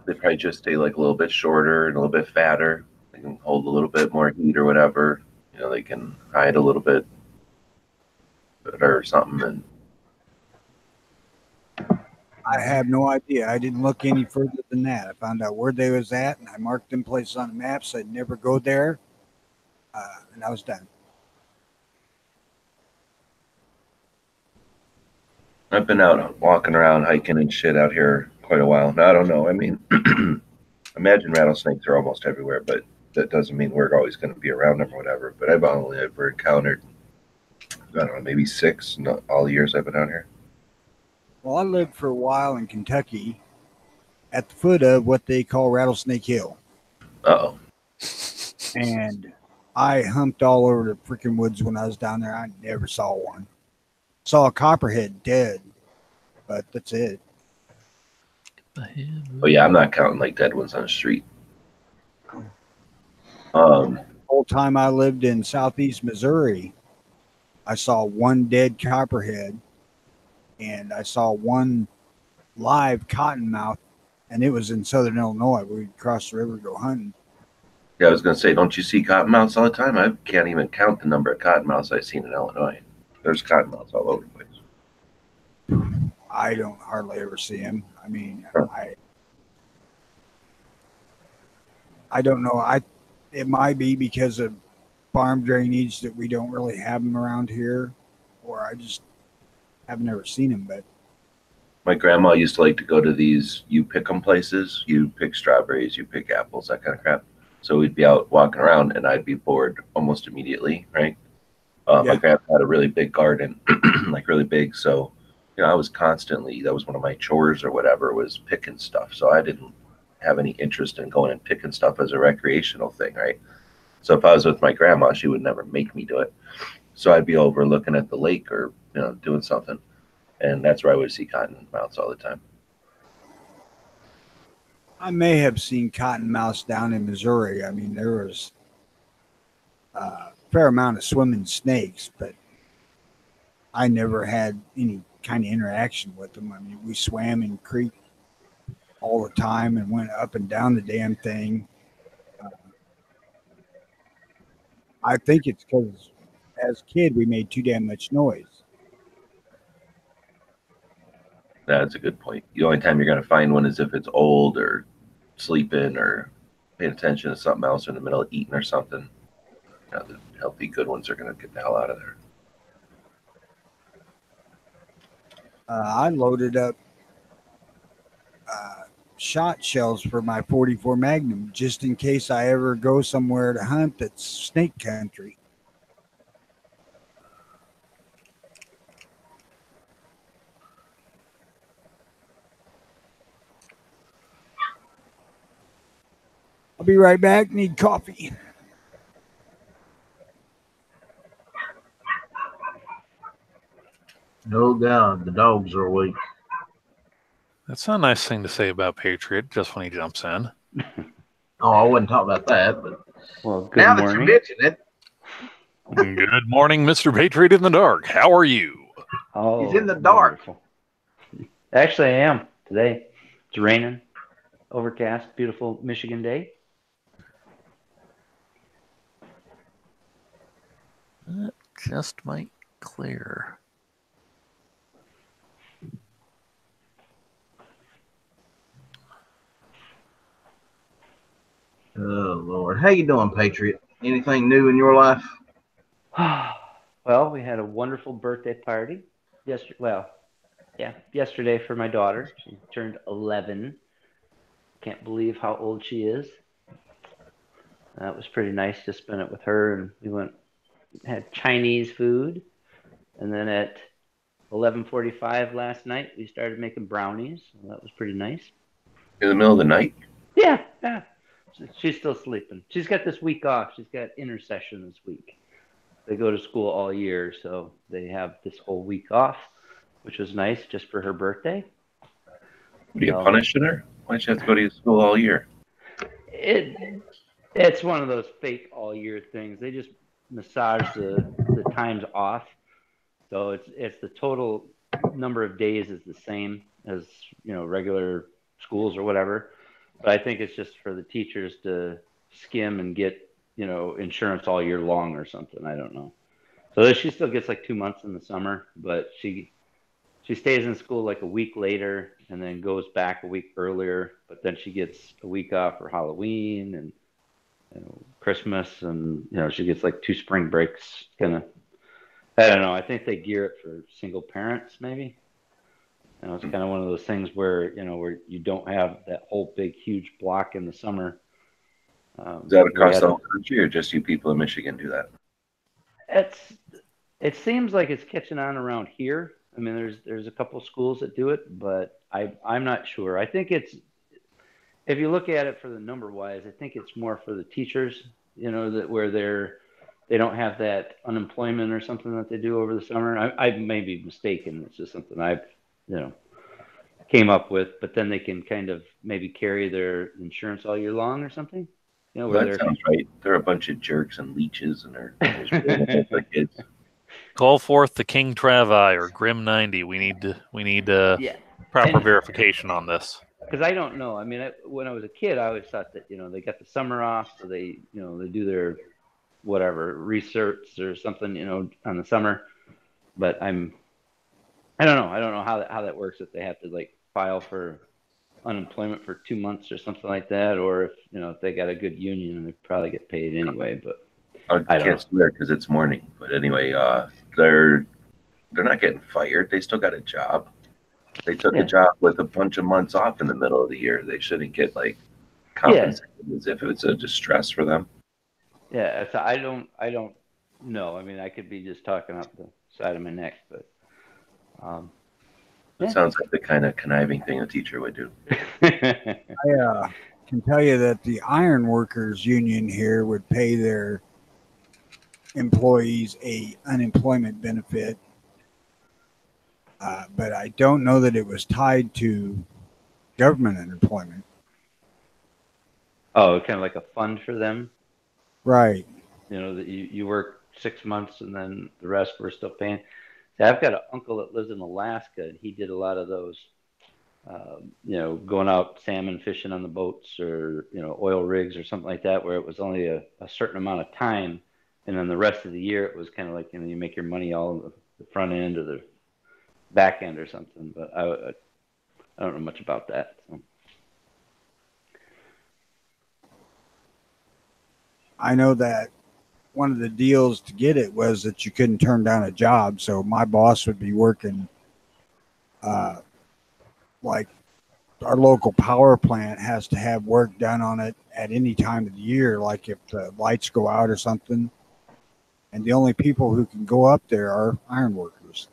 S8: They probably just stay like a little bit shorter and a little bit fatter. They can hold a little bit more heat or whatever. You know, they can hide a little bit better or something. And
S3: I have no idea. I didn't look any further than that. I found out where they was at, and I marked them places on the map so I'd never go there, and I was done.
S8: I've been out walking around, hiking and shit out here quite a while. Now, I don't know. I mean, imagine rattlesnakes are almost everywhere, but that doesn't mean we're always going to be around them or whatever. But I've only ever encountered, I don't know, maybe 6 in all the years I've been out here.
S3: Well, I lived for a while in Kentucky at the foot of what they call Rattlesnake Hill.
S8: Uh-oh.
S3: And I humped all over the freaking woods when I was down there. I never saw one. Saw a copperhead dead, but that's it.
S8: Oh, yeah, I'm not counting like dead ones on the street.
S3: The whole time I lived in southeast Missouri, I saw one dead copperhead, and I saw one live cottonmouth, and it was in southern Illinois. We'd cross the river to go hunting.
S8: Yeah, I was going to say, don't you see cottonmouths all the time? I can't even count the number of cottonmouths I've seen in Illinois. There's cottonmouths all over the place.
S3: I don't hardly ever see them. I mean, I don't know. It might be because of farm drainage that we don't really have them around here, or I just have never seen them. But
S8: My grandma used to like to go to these you pick 'em places. You pick strawberries, you pick apples, that kind of crap. So we'd be out walking around, and I'd be bored almost immediately, right? My grandpa had a really big garden, like really big. So, you know, I was constantly, that was one of my chores or whatever, was picking stuff. So I didn't have any interest in going and picking stuff as a recreational thing, right? So if I was with my grandma, she would never make me do it. So I'd be over looking at the lake or, you know, doing something. And that's where I would see cottonmouths all the time.
S3: I may have seen cottonmouths down in Missouri. I mean, there was a fair amount of swimming snakes, but I never had any kind of interaction with them. I mean, we swam in creek all the time and went up and down the damn thing. I think it's because as a kid we made too damn much noise.
S8: That's a good point. The only time you're going to find one is if it's old or sleeping or paying attention to something else or in the middle of eating or something. You know, the healthy, good ones are going to get the hell out of there.
S3: I loaded up shot shells for my 44 Magnum just in case I ever go somewhere to hunt that's snake country. I'll be right back. Need coffee.
S1: Oh, God, the dogs are awake.
S2: That's not a nice thing to say about Patriot just when he jumps in.
S1: Oh, I wasn't talking about that, but
S9: Well, good
S1: now
S9: morning.
S1: that you mention it,
S2: Good morning, Mr. Patriot in the Dark. How are you?
S9: Oh,
S1: he's in the dark.
S9: wonderful. Actually, I am today. It's raining, overcast, beautiful Michigan day.
S2: Just might clear.
S1: Oh, Lord. How you doing, Patriot? Anything new in your life?
S9: Well, we had a wonderful birthday party yesterday for my daughter. She turned 11. Can't believe how old she is. That was pretty nice to spend it with her, and we had Chinese food, and then at 11:45 last night we started making brownies. So that was pretty nice.
S8: In the middle of the night?
S9: Yeah. She's still sleeping. She's got this week off. She's got intercession this week. They go to school all year, so they have this whole week off, which was nice just for her birthday.
S8: What are you punishing her? Why'd she have to go to school all year?
S9: It's one of those fake all year things. They just massage the times off So it's the total number of days is the same as, you know, regular schools or whatever. But I think it's just for the teachers to skim and get, you know, insurance all year long or something. I don't know. So she still gets like 2 months in the summer, but she stays in school like a week later and then goes back a week earlier. But then she gets a week off for Halloween and, you know, Christmas, and, you know, she gets like 2 spring breaks. Kind of, I don't know. I think they gear it for single parents, maybe. You know, it's kind of one of those things where, you know, where you don't have that whole big, huge block in the summer.
S8: Is that across the whole country, or just you people in Michigan do that?
S9: It seems like it's catching on around here. I mean, there's a couple schools that do it, but I'm not sure. I think it's, if you look at it for the number wise, I think it's more for the teachers, you know, that where they don't have that unemployment or something that they do over the summer. I may be mistaken. It's just something I've, you know, came up with, but then they can kind of maybe carry their insurance all year long or something. You know,
S8: Well, that sounds right. They're a bunch of jerks and leeches, and they're like kids.
S2: Call forth the King Travi or Grim 90. We need
S9: yeah,
S2: proper verification on this.
S9: Because I don't know. I mean, when I was a kid, I always thought that, you know, they got the summer off, so they, you know, they do their whatever research or something, you know, on the summer. But I don't know. I don't know how that works, if they have to like file for unemployment for 2 months or something like that, or if, you know, if they got a good union, they probably get paid anyway. But
S8: I can't swear because it's morning. But anyway, they're not getting fired. They still got a job. They took a job with a bunch of months off in the middle of the year. They shouldn't get like compensated as if it's a distress for them.
S9: Yeah, so I don't know. I mean, I could be just talking out the side of my neck, but
S8: it sounds like the kind of conniving thing a teacher would do.
S3: I can tell you that the iron workers union here would pay their employees a unemployment benefit, but I don't know that it was tied to government unemployment.
S9: Oh, kind of like a fund for them,
S3: right?
S9: You know, that you work 6 months and then the rest we're still paying. See, I've got an uncle that lives in Alaska, and he did a lot of those. You know, going out salmon fishing on the boats, or, you know, oil rigs or something like that, where it was only a certain amount of time, and then the rest of the year it was kind of like, you know, you make your money all on the front end or the back end or something. But I don't know much about that. So.
S3: I know that one of the deals to get it was that you couldn't turn down a job. So my boss would be working, like our local power plant has to have work done on it at any time of the year, like if the lights go out or something. And the only people who can go up there are iron workers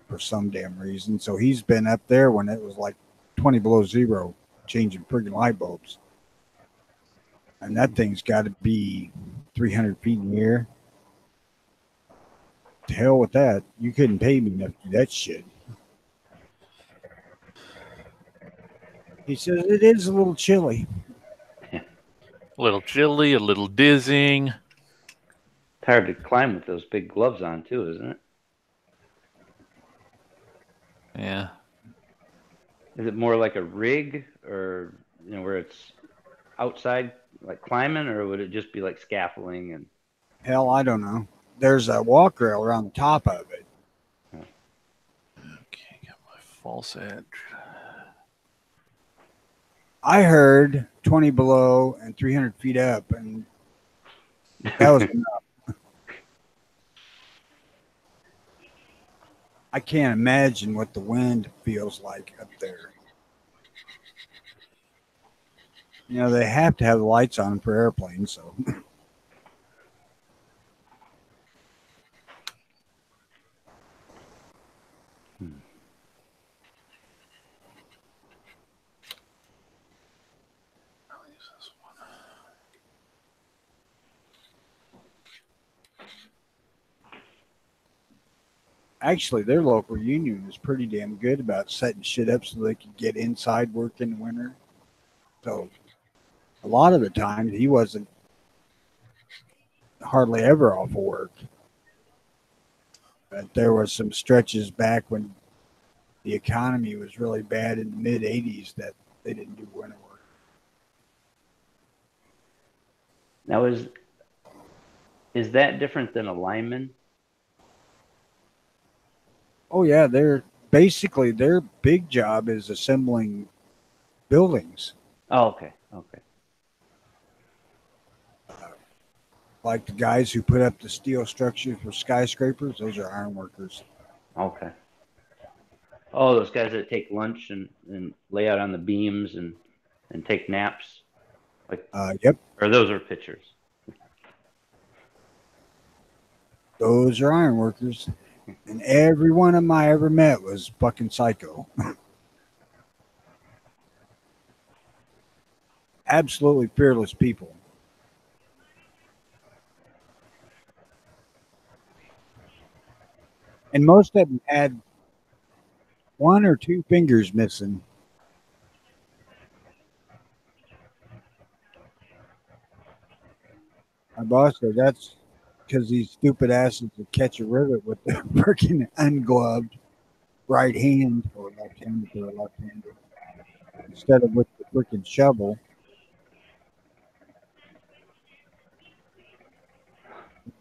S3: for some damn reason. So he's been up there when it was like 20 below zero, changing friggin' light bulbs. And that thing's got to be 300 feet in the air. To hell with that. You couldn't pay me enough to do that shit. He says it is a little chilly.
S2: A little chilly, a little dizzying.
S9: It's hard to climb with those big gloves on too, isn't it?
S2: Yeah.
S9: Is it more like a rig, or, you know, where it's outside like climbing, or would it just be like scaffolding? And
S3: hell, I don't know. There's a walk rail around the top of it.
S2: Okay, got my false edge.
S3: I heard 20 below and 300 feet up, and that was enough. I can't imagine what the wind feels like up there. You know, they have to have the lights on for airplanes, so. Actually, their local union is pretty damn good about setting shit up so they could get inside work in the winter. So a lot of the time he wasn't hardly ever off of work. But there were some stretches back when the economy was really bad in the mid 80s that they didn't do winter work.
S9: Now, is that different than a lineman?
S3: Oh yeah, they're basically their big job is assembling buildings.
S9: Oh, okay. Okay.
S3: Like the guys who put up the steel structures for skyscrapers, those are iron workers.
S9: Okay. Oh, those guys that take lunch and lay out on the beams and take naps? Like,
S3: Yep,
S9: or those are pitchers?
S3: those are iron workers. And every one of them I ever met was fucking psycho. Absolutely fearless people. And most of them had one or two fingers missing. My boss said that's because these stupid asses would catch a rivet with their freaking ungloved right hand or left-handed or left-handed instead of with the freaking shovel.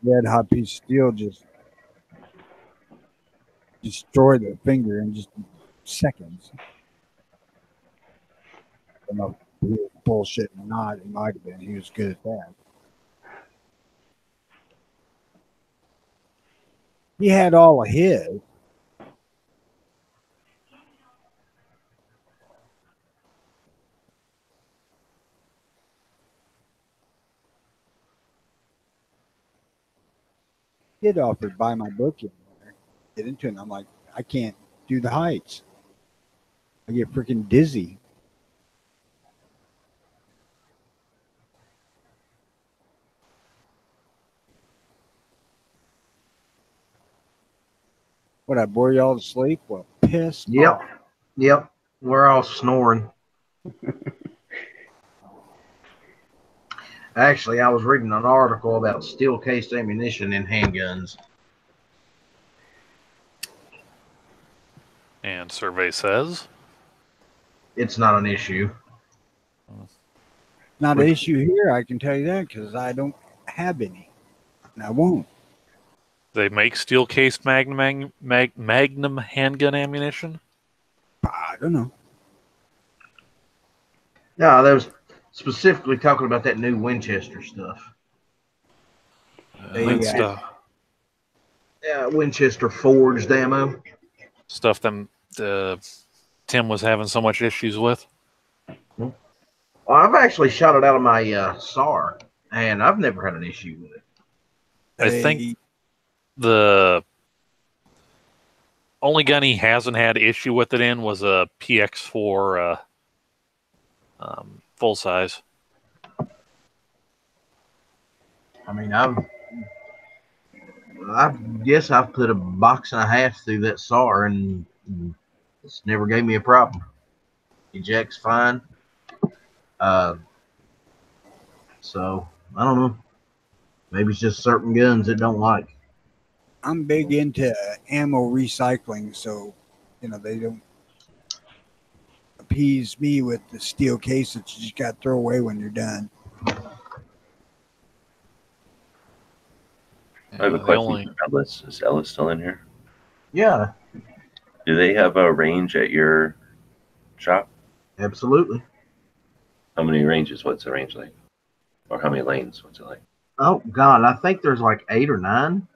S3: Red hot piece of steel just destroyed their finger in just seconds. I don't know if he was bullshit or not. It might have been. He was good at that. He had all of his. Did offer to buy my book in there, get into it. And I'm like, I can't do the heights. I get freaking dizzy. What, I bore y'all to sleep? Well, piss
S1: Yep.
S3: off.
S1: Yep. We're all snoring. Actually, I was reading an article about steel cased ammunition in handguns.
S2: And survey says
S1: It's not an issue.
S3: Not an issue here, I can tell you that, because I don't have any. And I won't.
S2: they make steel cased Magnum handgun ammunition.
S3: I don't know.
S1: No, that was specifically talking about that new Winchester stuff.
S3: They,
S1: Winchester forged ammo.
S2: Stuff them Tim was having so much issues with.
S1: Well, I've actually shot it out of my SAR, and I've never had an issue with it.
S2: I think the only gun he hasn't had issue with it in was a PX4 full size.
S1: I mean, I guess I've put a box and a half through that SAR, and it's never gave me a problem. Ejects fine. So I don't know. Maybe it's just certain guns that don't like.
S3: I'm big into ammo recycling, so they don't appease me with the steel case that you just got to throw away when you're done.
S8: I have a question for Ellis. Is Ellis still in here?
S1: Yeah,
S8: Do they have a range at your shop?
S1: absolutely.
S8: How many ranges? What's the range like? Or how many lanes? What's it like?
S1: Oh God, I think there's like 8 or 9.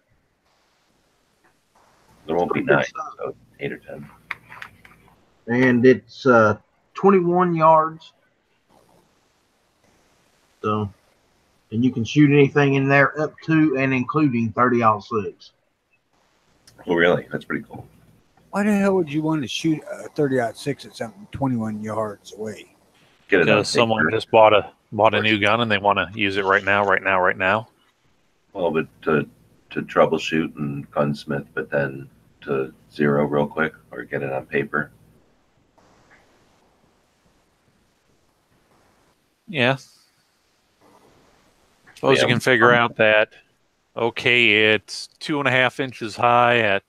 S8: There won't be 9, so 8 or 10.
S1: And it's 21 yards. So, and you can shoot anything in there up to and including 30-06.
S8: Oh, really? That's pretty cool.
S3: Why the hell would you want to shoot a 30-06 at something 21 yards away?
S8: Get it on
S2: Because someone
S8: paper.
S2: just bought a new gun and they want to use it right now.
S8: Well, but to troubleshoot and gunsmith, but then to zero real quick or get it on paper.
S2: Yeah. Suppose you can figure out that Okay, it's 2.5 inches high at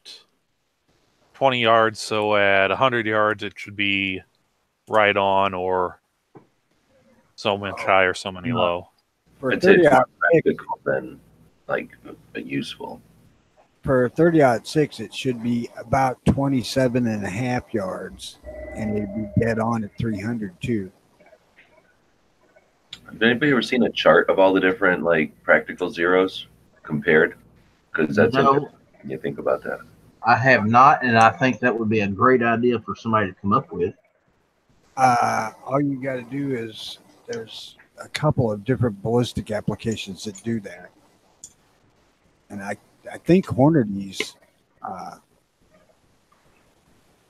S2: 20 yards, so at 100 yards it should be right on, or so much high or so many low.
S3: For
S8: I'd say it's
S3: 30
S8: more
S3: out 6,
S8: practical than like useful.
S3: for 30 out 6, it should be about 27 and a half yards, and it'd be dead on at 300 too.
S8: Has anybody ever seen a chart of all the different like practical zeros compared? Because that's
S1: No,
S8: interesting when you think about that.
S1: I have not, and I think that would be a great idea for somebody to come up with.
S3: All you got to do is there's a couple of different ballistic applications that do that, and I think Hornady's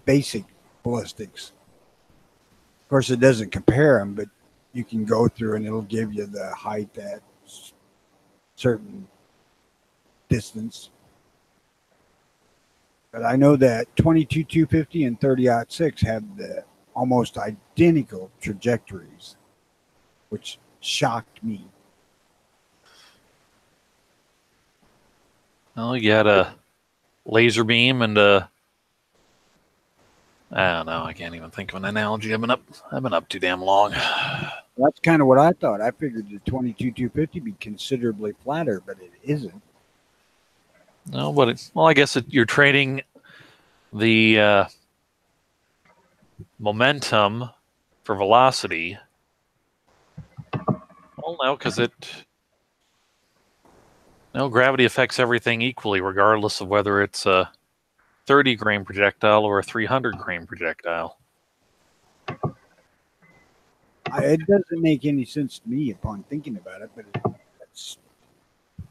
S3: basic ballistics. Of course, it doesn't compare them, but you can go through and it'll give you the height at certain distance. But I know that 22-250 and 30-06 have the almost identical trajectories, which shocked me.
S2: Well, you got a laser beam and a... I don't know. I can't even think of an analogy. I've been up too damn long.
S3: That's kind of what I thought. I figured the 22-250 be considerably flatter, but it isn't.
S2: No, but I guess you're trading the momentum for velocity. Well, no, because gravity affects everything equally, regardless of whether it's a 30 grain projectile or a 300 grain projectile.
S3: It doesn't make any sense to me upon thinking about it, but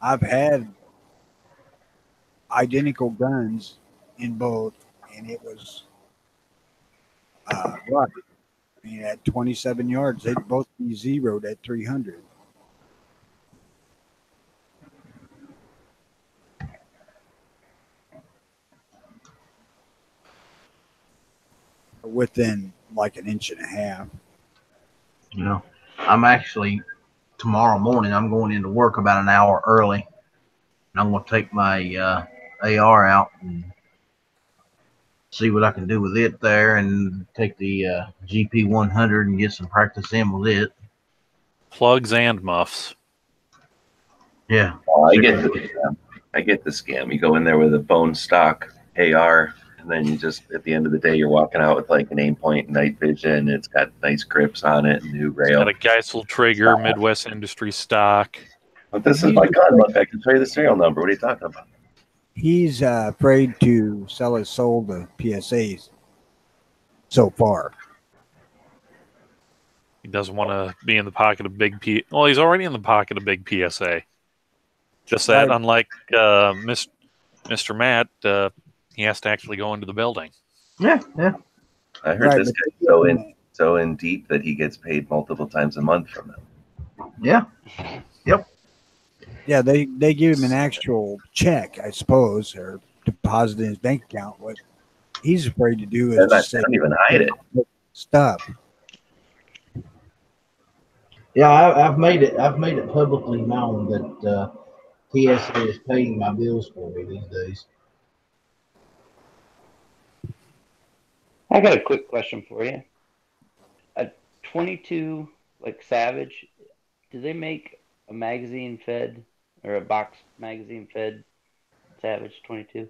S3: I've had identical guns in both, and it was what? I mean, at 27 yards, they'd both be zeroed at 300. Within like an inch and a half.
S1: You know, I'm actually tomorrow morning. I'm going into work about an hour early, and I'm going to take my AR out and see what I can do with it there, and take the GP 100 and get some practice in with it.
S2: Plugs and muffs.
S1: Yeah.
S8: Oh, I get the scam. You go in there with a bone stock AR, and then you just at the end of the day you're walking out with like an aim point, night vision. It's got nice grips on it, new rail.
S2: Got a Geisel trigger, Midwest Industry stock.
S8: But this is my gun. Look, I can tell you the serial number. What are you talking about?
S3: He's afraid to sell his soul to PSAs so far.
S2: He doesn't want to be in the pocket of big Well, he's already in the pocket of big PSA. Just that,
S3: Right.
S2: unlike Mr. Matt, he has to actually go into the building.
S1: Yeah.
S8: I heard
S3: Right,
S8: this guy's so in deep that he gets paid multiple times a month from them.
S1: Yeah.
S3: Yeah, they give him an actual check, I suppose, or deposit in his bank account. What he's afraid to do is just
S8: They don't even hide it.
S3: stuff.
S1: Yeah, I've made it publicly known that TSA is paying my bills for me these days.
S9: I got a quick question for you. A 22, like Savage, do they make a magazine fed or a box magazine fed Savage 22?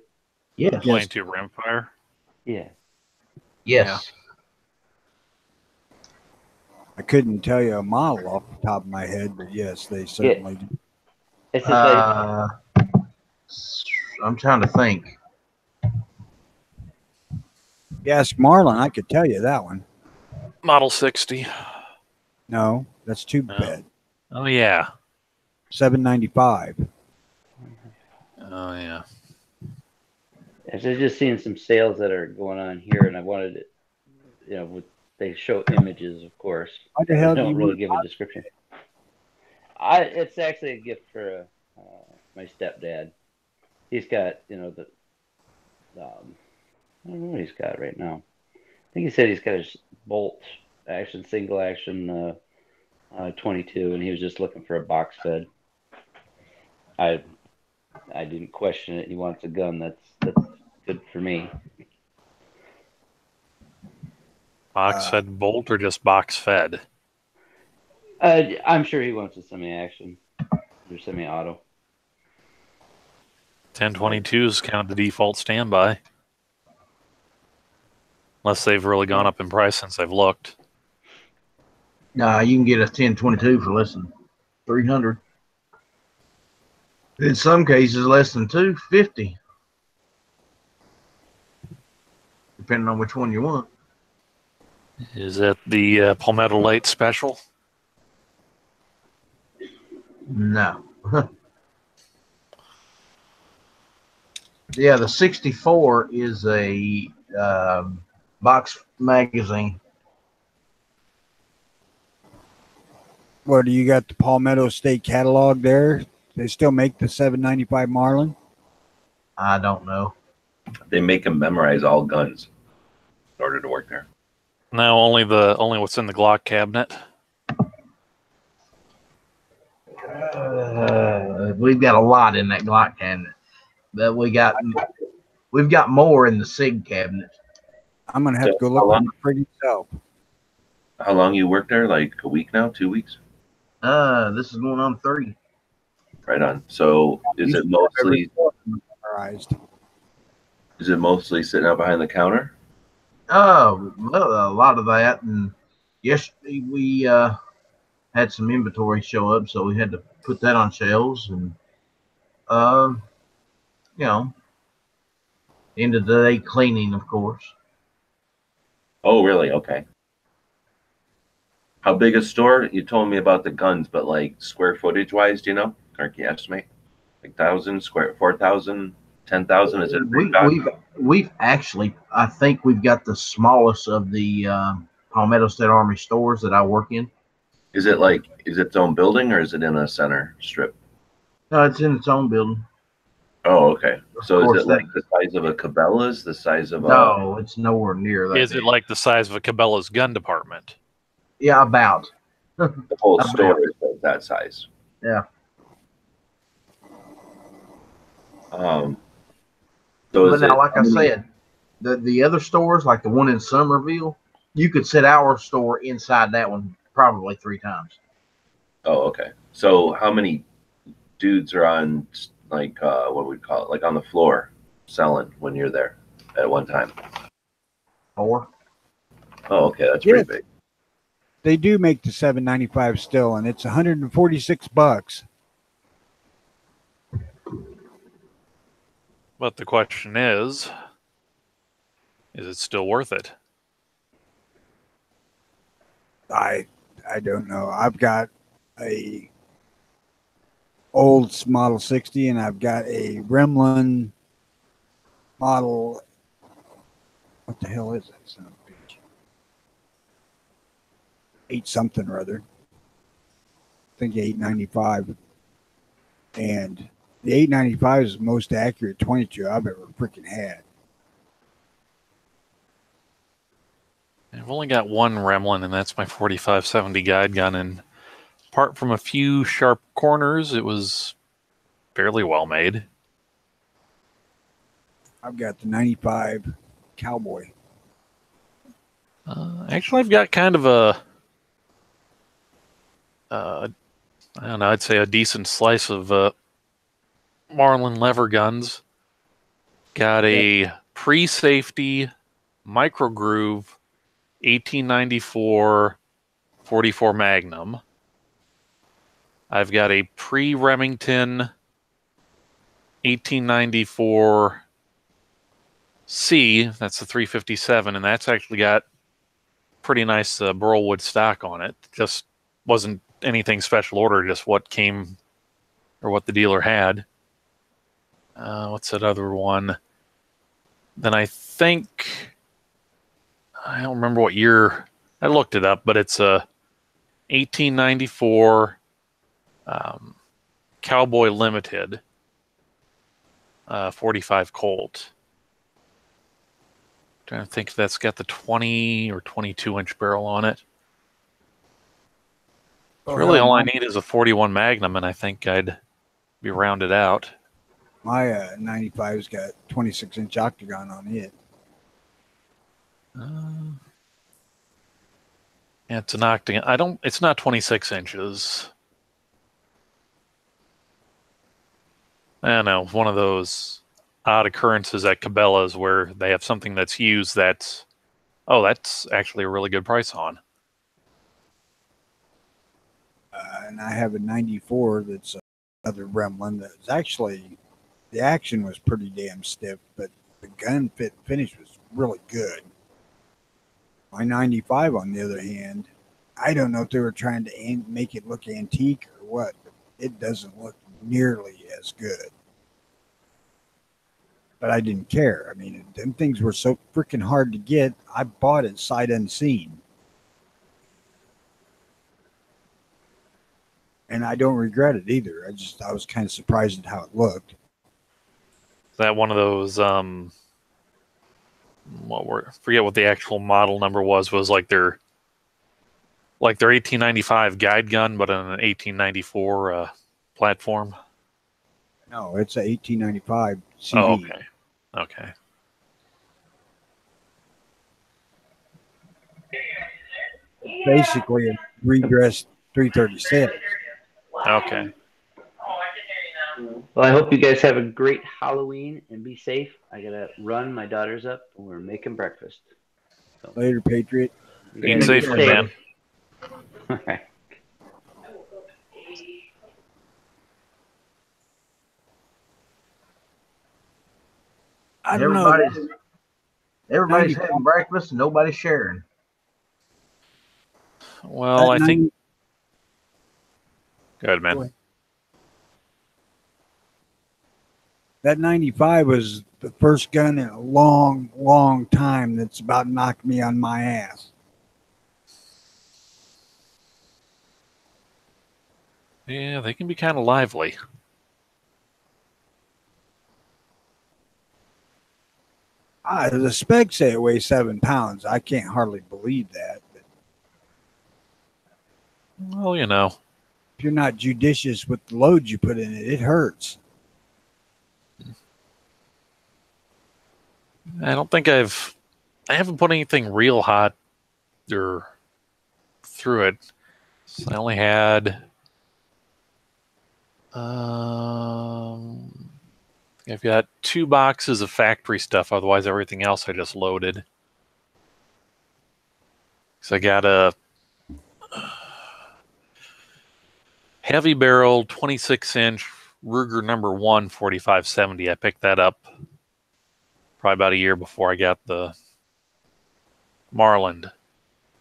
S1: Yes.
S2: 22 rimfire.
S9: Yeah.
S1: Yes.
S3: I couldn't tell you a model off the top of my head, but yes, they certainly do.
S9: It's just like
S1: I'm trying to think.
S3: You ask Marlon, I could tell you that one.
S2: Model 60.
S3: No, that's too bad.
S2: Oh, yeah.
S3: $795.
S2: Oh, yeah.
S9: I've just seen some sales that are going on here, and I wanted it, they show images, of course.
S3: What the hell
S9: They
S3: do
S9: don't
S3: you
S9: really
S3: want?
S9: give a description. It's actually a gift for my stepdad. He's got, I don't know what he's got right now. I think he said he's got a bolt action, single action 22, and he was just looking for a box fed. I I didn't question it. He wants a gun. That's good for me.
S2: Box fed bolt or just box fed?
S9: I'm sure he wants a semi-action or semi-auto.
S2: 1022 is kind of the default standby. Unless they've really gone up in price since I've looked.
S1: Nah, you can get a 1022 for less than 300. In some cases, less than 250, depending on which one you want.
S2: Is that the Palmetto Light Special?
S1: No. Yeah, the 64 is a box magazine.
S3: What do you got? The Palmetto State catalog there? They still make the 795 Marlin?
S1: I don't know.
S8: They make them memorize all guns in order to work there.
S2: No, only what's in the Glock cabinet.
S1: We've got a lot in that Glock cabinet, but we've got more in the SIG cabinet.
S3: I'm gonna have to go look for the friggin' self.
S8: How long you worked there? Like a week now? 2 weeks?
S1: This is going on 3.
S8: Right on. So is it mostly
S3: memorized?
S8: Is it mostly sitting out behind the counter?
S1: Oh, well, a lot of that, and yesterday we had some inventory show up, so we had to put that on shelves, and you know, end of the day cleaning, of course.
S8: Oh, really? Okay. How big a store? You told me about the guns, but like square footage wise, do you know? Or can you estimate? Like 1,000 square, 4,000, 10,000? Is it a big
S1: We've actually, I think we've got the smallest of the Palmetto State Army stores that I work in.
S8: Is it its own building or is it in a center strip?
S1: No, it's in its own building.
S8: Oh, okay. So
S1: course
S8: is it like the size of a Cabela's? The size of
S1: No, it's nowhere near that.
S2: Is it like the size of a Cabela's gun department?
S1: Yeah, about.
S8: The whole store is like that size.
S1: Yeah.
S8: So
S1: but now, like I said, the other stores, like the one in Somerville, you could set our store inside that one probably 3 times.
S8: Oh, okay. So how many dudes are on, like, what we call it, like on the floor selling when you're there at one time?
S1: 4.
S8: Oh, okay. That's pretty big.
S3: They do make the 795 still, and it's $146.
S2: But the question is it still worth it?
S3: I don't know. I've got a old Model 60, and I've got a Remlin model. What the hell is that son of a bitch? 8 something or other. I think 895. And the 895 is the most accurate 22 I've ever freaking had.
S2: I've only got one Remlin, and that's my 4570 guide gun. And apart from a few sharp corners, it was fairly well made.
S3: I've got the 95 Cowboy.
S2: Actually, I've got kind of I don't know, I'd say a decent slice of Marlin lever guns. Got a pre-safety micro groove 1894 44 Magnum. I've got a pre-Remington 1894 C, that's the 357, and that's actually got pretty nice burlwood stock on it. Just wasn't anything special order, just what came or what the dealer had. What's that other one? Then I think, I don't remember what year, I looked it up, but it's a 1894 Cowboy Limited 45 Colt. Trying to think if that's got the 20 or 22 inch barrel on it. Really, all I need is a 41 Magnum, and I think I'd be rounded out.
S3: My 95's got 26-inch octagon on it.
S2: Yeah, it's an octagon. It's not 26 inches. I don't know. One of those odd occurrences at Cabela's where they have something that's used that's actually a really good price on.
S3: And I have a 94 that's another Gremlin that's actually, the action was pretty damn stiff, but the gun finish was really good. My 95, on the other hand, I don't know if they were trying to make it look antique or what, but it doesn't look nearly as good. But I didn't care. I mean, them things were so freaking hard to get. I bought it sight unseen. And I don't regret it either. I was kind of surprised at how it looked.
S2: Is that one of those forget what the actual model number was like their 1895 guide gun, but on an 1894 platform?
S3: No, it's a 1895 CD.
S2: Oh, okay. Okay.
S3: Basically a redressed 336.
S2: Okay.
S9: Well, I hope you guys have a great Halloween and be safe. I gotta run. My daughter's up and we're making breakfast. So,
S3: Later, Patriot.
S2: Eat safely, man.
S9: All right.
S3: I don't know.
S1: Everybody's having breakfast and nobody's sharing.
S2: Well, I think. Go ahead, man.
S3: Go ahead. That 95 was the first gun in a long, long time that's about knocked me on my ass.
S2: Yeah, they can be kind of lively.
S3: The specs say it weighs 7 pounds. I can't hardly believe that. But
S2: well, you know.
S3: If you're not judicious with the load you put in it, it hurts.
S2: I don't think I haven't put anything real hot or through it. So I only had I've got 2 boxes of factory stuff. Otherwise, everything else I just loaded. So I got a heavy barrel 26-inch Ruger number 1 4570. I picked that up probably about a year before I got the Marlin.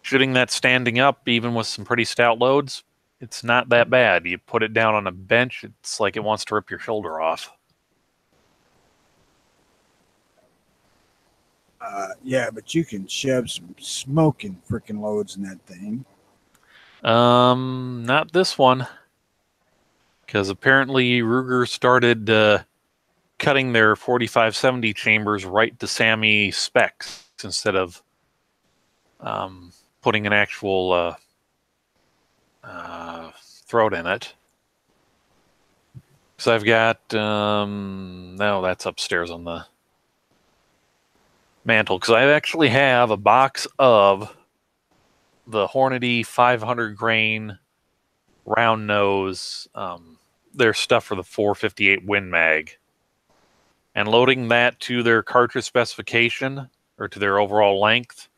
S2: Shooting that standing up, even with some pretty stout loads, it's not that bad. You put it down on a bench, it's like it wants to rip your shoulder off.
S3: Yeah, but you can shove some smoking freaking loads in that thing.
S2: Not this one. Because apparently Ruger started cutting their 4570 chambers right to SAMI specs instead of putting an actual throat in it. So I've got no, that's upstairs on the mantle, because I actually have a box of the Hornady 500 grain round nose, their stuff for the 458 Win Mag, and loading that to their cartridge specification or to their overall length.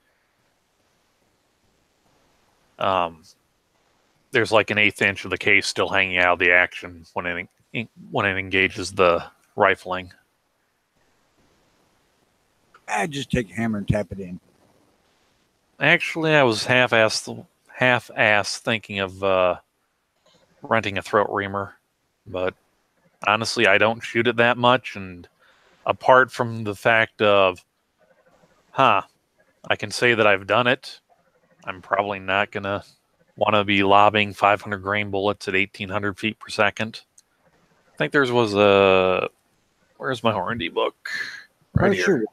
S2: There's like an 1/8 inch of the case still hanging out of the action when it engages the rifling.
S3: Just take a hammer and tap it in.
S2: Actually, I was half-ass thinking of renting a throat reamer, but honestly, I don't shoot it that much, and apart from the fact of, I can say that I've done it, I'm probably not gonna want to be lobbing 500 grain bullets at 1,800 feet per second. I think theirs was where's my Hornady book? Right here.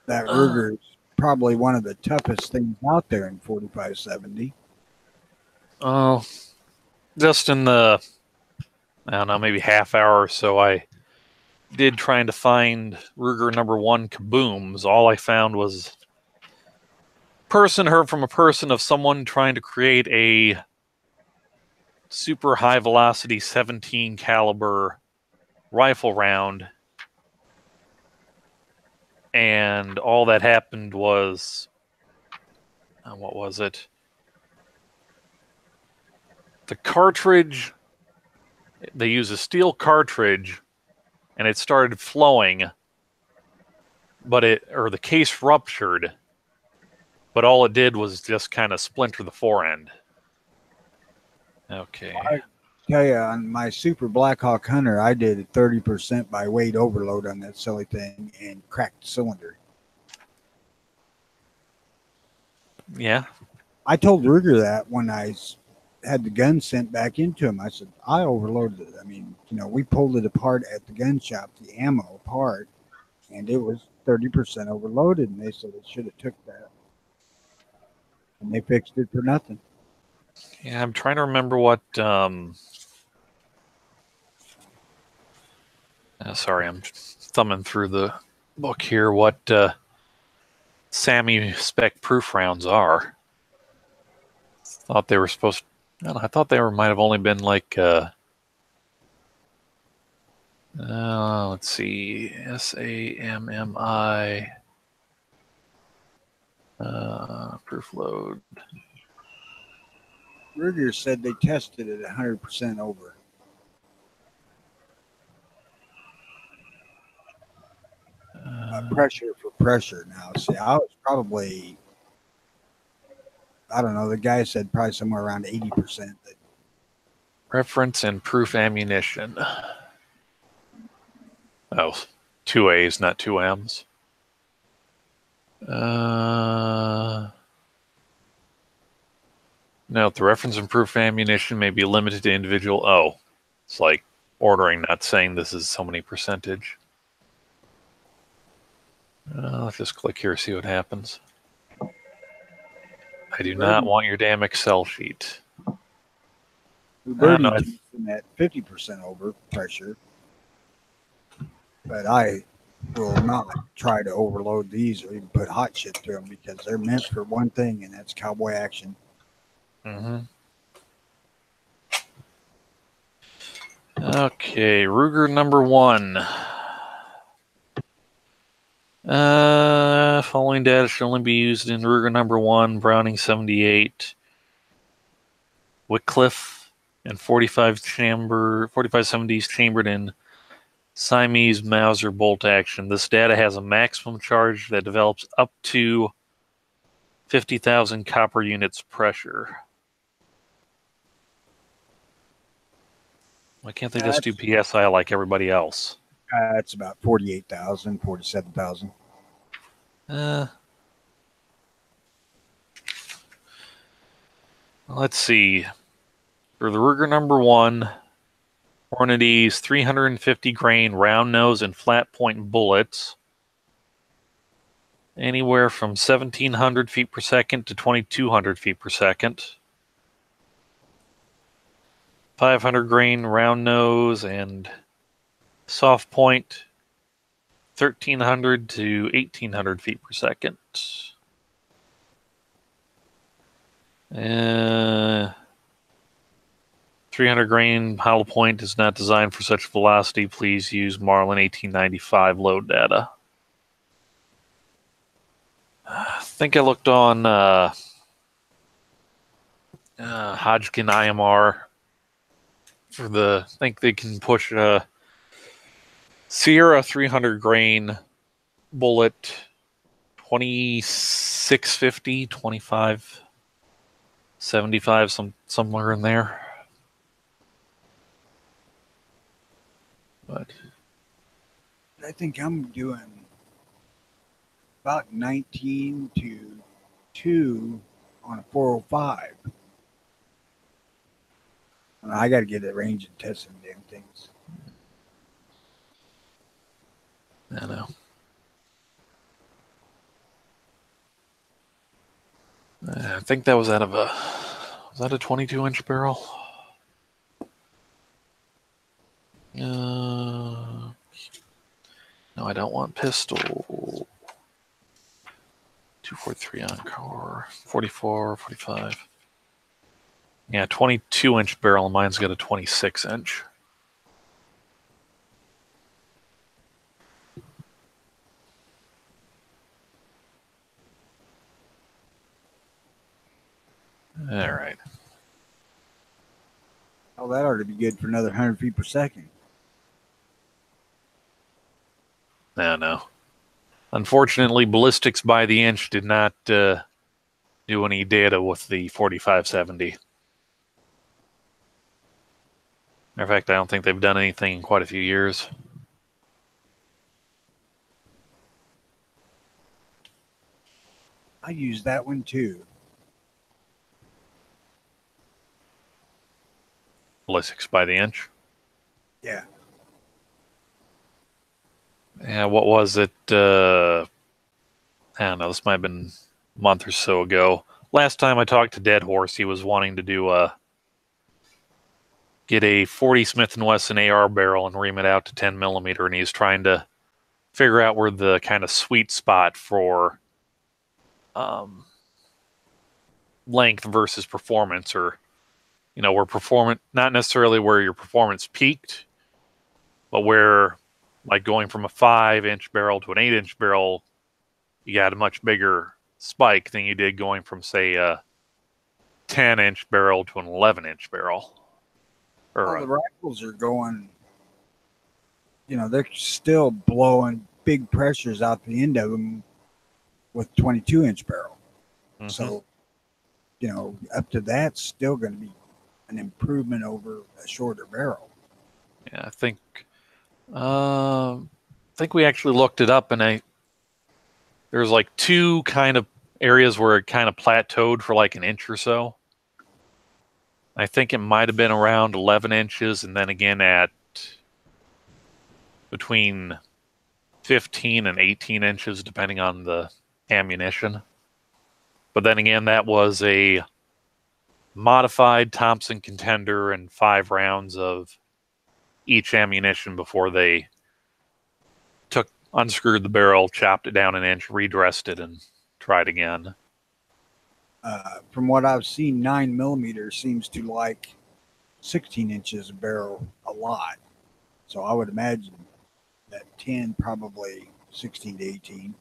S3: That Ruger is probably one of the toughest things out there in 4570.
S2: Oh, just in the I don't know, maybe half hour or so, I did trying to find Ruger #1 kabooms. All I found was person heard from a person of someone trying to create a super high velocity 17 caliber rifle round, and all that happened was what was it? The cartridge, they use a steel cartridge and it started flowing, but the case ruptured, but all it did was just kind of splinter the fore end. Okay.
S3: I tell you, on my Super Blackhawk Hunter, I did a 30% by weight overload on that silly thing and cracked the cylinder.
S2: Yeah.
S3: I told Ruger that when I had the gun sent back into him. I said, I overloaded it. I mean, we pulled it apart at the gun shop, the ammo apart, and it was 30% overloaded. And they said it should have took that. And they fixed it for nothing.
S2: Yeah, I'm trying to remember what. Sorry, I'm thumbing through the book here. What SAMI spec proof rounds are? Thought they were supposed. I thought they might have only been like. Let's see, SAMMI proof load.
S3: Ruger said they tested it 100% over. Pressure for pressure now. See, I was probably, I don't know, the guy said probably somewhere around 80%.
S2: Reference and proof ammunition. Oh, 2 A's, not 2 M's. Note, the reference and proof ammunition may be limited to individual. Oh, it's like ordering, not saying this is so many percentage. Let's just click here, see what happens. I do not want your damn Excel sheet.
S3: Birdie testing at 50% over pressure, but I will not try to overload these or even put hot shit to them because they're meant for one thing, and that's cowboy action.
S2: Mm-hmm. Okay, Ruger #1. Following data should only be used in Ruger #1, Browning 78, Wycliffe, and 4570s chambered in Siamese Mauser bolt action. This data has a maximum charge that develops up to 50,000 copper units pressure. Why can't they just do PSI like everybody else?
S3: It's about 48,000, 47,000.
S2: Let's see. For the Ruger #1, Hornady's 350 grain round nose and flat point bullets, anywhere from 1,700 feet per second to 2,200 feet per second. 500 grain round nose and soft point, 1,300 to 1,800 feet per second. 300 grain hollow point is not designed for such velocity. Please use Marlin 1895 load data. I think I looked on Hodgkin IMR for I think they can push a Sierra 300 grain bullet 2650, 2575, somewhere in there. But
S3: I think I'm doing about 19 to 2 on a 405. And I got to get a range and test some damn things.
S2: I know. I think that was out of was that a 22-inch barrel? No, I don't want pistol. 243 Encore. 44, 45. Yeah, 22-inch barrel. Mine's got a 26-inch. All right.
S3: Oh, that ought to be good for another 100 feet per second.
S2: No. Unfortunately, ballistics by the inch did not do any data with the 4570. Matter of fact, I don't think they've done anything in quite a few years.
S3: I use that one too.
S2: Ballistics by the inch.
S3: Yeah.
S2: Yeah, what was it? I don't know. This might have been a month or so ago. Last time I talked to Dead Horse, he was wanting to do get a 40 Smith & Wesson AR barrel and ream it out to 10 millimeter, and he's trying to figure out where the kind of sweet spot for length versus performance, or where performance, not necessarily where your performance peaked, but where, like, going from a 5-inch barrel to an 8-inch barrel, you got a much bigger spike than you did going from, say, a 10-inch barrel to an 11-inch barrel.
S3: Well, the rifles are going, they're still blowing big pressures out the end of them with 22-inch barrel.
S2: Mm-hmm.
S3: So, up to that's still going to be an improvement over a shorter barrel.
S2: Yeah, I think we actually looked it up, and there's like two kind of areas where it kind of plateaued for like an inch or so. I think it might have been around 11 inches, and then again at between 15 and 18 inches, depending on the ammunition. But then again, that was a modified Thompson Contender and 5 rounds of each ammunition before they unscrewed the barrel, chopped it down an inch, redressed it, and tried again.
S3: From what I've seen, 9 millimeter seems to like 16 inches of barrel a lot. So I would imagine that 10, probably 16 to 18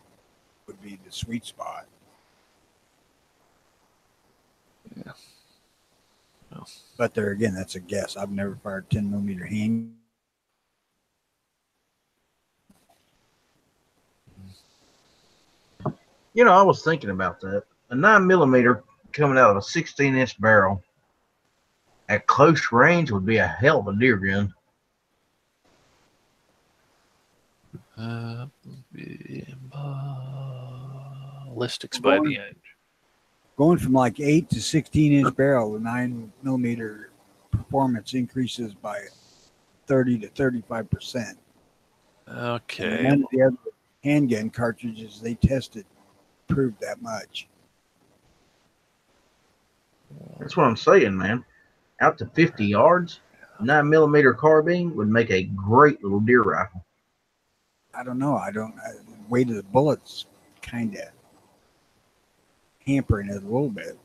S3: would be the sweet spot.
S2: Yeah. Oh.
S3: But there again, that's a guess. I've never fired 10 millimeter hand.
S1: I was thinking about that. A 9 millimeter coming out of a 16-inch barrel at close range would be a hell of a deer gun.
S2: Ballistics by the inch.
S3: Going from like 8 to 16-inch barrel, the 9 millimeter performance increases by 30 to 35%.
S2: Okay.
S3: And none of the other handgun cartridges they tested proved that much.
S1: That's what I'm saying, man. Out to 50 yards, 9 millimeter carbine would make a great little deer rifle.
S3: I don't know. The weight of the bullets kind of hampering it a little bit.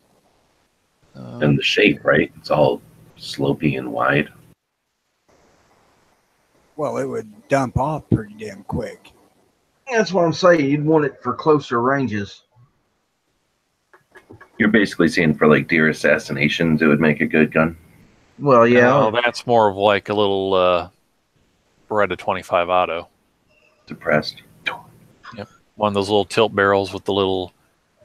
S8: And the shape, right? It's all slopey and wide.
S3: Well, it would dump off pretty damn quick.
S1: That's what I'm saying. You'd want it for closer ranges.
S8: You're basically saying for like deer assassinations, it would make a good gun.
S1: Well, yeah.
S2: No, that's more of like a little Beretta 25 auto.
S8: Depressed.
S2: Yep. One of those little tilt barrels with the little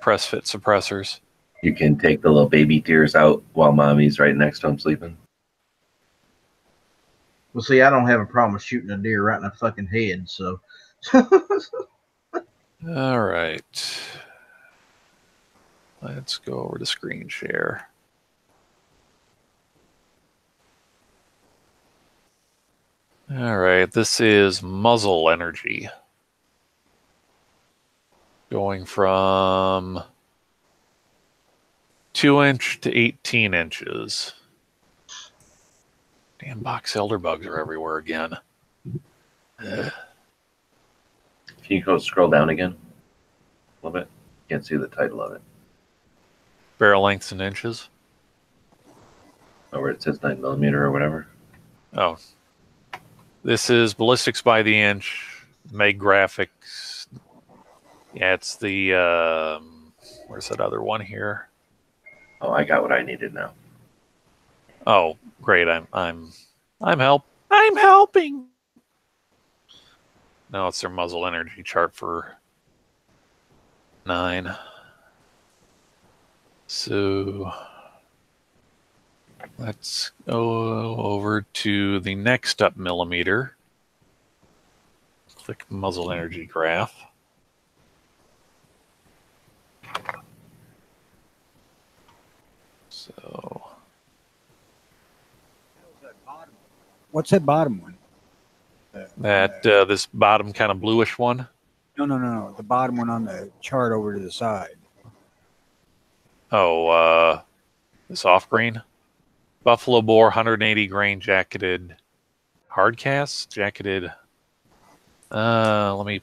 S2: press fit suppressors.
S8: You can take the little baby deers out while mommy's right next to him sleeping.
S1: Well, see, I don't have a problem with shooting a deer right in the fucking head, so.
S2: All right. Let's go over to screen share. All right, this is muzzle energy. Going from 2-inch to 18 inches. Damn box elder bugs are everywhere again.
S8: Can you go scroll down again a little bit? Can't see the title of it.
S2: Barrel lengths in inches.
S8: Oh, where it says 9mm or whatever.
S2: Oh. This is ballistics by the inch. Meg graphics. Yeah, it's the where's that other one here?
S8: Oh, I got what I needed now.
S2: Oh, great. I'm helping. No, it's their muzzle energy chart for 9. So let's go over to the next up millimeter. Click muzzle energy graph. So
S3: What's that bottom one?
S2: this bottom kind of bluish one.
S3: No. The bottom one on the chart over to the side.
S2: Oh, this off green. Buffalo Boar 180 grain jacketed hard cast. Jacketed. Let me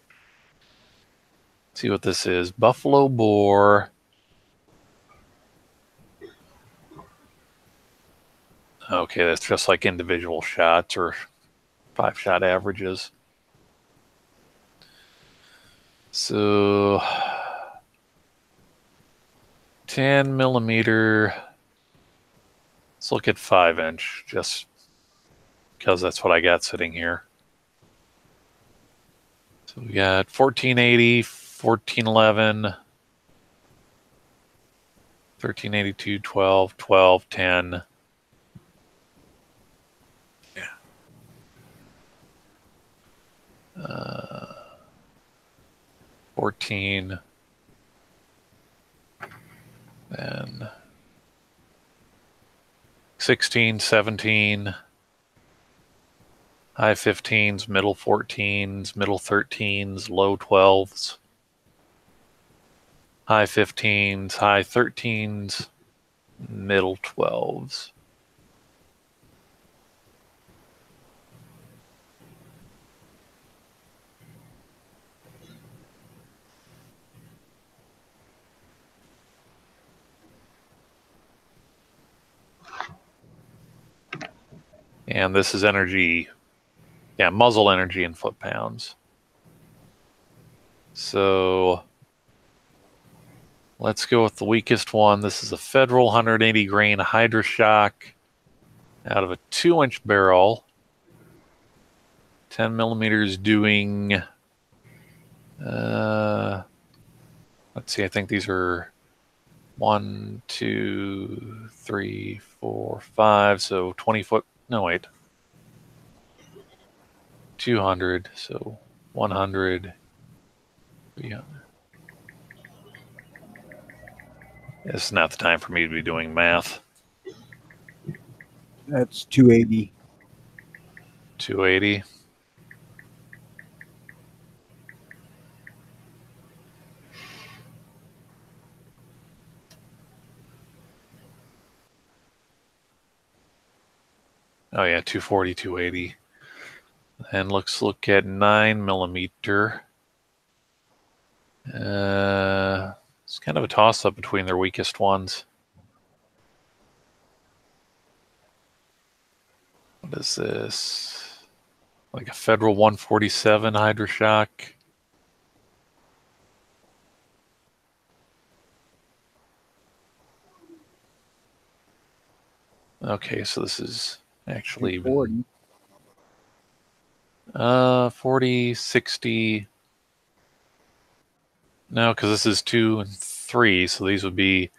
S2: see what this is. Buffalo Boar. Okay, that's just like individual shots or 5-shot averages. So 10mm. Let's look at 5-inch just because that's what I got sitting here. So we got 1480, 1411, 1382, 12, 12, 10. Yeah. 14. Then 16, 17, high 15s, middle 14s, middle 13s, low 12s, high 15s, high 13s, middle 12s. And this is energy, yeah, muzzle energy in foot-pounds. So let's go with the weakest one. This is a Federal 180 grain HydroShock out of a 2-inch barrel. 10mm doing, let's see, I think these are 1, 2, 3, 4, 5, so 20 foot. No, wait. 200, so 100, 300. It's not the time for me to be doing math.
S3: That's 280.
S2: 280. Oh yeah, 240, 280. And let's look at 9mm. It's kind of a toss-up between their weakest ones. What is this? Like a Federal 147 HydroShock. Okay, so this is actually
S3: 40.
S2: 40, 60. No, because this is 2 and 3, so these would be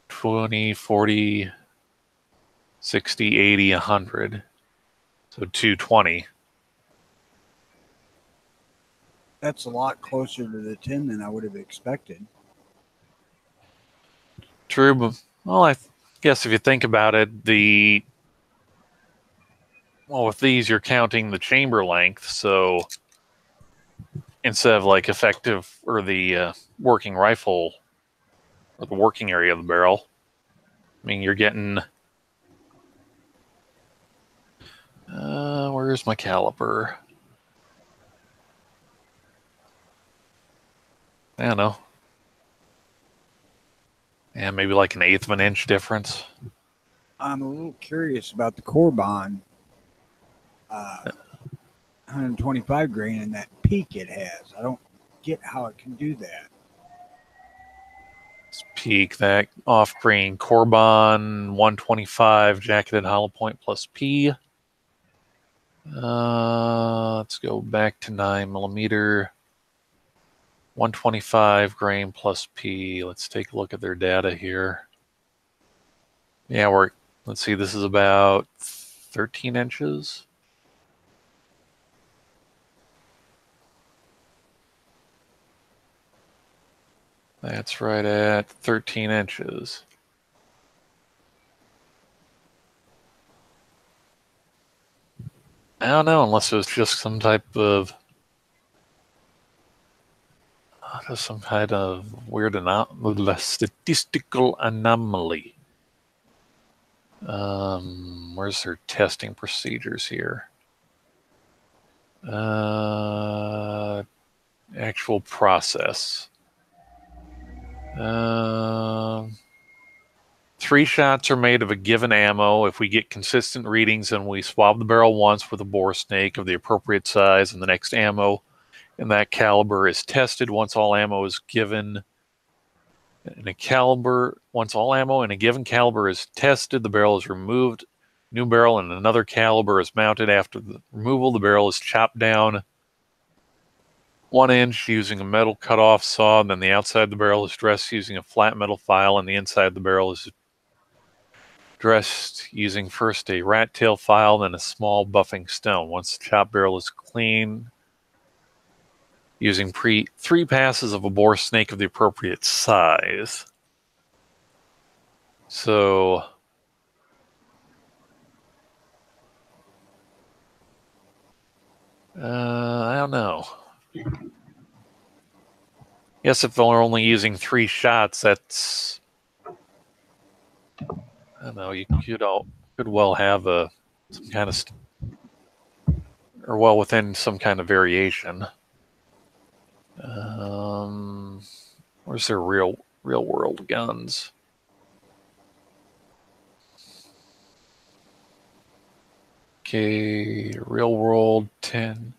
S2: 20, 40, 60, 80, 100. So 220.
S3: That's a lot closer to the 10 than I would have expected.
S2: True, but, well, I guess if you think about it, with these, you're counting the chamber length, so instead of like effective or the working rifle or the working area of the barrel, I mean, you're getting Where's my caliper? I don't know. Yeah, maybe like an eighth of an inch difference.
S3: I'm a little curious about the Corban 125 grain and that peak it has. I don't get how it can do that.
S2: Let's peek that off-grain Corban 125 jacketed hollow point plus P. Let's go back to 9mm. 125 grain plus P. Let's take a look at their data here. Yeah, let's see, this is about 13 inches. That's right at 13 inches. I don't know, unless it was just some type of some kind of weird statistical anomaly. Where's their testing procedures here? Actual process. 3 shots are made of a given ammo. If we get consistent readings, then we swab the barrel once with a bore snake of the appropriate size, and the next ammo in that caliber is tested. Once all ammo is given in a caliber, once all ammo in a given caliber is tested, the barrel is removed. New barrel in another caliber is mounted. After the removal, the barrel is chopped down 1 inch using a metal cutoff saw, and then the outside of the barrel is dressed using a flat metal file, and the inside of the barrel is dressed using first a rat tail file, then a small buffing stone. Once the chopped barrel is clean, using 3 passes of a bore snake of the appropriate size. So I don't know. Yes, if they're only using 3 shots, that's, I don't know, you could well have some kind of or well within some kind of variation. Where's their real world guns? Okay, real world 10.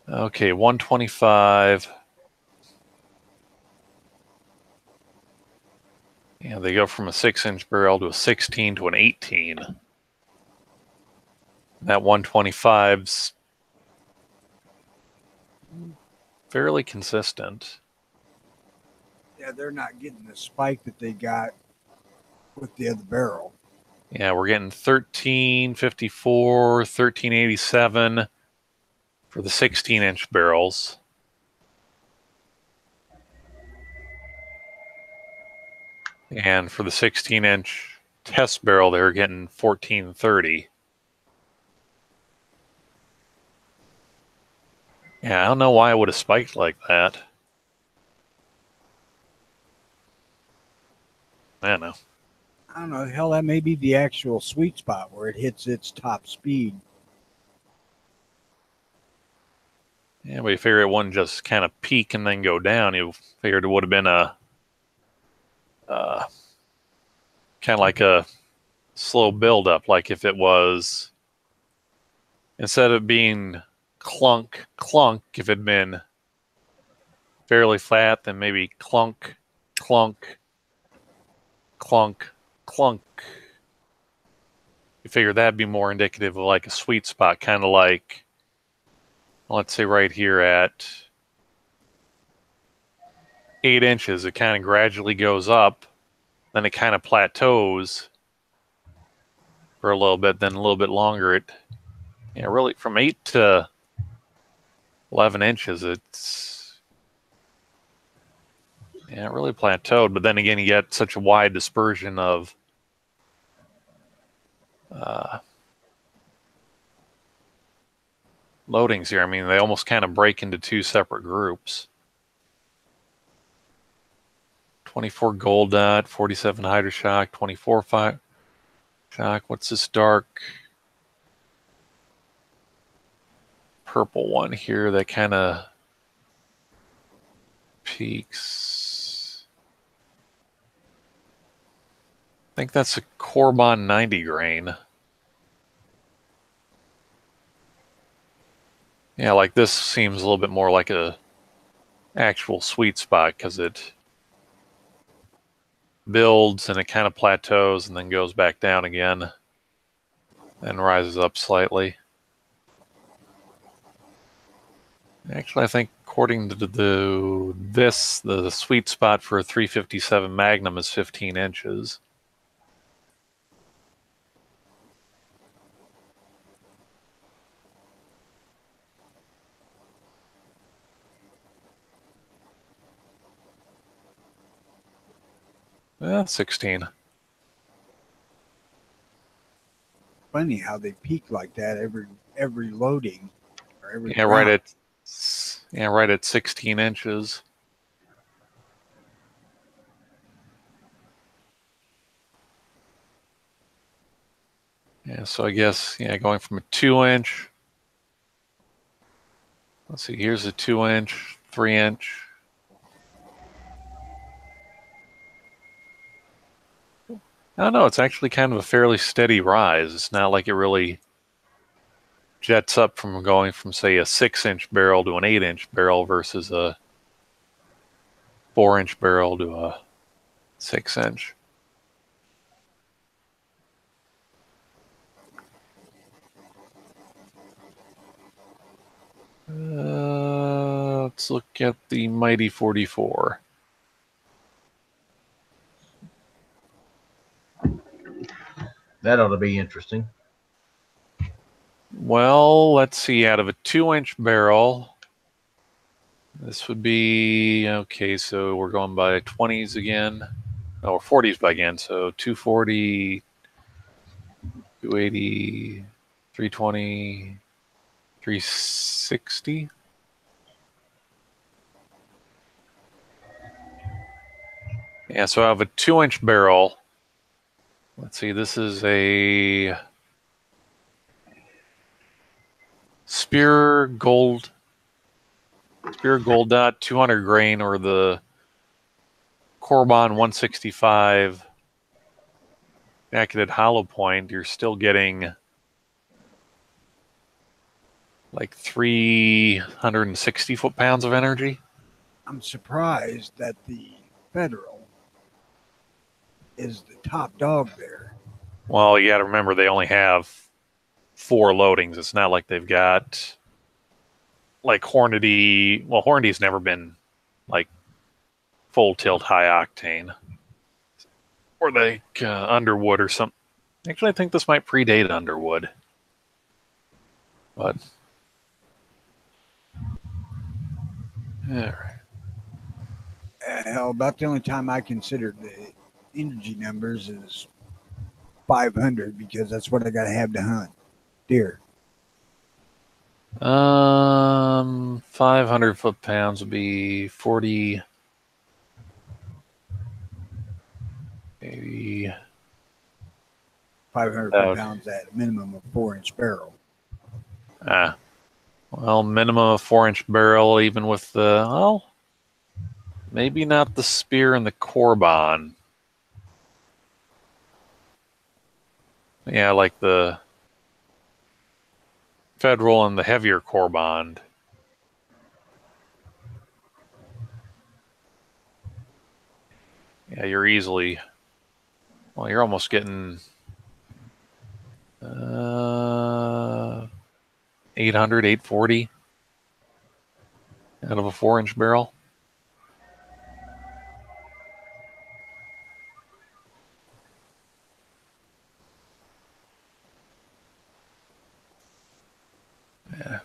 S2: Okay, 125. Yeah, they go from a 6-inch barrel to a 16 to an 18. That 125's fairly consistent.
S3: Yeah, they're not getting the spike that they got with the other barrel.
S2: Yeah, we're getting 1354, 1387 for the 16-inch barrels. And for the 16-inch test barrel, they're getting 1430. Yeah, I don't know why it would have spiked like that. I don't know.
S3: I don't know. Hell, that may be the actual sweet spot where it hits its top speed.
S2: Yeah, but you figure it wouldn't just kind of peak and then go down. You figured it would have been a kind of like a slow build-up. Like if it was, instead of being clunk, clunk, if it had been fairly flat, then maybe clunk, clunk, clunk, clunk. You figure that'd be more indicative of like a sweet spot, kind of like, let's say right here at 8 inches, it kind of gradually goes up, then it kind of plateaus for a little bit, then a little bit longer. Really from 8 to 11 inches, it's it really plateaued. But then again, you get such a wide dispersion of loadings here. I mean, they almost kind of break into 2 separate groups. 24 gold dot, 47 hydroshock, 24 fire shock. What's this dark? purple one here that kind of peaks. I think that's a Corbon 90 grain. Yeah, like this seems a little bit more like a actual sweet spot because it builds and it kind of plateaus and then goes back down again and rises up slightly. Actually, I think according to the sweet spot for a 357 Magnum is 15 inches. Yeah, 16.
S3: Funny how they peak like that every loading or every
S2: Yeah,
S3: round.
S2: right at 16 inches. Yeah, so I guess going from a 2-inch. Let's see, here's a 2-inch, 3-inch. I don't know, it's actually kind of a fairly steady rise. It's not like it really jets up from going from, say, a 6-inch barrel to an 8-inch barrel versus a 4-inch barrel to a 6-inch. Let's look at the Mighty 44.
S1: That ought to be interesting.
S2: Well, let's see. Out of a 2-inch barrel, this would be okay. So we're going by 20s again, or 40s by again. So 240, 280, 320, 360. Yeah. So out of a 2-inch barrel, let's see. This is a Spear Gold Dot 200 grain, or the Corbon 165 jacketed hollow point. You're still getting like 360 foot-pounds of energy.
S3: I'm surprised that the Federal is the top dog there.
S2: Well, you got to remember they only have 4 loadings. It's not like they've got like Hornady. Well, Hornady's never been like full tilt high octane, or like Underwood or something. Actually, I think this might predate Underwood, but all right.
S3: Hell, about the only time I considered the energy numbers is 500 because that's what I got to have to hunt deer.
S2: 500 foot-pounds would be 40, 80.
S3: 500 foot-pounds at a minimum of 4-inch barrel.
S2: Well, minimum of 4-inch barrel, even with the, well, maybe not the Spear and the Corbon. Yeah, like the Federal and the heavier Corbon. Yeah, you're easily, well, you're almost getting 800, 840 out of a 4-inch barrel. Yeah.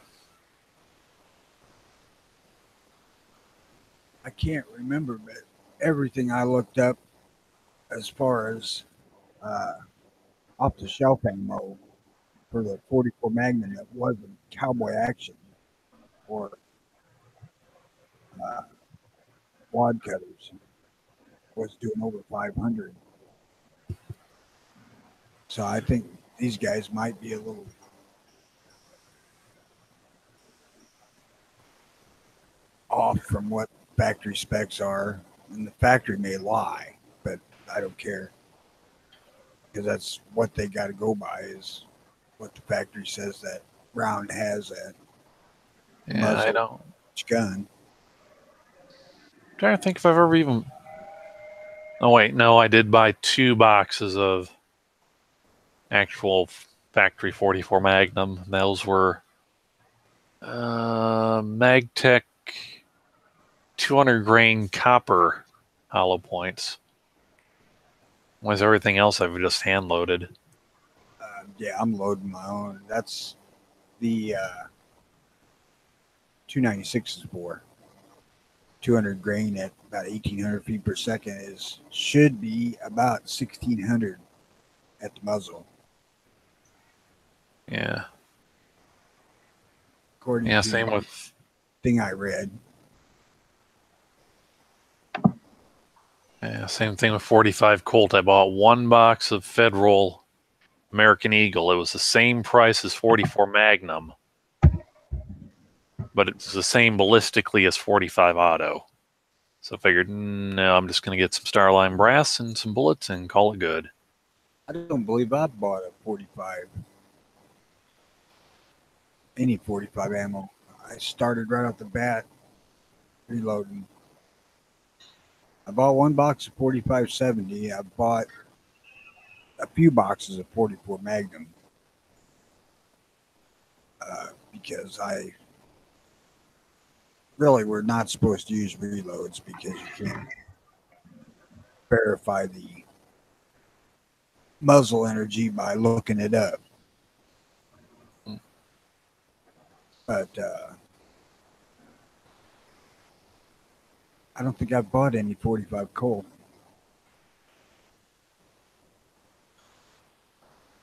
S3: I can't remember, but everything I looked up as far as off-the-shelf ammo for the 44 Magnum that wasn't cowboy action or wad cutters was doing over 500. So I think these guys might be a little off from what factory specs are, and the factory may lie, but I don't care because that's what they got to go by is what the factory says that round has at
S2: Yeah, I don't.
S3: each gun.
S2: I'm trying to think if I've ever even. Oh wait, no, I did buy 2 boxes of actual factory 44 Magnum. Those were Magtech 200 grain copper hollow points. Whereas everything else I've just hand loaded.
S3: Yeah, I'm loading my own. That's the 296 is for 200 grain at about 1,800 feet per second should be about 1,600 at the muzzle.
S2: Yeah.
S3: According
S2: Yeah,
S3: to
S2: same
S3: the
S2: with.
S3: thing I read.
S2: Yeah, same thing with 45 Colt. I bought 1 box of Federal American Eagle. It was the same price as 44 Magnum, but it's the same ballistically as 45 Auto. So I figured, no, I'm just going to get some Starline brass and some bullets and call it good.
S3: I don't believe I bought a 45. Any 45 ammo. I started right off the bat reloading. I bought 1 box of 45-70. I bought a few boxes of 44 Magnum because I really were not supposed to use reloads because you can't verify the muzzle energy by looking it up. But I don't think I've bought any 45 Colt.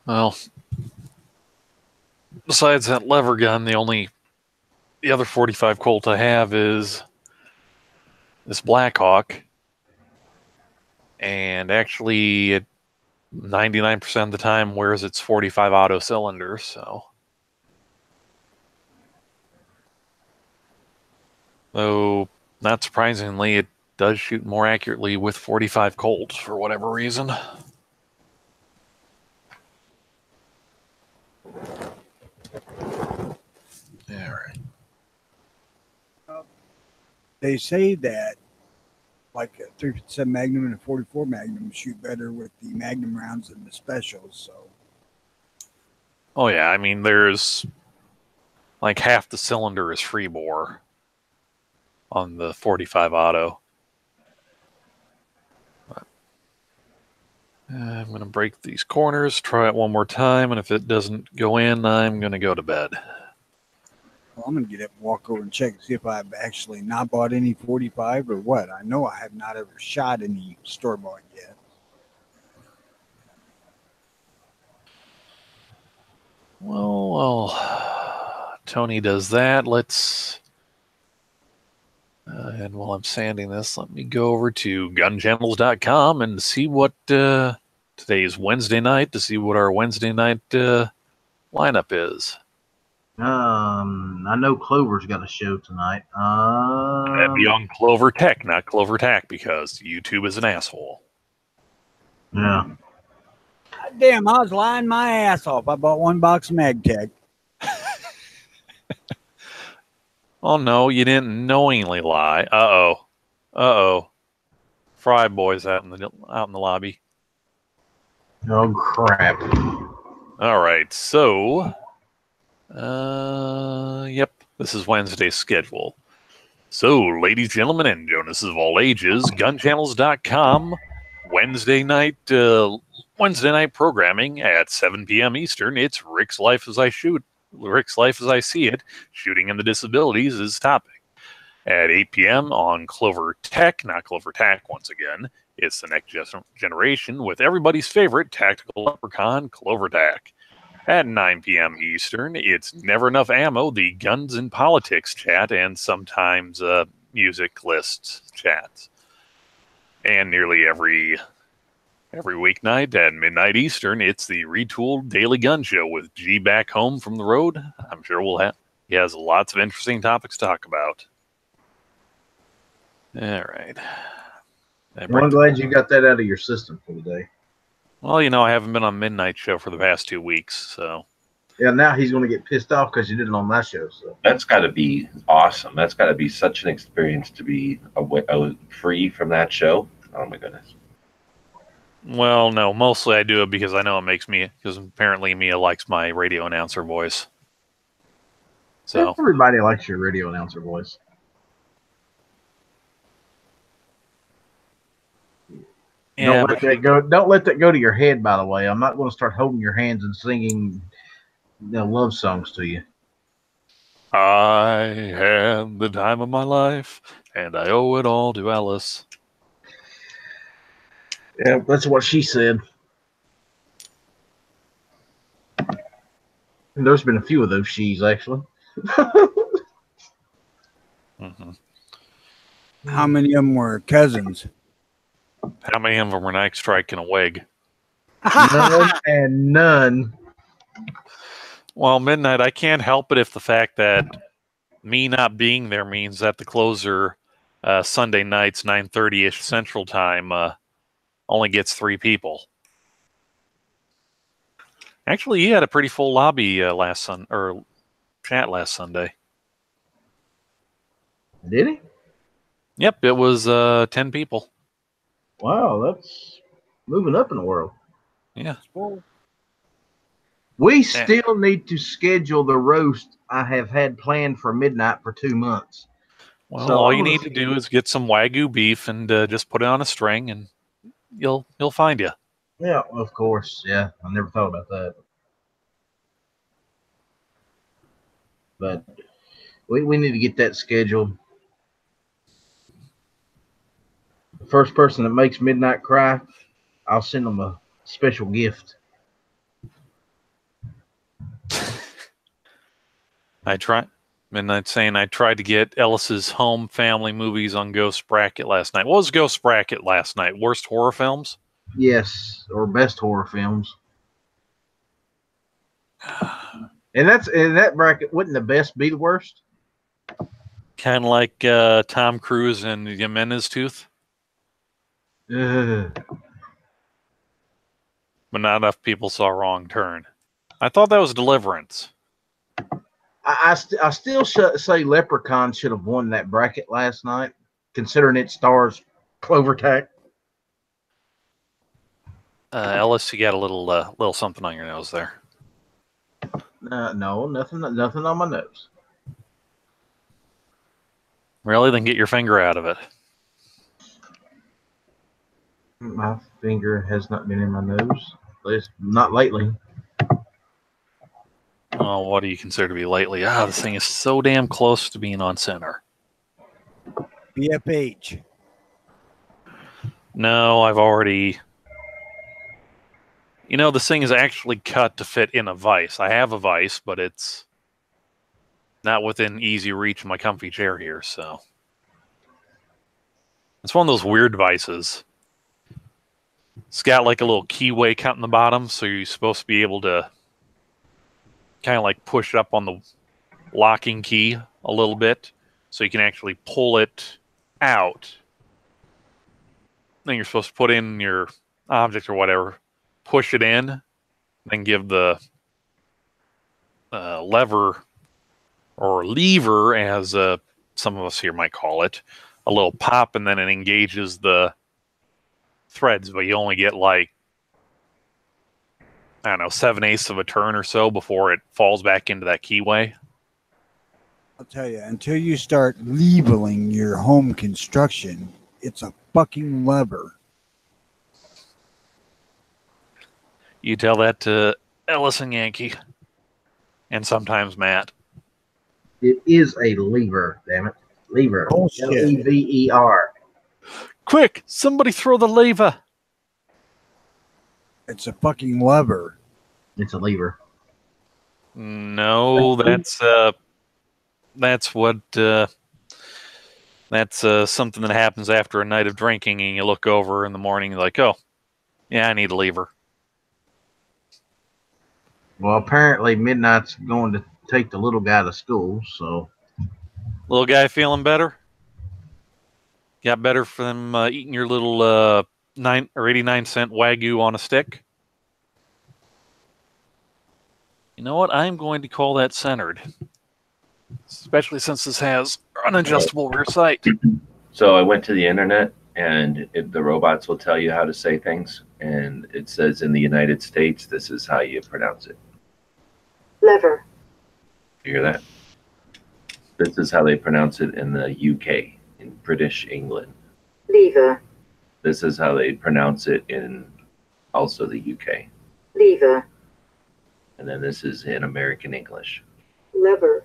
S2: Well, besides that lever gun, the other 45 Colt I have is this Blackhawk. And actually, it 99% of the time wears its 45 auto cylinder, so. Though, not surprisingly, it does shoot more accurately with 45 Colt for whatever reason. Yeah, right.
S3: They say that like a 357 Magnum and a 44 Magnum shoot better with the Magnum rounds than the specials. So.
S2: Oh yeah, I mean there's like half the cylinder is free bore on the 45 auto. I'm going to break these corners, try it one more time, and if it doesn't go in, I'm going to go to bed.
S3: Well, I'm going to get up and walk over and check and see if I've actually not bought any 45 or what. I know I have not ever shot any store-bought yet.
S2: Well, Tony does that. Let's... and while I'm sanding this, let me go over to gunchannels.com and see what today is Wednesday night, to see what our Wednesday night lineup is.
S1: I know Clover's got a show tonight.
S2: That'd be on Clover Tech, not Clover Tack, because YouTube is an asshole.
S1: Yeah.
S3: God damn, I was lying my ass off. I bought 1 box of Magtech.
S2: Oh no, you didn't knowingly lie. Uh-oh. Fry boys out in the lobby.
S1: Oh crap.
S2: All right, so yep, this is Wednesday's schedule. So, ladies and gentlemen, and Jonases of all ages, gunchannels.com, Wednesday night programming at 7 p.m. Eastern. It's Rick's Life as I Shoot. Rick's Life as I See It. Shooting and the Disabilities is topic. At 8 p.m. on Clover Tech, not Clover Tack once again, it's the next generation with everybody's favorite tactical leprechaun, Clover Tack. At 9 p.m. Eastern, it's Never Enough Ammo, the Guns and Politics chat, and sometimes music lists chats. And nearly every weeknight at midnight Eastern, it's the Retooled Daily Gun Show with G back home from the road. I'm sure he has lots of interesting topics to talk about. All right.
S1: Well, I'm glad you got that out of your system for today.
S2: Well, you know, I haven't been on Midnight Show for the past 2 weeks, so.
S1: Yeah, now he's going to get pissed off because you did it on my show. So
S8: That's got to be awesome. That's got to be such an experience to be free from that show. Oh my goodness.
S2: Well, no, mostly I do it because I know it makes me, because apparently Mia likes my radio announcer voice. So
S1: everybody likes your radio announcer voice.
S2: yeah,
S1: Don't let that go. Don't let that go to your head. By the way, I'm not going to start holding your hands and singing love songs to you.
S2: I had the time of my life, and I owe it all to Alice.
S1: Yeah, that's what she said. And there's been a few of those she's actually.
S2: Mm-hmm.
S3: How many of them were cousins?
S2: How many of them were Night Strike and a Wig?
S1: None and none.
S2: Well, Midnight, I can't help it if the fact that me not being there means that the closer Sunday nights, 9:30-ish Central Time, only gets 3 people. Actually, he had a pretty full lobby chat last Sunday.
S1: Did he?
S2: Yep, it was 10 people.
S1: Wow, that's moving up in the world.
S2: Yeah.
S1: We still need to schedule the roast I have had planned for midnight for 2 months.
S2: Well, so all you need to do is get some Wagyu beef and just put it on a string, and you'll find you.
S1: Yeah, of course. Yeah, I never thought about that. But we need to get that scheduled. The first person that makes midnight cry, I'll send them a special gift.
S2: Midnight saying I tried to get Ellis's home family movies on Ghost Bracket last night. What was Ghost Bracket last night? Worst horror films?
S1: Yes, or best horror films. And that bracket, wouldn't the best be the worst?
S2: Kind of like Tom Cruise and Jimenez Tooth. But not enough people saw Wrong Turn. I thought that was Deliverance.
S1: I still say Leprechaun should have won that bracket last night, considering it stars Clover Tack.
S2: Ellis, you got a little something on your nose there.
S1: No, nothing on my nose.
S2: Really? Then get your finger out of it.
S1: My finger has not been in my nose. At least not lately.
S2: Oh, what do you consider to be lately? This thing is so damn close to being on center.
S3: BFH.
S2: No, I've already... You know, this thing is actually cut to fit in a vise. I have a vise, but it's not within easy reach of my comfy chair here, so... It's one of those weird vices. It's got like a little keyway cut in the bottom, so you're supposed to be able to kind of like push up on the locking key a little bit so you can actually pull it out. Then you're supposed to put in your object or whatever, push it in, then give the lever or lever, as some of us here might call it, a little pop, and then it engages the threads, but you only get like, I don't know, 7/8 of a turn or so before it falls back into that keyway.
S3: I'll tell you, until you start leveling your home construction, it's a fucking lever.
S2: You tell that to Ellis and Yankee, and sometimes Matt.
S1: It is a lever, damn it. Lever. Lever.
S2: Quick, somebody throw the lever.
S3: It's a fucking lever.
S1: It's a lever.
S2: No, that's something that happens after a night of drinking, and you look over in the morning, you're like, oh, yeah, I need a lever.
S1: Well, apparently Midnight's going to take the little guy to school, so...
S2: Little guy feeling better? Got better from eating your little 9 or 89-cent Wagyu on a stick? You know what? I'm going to call that centered. Especially since this has an adjustable rear sight.
S8: So I went to the internet, and the robots will tell you how to say things, and it says in the United States, this is how you pronounce it.
S6: Lever.
S8: You hear that? This is how they pronounce it in the UK, in British England.
S6: Lever.
S8: This is how they pronounce it in also the UK.
S6: Lever.
S8: And then this is in American English.
S6: Lever.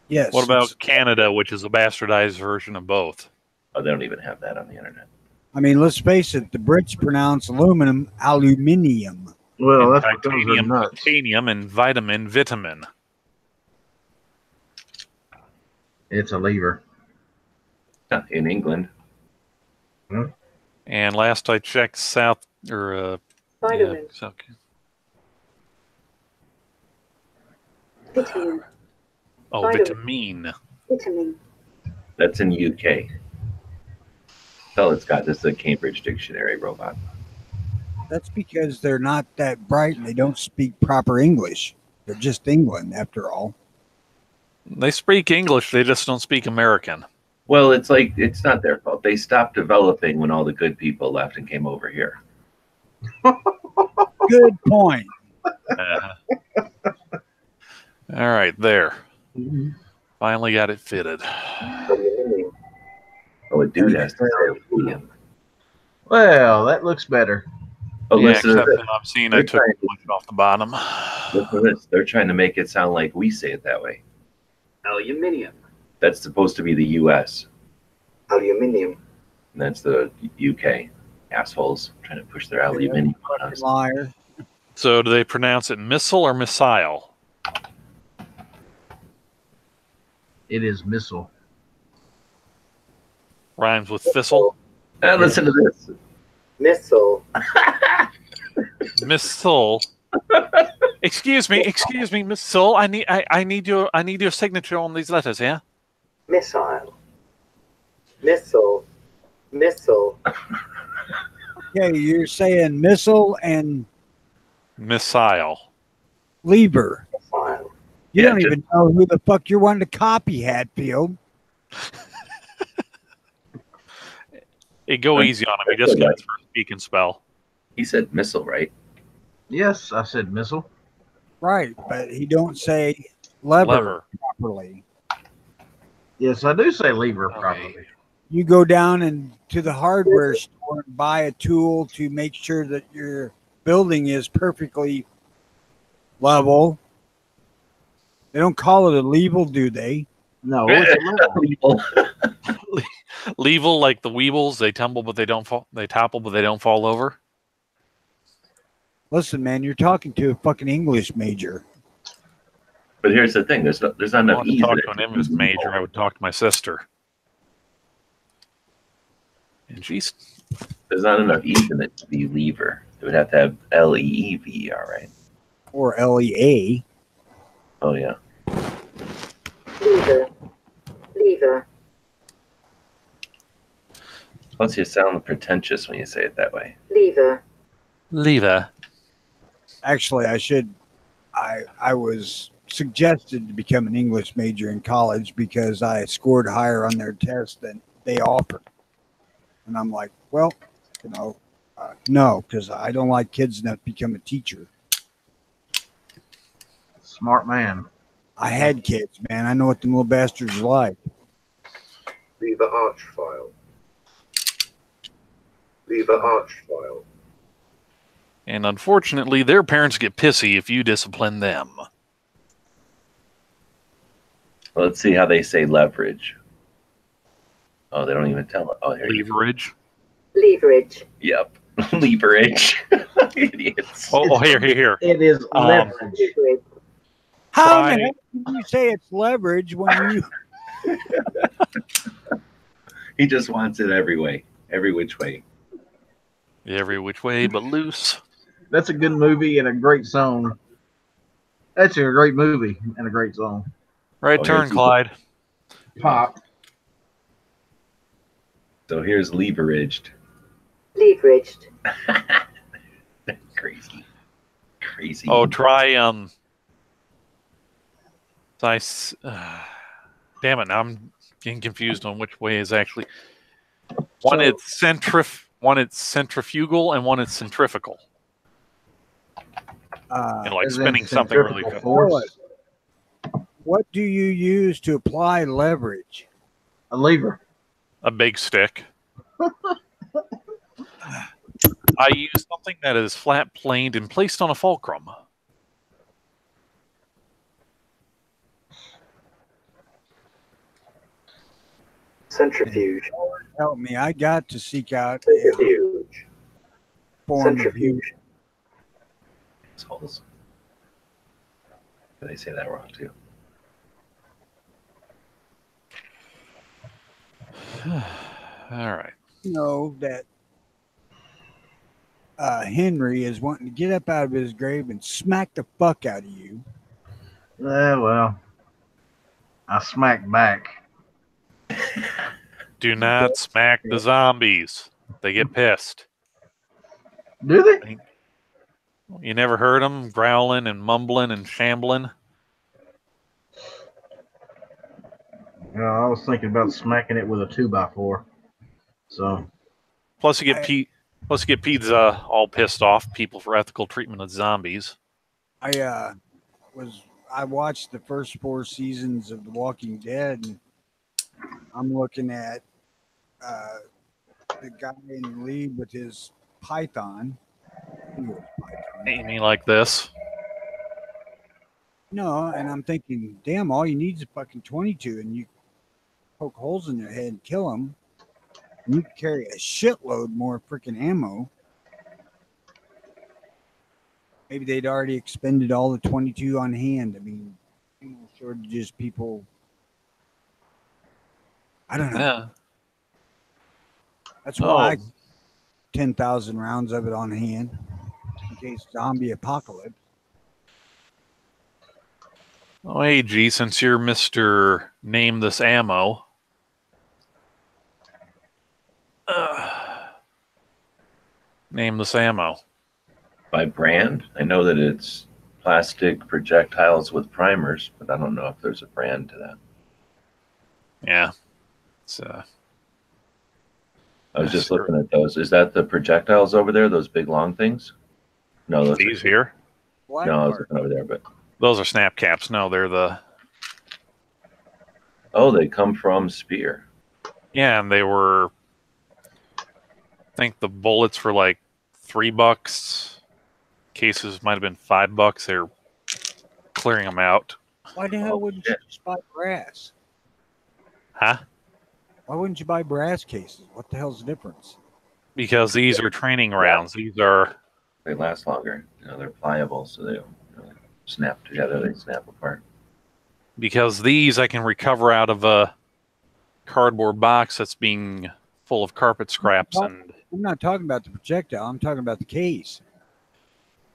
S3: Yes.
S2: What about Canada, which is a bastardized version of both?
S8: Oh, they don't even have that on the internet.
S3: I mean, let's face it. The Brits pronounce aluminum aluminium.
S1: Well,
S2: And
S1: that's because they're
S2: titanium,
S1: nuts.
S2: titanium, and vitamin.
S1: It's a lever.
S8: In England.
S2: And last I checked, South or
S6: Vitamin.
S2: South.
S6: Vitamin.
S2: Oh,
S6: Vitamin.
S2: vitamin.
S6: Vitamin.
S8: That's in UK. That's all it's got. This is a Cambridge Dictionary robot.
S3: That's because they're not that bright and they don't speak proper English. They're just England, after all.
S2: They speak English, they just don't speak American.
S8: Well, it's like, it's not their fault. They stopped developing when all the good people left and came over here.
S3: Good point.
S2: All right, there. Finally got it fitted.
S8: Oh, a dude has to say aluminum.
S1: Well, that looks better.
S8: Oh,
S2: Yeah,
S8: listen to
S2: except
S8: this.
S2: that I'm seeing I took one off the bottom.
S8: Listen to this. They're trying to make it sound like we say it that way.
S6: Aluminium.
S8: That's supposed to be the US.
S6: Aluminium.
S8: And that's the UK. Assholes trying to push their aluminium on us.
S3: Liar.
S2: So do they pronounce it missile or missile?
S1: It is missile.
S2: Rhymes with thistle?
S8: Listen to this.
S6: Missile.
S2: Missile. Excuse me, Miss Soul. I need your signature on these letters, yeah?
S6: Missile. Missile. Missile.
S3: Okay, you're saying missile and
S2: Missile.
S3: lever.
S6: Missile.
S3: You
S8: Yeah,
S3: don't even know who the fuck you're wanting to copy, Hatfield.
S2: Hey, go easy on him. He just gets for speak and spell.
S8: He said missile, right?
S1: Yes, I said missile.
S3: Right, but he don't say lever. Properly.
S1: Yes, I do say lever
S2: Okay.
S1: properly.
S3: You go down and to the hardware store and buy a tool to make sure that your building is perfectly level. They don't call it a level, do they?
S1: No, it's a lever.
S2: Level like the Weebles, they tumble but they don't fall. They topple but they don't fall over.
S3: Listen, man, you're talking to a fucking English major.
S8: But here's the thing: there's not
S2: I
S8: enough
S2: want to
S8: ease
S2: talk
S8: in
S2: to an English major. I would talk to my sister. And she's
S8: There's not enough ease in it to be lever. It would have to have Leever, right?
S3: Or LEA.
S8: Oh yeah.
S6: Lever. Lever.
S8: Plus, you sound pretentious when you say it that way.
S6: Lever.
S2: lever.
S3: Actually, I was suggested to become an English major in college because I scored higher on their test than they offered. And I'm like, well, no, because I don't like kids enough to become a teacher.
S1: Smart man.
S3: I had kids, man. I know what them little bastards are like.
S6: Lever arch file. Lever arch file.
S2: And unfortunately, their parents get pissy if you discipline them.
S8: Well, let's see how they say leverage. Oh, they don't even tell it. Oh, here you go.
S2: Leverage.
S6: Leverage.
S8: Yep. Leverage. Idiots.
S2: Oh, here.
S1: It is leverage.
S6: Leverage.
S3: How in
S2: Try-
S3: the heck can you say it's leverage when you...
S8: He just wants it every way, every which way.
S2: Every which way but loose.
S1: That's a good movie and a great song. That's a great movie and a great song.
S2: Right
S8: Oh,
S2: turn,
S8: here's-
S2: Clyde.
S1: Pop.
S8: So here's leveraged.
S6: Leveraged.
S8: Crazy. Crazy.
S2: Oh, try damn it! Now I'm getting confused on which way is actually one.
S3: So-
S2: It's centrifugal, and one is centrifugal. Like
S1: As in
S2: spinning something really
S1: centrifugal
S2: fast.
S1: force.
S3: What do you use to apply leverage?
S1: A lever.
S2: A big stick. I use something that is flat planed and placed on a fulcrum.
S6: Centrifuge.
S3: Help me. I got to seek out a
S6: Centrifuge.
S3: form of
S6: Centrifuge.
S8: Assholes. Did I say that wrong too?
S2: All right.
S3: know that Henry is wanting to get up out of his grave and smack the fuck out of you.
S1: Well, I smacked back.
S2: Do not smack the zombies. They get pissed.
S1: Do they?
S2: You never heard them growling and mumbling and shambling?
S1: I was thinking about smacking it with a 2x4. So.
S2: Plus, you get Pete's all pissed off people for ethical treatment of zombies.
S3: I watched the first 4 seasons of The Walking Dead, and I'm looking at the guy in the lead with his python.
S2: You mean like this?
S3: No, and I'm thinking, damn, all you need is a fucking 22, and you poke holes in their head and kill them. And you can carry a shitload more freaking ammo. Maybe they'd already expended all the 22 on hand. I mean, shortages, people. I don't know.
S2: Yeah.
S3: That's why I 10,000 rounds of it on hand in case zombie apocalypse.
S2: Oh, hey, G, since you're Mr. Name This Ammo. Name this ammo.
S8: By brand, I know that it's plastic projectiles with primers, but I don't know if there's a brand to that.
S2: Yeah. It's,
S8: I was just looking at those. Is that the projectiles over there? Those big long things? No, those
S2: these here?
S8: No, I was looking over there, but
S2: those are snap caps. No, they're the.
S8: Oh, they come from Spear.
S2: Yeah, and they were. I think the bullets were like $3. Cases might have been $5. They're clearing them out.
S3: Why the hell wouldn't you just buy brass?
S2: Huh?
S3: Why wouldn't you buy brass cases? What the hell's the difference?
S2: Because these are training rounds. These are.
S8: They last longer. They're pliable, so they don't snap together. They snap apart.
S2: Because these I can recover out of a cardboard box that's being full of carpet scraps and.
S3: I'm not talking about the projectile. I'm talking about the case.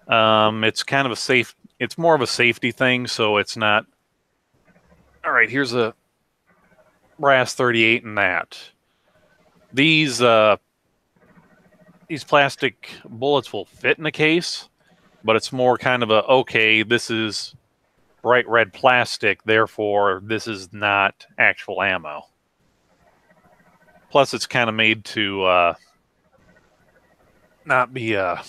S2: It's kind of a safe. It's more of a safety thing, so it's not. All right, here's a brass 38 and that. These plastic bullets will fit in a case, but it's more kind of a okay. This is bright red plastic, therefore this is not actual ammo. Plus, it's kind of made to not be not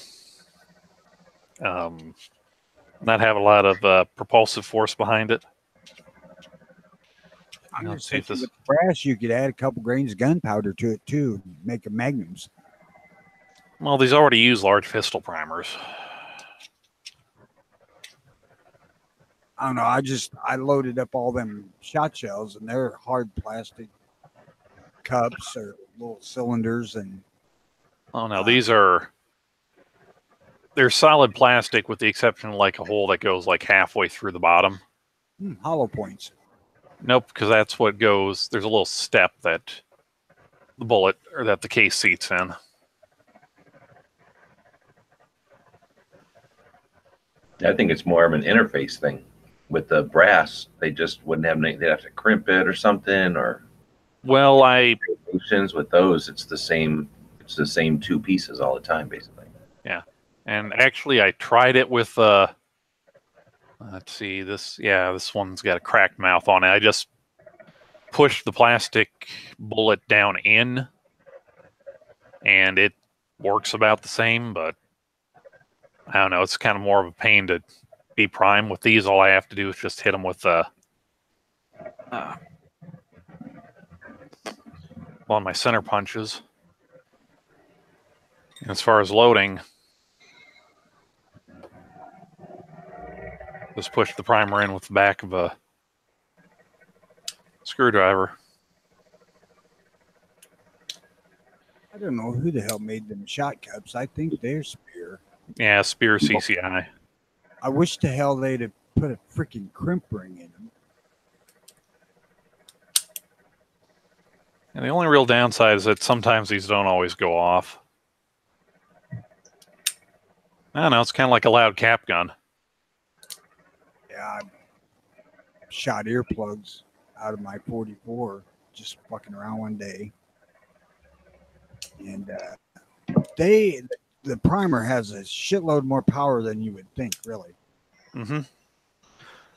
S2: have a lot of propulsive force behind it.
S3: I'm
S2: Let's
S3: just
S2: see if
S3: thinking
S2: this.
S3: with brass, you could add a couple grains of gunpowder to it too, make a magnums.
S2: Well, these already use large pistol primers.
S3: I don't know. I loaded up all them shot shells, and they're hard plastic cups or little cylinders, and
S2: Oh no, they're solid plastic with the exception of like a hole that goes like halfway through the bottom.
S3: hollow points.
S2: Nope, because that's what goes. There's a little step that the bullet or that the case seats in.
S8: I think it's more of an interface thing. With the brass, they just wouldn't have any. They'd have to crimp it or something, or
S2: Well, I
S8: Variations with those, it's the same. It's the same two pieces all the time, basically.
S2: and actually I tried it with let's see, this one's got a cracked mouth on it. I just pushed the plastic bullet down in, and it works about the same, but I don't know, it's kind of more of a pain to deprime. With these, all I have to do is just hit them with on my center punches. And as far as loading, just push the primer in with the back of a screwdriver.
S3: I don't know who the hell made them shot cups. I think they're Spear.
S2: Yeah, Spear CCI.
S3: I wish to hell they'd have put a freaking crimp ring in them.
S2: And the only real downside is that sometimes these don't always go off. I don't know, it's kind of like a loud cap gun.
S3: Yeah, I shot earplugs out of my 44 just fucking around one day. And the primer has a shitload more power than you would think, really.
S2: Mm-hmm.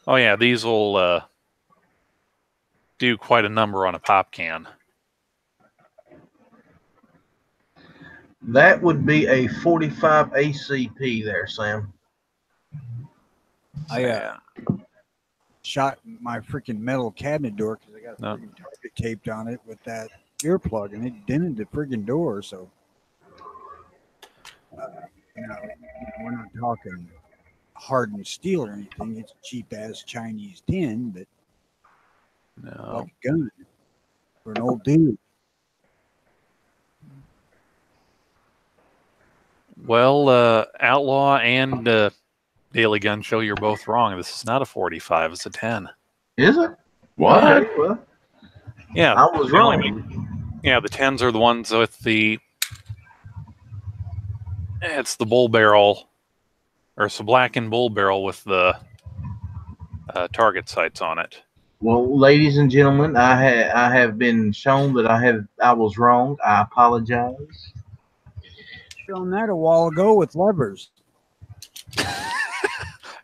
S2: Oh yeah, these will do quite a number on a pop can.
S1: That would be a 45 ACP there, Sam.
S3: I shot my freaking metal cabinet door because I got a freaking target taped on it with that earplug, and it dented the freaking door. So, we're not talking hardened steel or anything. It's cheap ass Chinese tin, but like a gun for an old dude.
S2: Well, Outlaw and Daily Gun Show, you're both wrong. This is not a 45, it's a 10.
S1: Is it?
S8: What?
S1: Okay, well,
S2: Yeah.
S1: I was wrong.
S2: Yeah, the 10s are the ones with it's the bull barrel, or it's a blackened bull barrel with the target sights on it.
S1: Well, ladies and gentlemen, I have been shown that I was wrong. I apologize.
S3: Shown that a while ago with levers.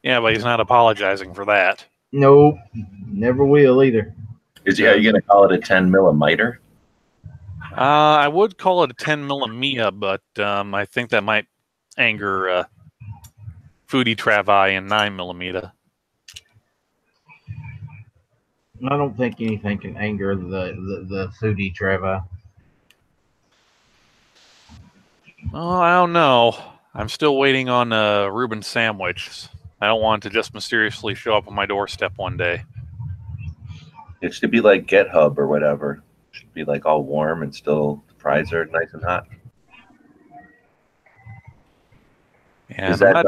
S2: Yeah, but he's not apologizing for that.
S1: Nope, never will either.
S8: Are you going to call it a 10 millimeter?
S2: I would call it a 10 millimeter, but I think that might anger Foodie Travi and 9 millimeter.
S1: I don't think anything can anger the foodie Travi.
S2: Oh, I don't know. I'm still waiting on a Reuben sandwich. I don't want it to just mysteriously show up on my doorstep one day.
S8: It should be like GitHub or whatever. It should be like all warm and still the fries are nice and hot.
S2: Yeah,
S8: is that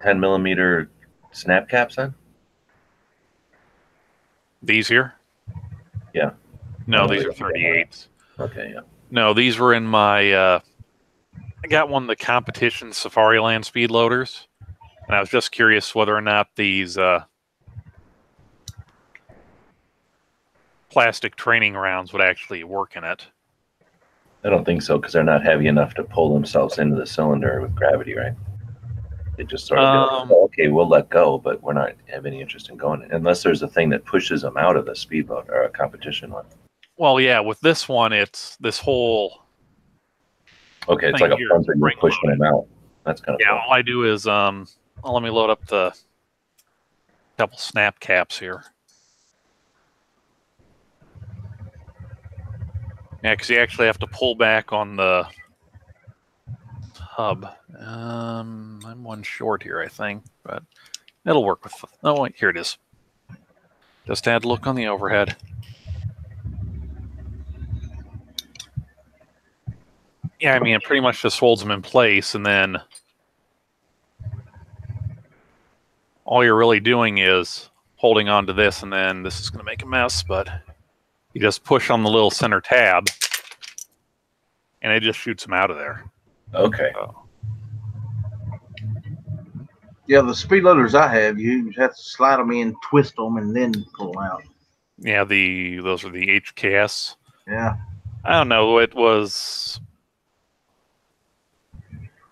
S8: 10 millimeter snap caps then?
S2: These here?
S8: Yeah.
S2: No, these are 38s.
S8: Okay, yeah.
S2: No, these were in my I got one of the competition Safariland speed loaders, and I was just curious whether or not these plastic training rounds would actually work in it.
S8: I don't think so, because they're not heavy enough to pull themselves into the cylinder with gravity, right? They just sort of be like, oh, okay, we'll let go, but we're not have any interest in going unless there's a thing that pushes them out of the speedboat or a competition one.
S2: Well, yeah, with this one, it's this whole.
S8: Okay, it's like a pump and you're pushing them out. That's kind of
S2: cool.
S8: All
S2: I do is let me load up the couple snap caps here. Yeah, because you actually have to pull back on the hub. I'm one short here, I think, but it'll work with. Oh, wait, here it is. Just had to look on the overhead. Yeah, I mean, it pretty much just holds them in place, and then all you're really doing is holding on to this, and then this is going to make a mess, but you just push on the little center tab, and it just shoots them out of there.
S8: Okay.
S1: Yeah, the speed loaders I have, you have to slide them in, twist them, and then pull them out.
S2: Yeah, those are the HKS.
S1: Yeah.
S2: I don't know. It was,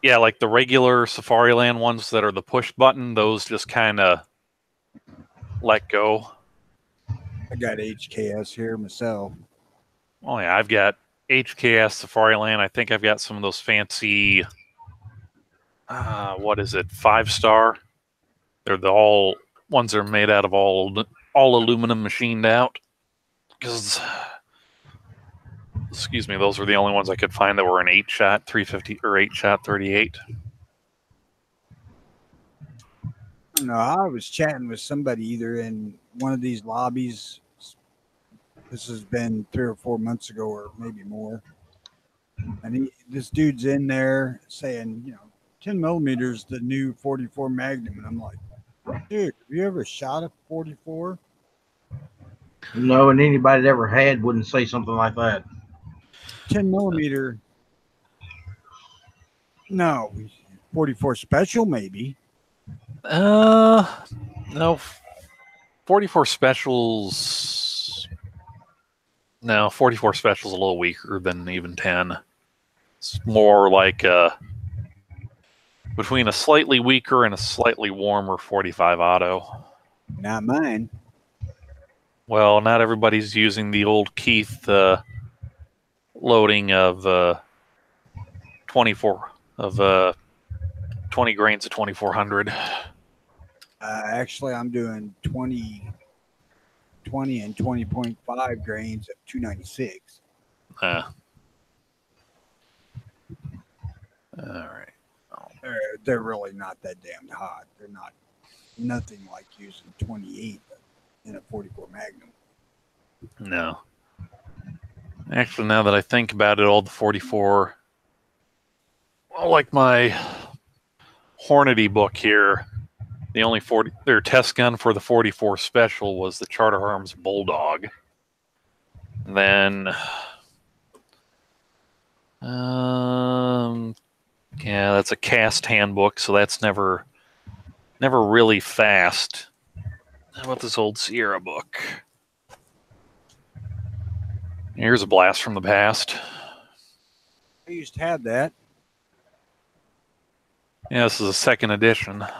S2: yeah, like the regular Safariland ones that are the push button. Those just kind of let go.
S3: I got HKS here myself.
S2: Oh yeah, I've got HKS Safariland. I think I've got some of those fancy. What is it? 5-star. They're the all ones that are made out of all aluminum machined out. Because, excuse me, those were the only ones I could find that were an 8-shot 350 or 8-shot 38.
S3: No, I was chatting with somebody either in one of these lobbies. This has been 3 or 4 months ago, or maybe more. And this dude's in there saying, 10 millimeters, the new 44 Magnum. And I'm like, dude, have you ever shot a 44?
S1: No, and anybody that ever had wouldn't say something like that.
S3: 10 millimeter? No. 44 special, maybe.
S2: No. 44 specials. No, 44 specials a little weaker than even 10. It's more like between a slightly weaker and a slightly warmer 45 auto.
S3: Not mine.
S2: Well, not everybody's using the old Keith loading of 24 of 20 grains of 2400.
S3: Actually, I'm doing 20 and 20.5 grains of 296.
S2: All right.
S3: They're really not that damn hot. They're not nothing like using 28 in a 44 Magnum.
S2: No. Actually, now that I think about it, all the 44, well, like my Hornady book here, the only their test gun for the 44 special was the Charter Arms Bulldog. And then, yeah, that's a cast handbook, so that's never really fast. How about this old Sierra book? Here's a blast from the past.
S3: I used to have that.
S2: Yeah, this is a second edition.
S3: I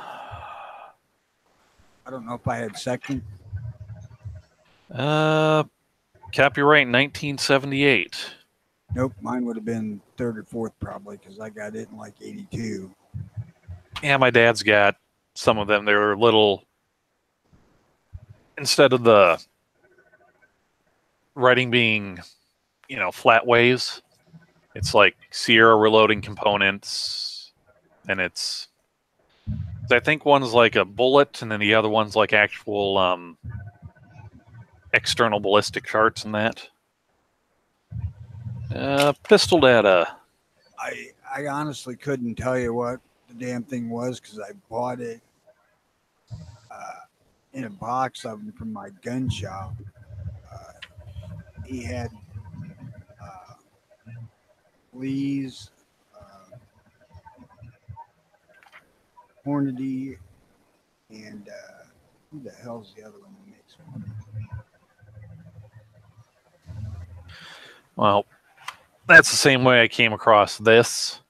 S3: don't know if I had second.
S2: Copyright 1978.
S3: Nope, mine would have been third or fourth probably because I got it in like 82.
S2: Yeah, my dad's got some of them. They're little, instead of the writing being, flat waves, it's like Sierra reloading components, and I think one's like a bullet, and then the other one's like actual external ballistic charts and that. Pistol data.
S3: I honestly couldn't tell you what the damn thing was because I bought it in a box of them from my gun shop. He had Lee's, Hornady, and who the hell's the other one that makes one?
S2: Well, that's the same way I came across this,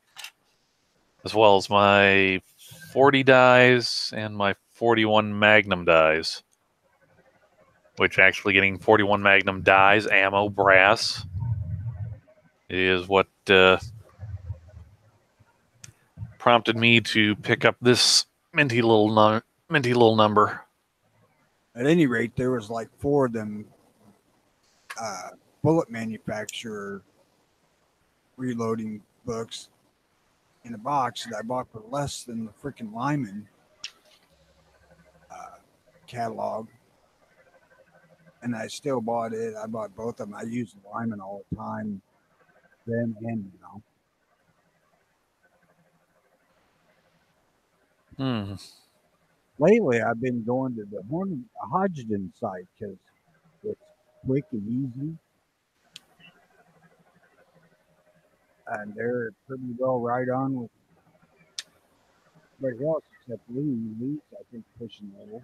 S2: as well as my 40 dies and my 41 Magnum dies, which actually getting 41 Magnum dies, ammo, brass, is what prompted me to pick up this minty little number.
S3: At any rate, there was like 4 of them bullet manufacturer reloading books in a box that I bought for less than the freaking Lyman catalog. And I still bought it. I bought both of them. I use Lyman all the time, then and now. Lately, I've been going to the Hodgdon site because it's quick and easy. And they're pretty well right on with everybody else except Lee. Lee's, I think, pushing a little.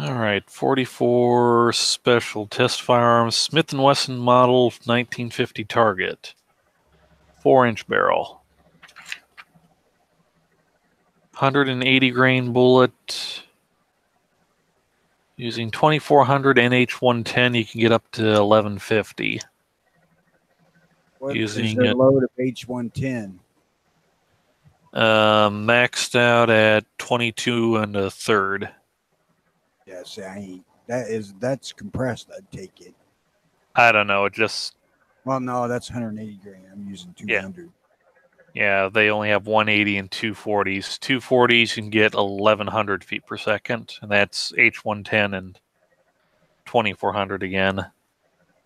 S2: All right, 44 special test firearms, Smith & Wesson model 1950 target, 4-inch barrel, 180 grain bullet. Using 2400 NH110, you can get up to 1150.
S3: What is
S2: Using
S3: their load of H110?
S2: maxed out at 22 and a third.
S3: Yeah, see, I ain't. That's compressed. I'd take it.
S2: I don't know. It just
S3: Well, no, that's 180 grain. I'm using 200.
S2: yeah. They only have 180 and 240s. 240s you can get 1100 feet per second, and that's H110 and 2400 again.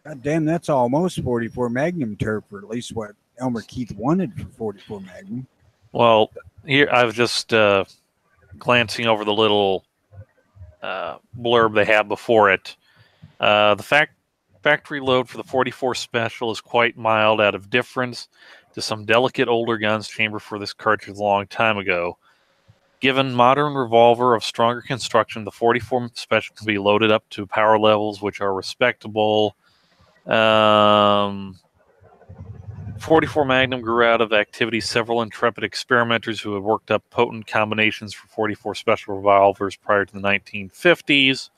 S3: God damn, that's almost 44 Magnum turf, or at least what Elmer Keith wanted for 44 Magnum.
S2: Well, here I was just glancing over the little blurb they have before it. The factory load for the 44 Special is quite mild out of difference to some delicate older guns chambered for this cartridge a long time ago. Given modern revolver of stronger construction, the 44 Special can be loaded up to power levels which are respectable. 44 Magnum grew out of activity several intrepid experimenters who had worked up potent combinations for 44 Special revolvers prior to the 1950s.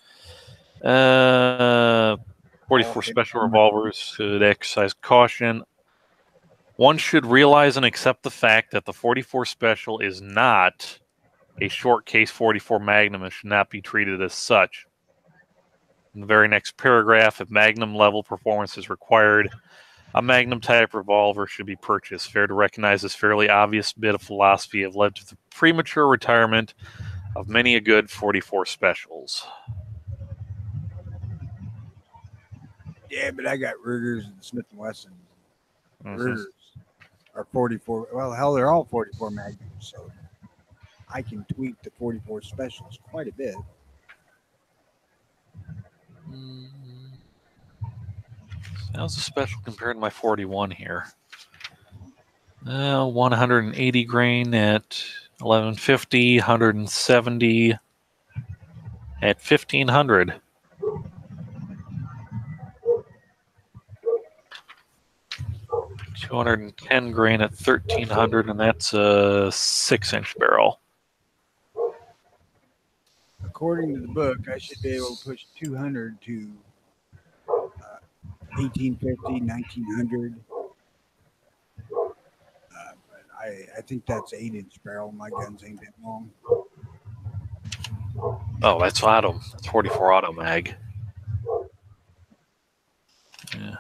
S2: 44 Special revolvers should exercise caution. One should realize and accept the fact that the 44 Special is not a short case 44 Magnum and should not be treated as such. In the very next paragraph, if Magnum level performance is required, a Magnum type revolver should be purchased. Fair to recognize this fairly obvious bit of philosophy have led to the premature retirement of many a good 44 Specials.
S3: Yeah, but I got Rugers and Smith & Wessons.
S2: Mhm.
S3: Rugers are 44. Well, hell, they're all 44 Magnums, so I can tweak the 44 Specials quite a bit.
S2: How's the Special compared to my 41 here? 180 grain at 1150, 170 at 1500. $210 grain at 1300, and that's a 6-inch barrel.
S3: According to the book, I should be able to push 200 to 1850, 1900. But I think that's 8-inch barrel. My guns ain't that long.
S2: Oh, that's auto. That's 44 auto mag. Yeah.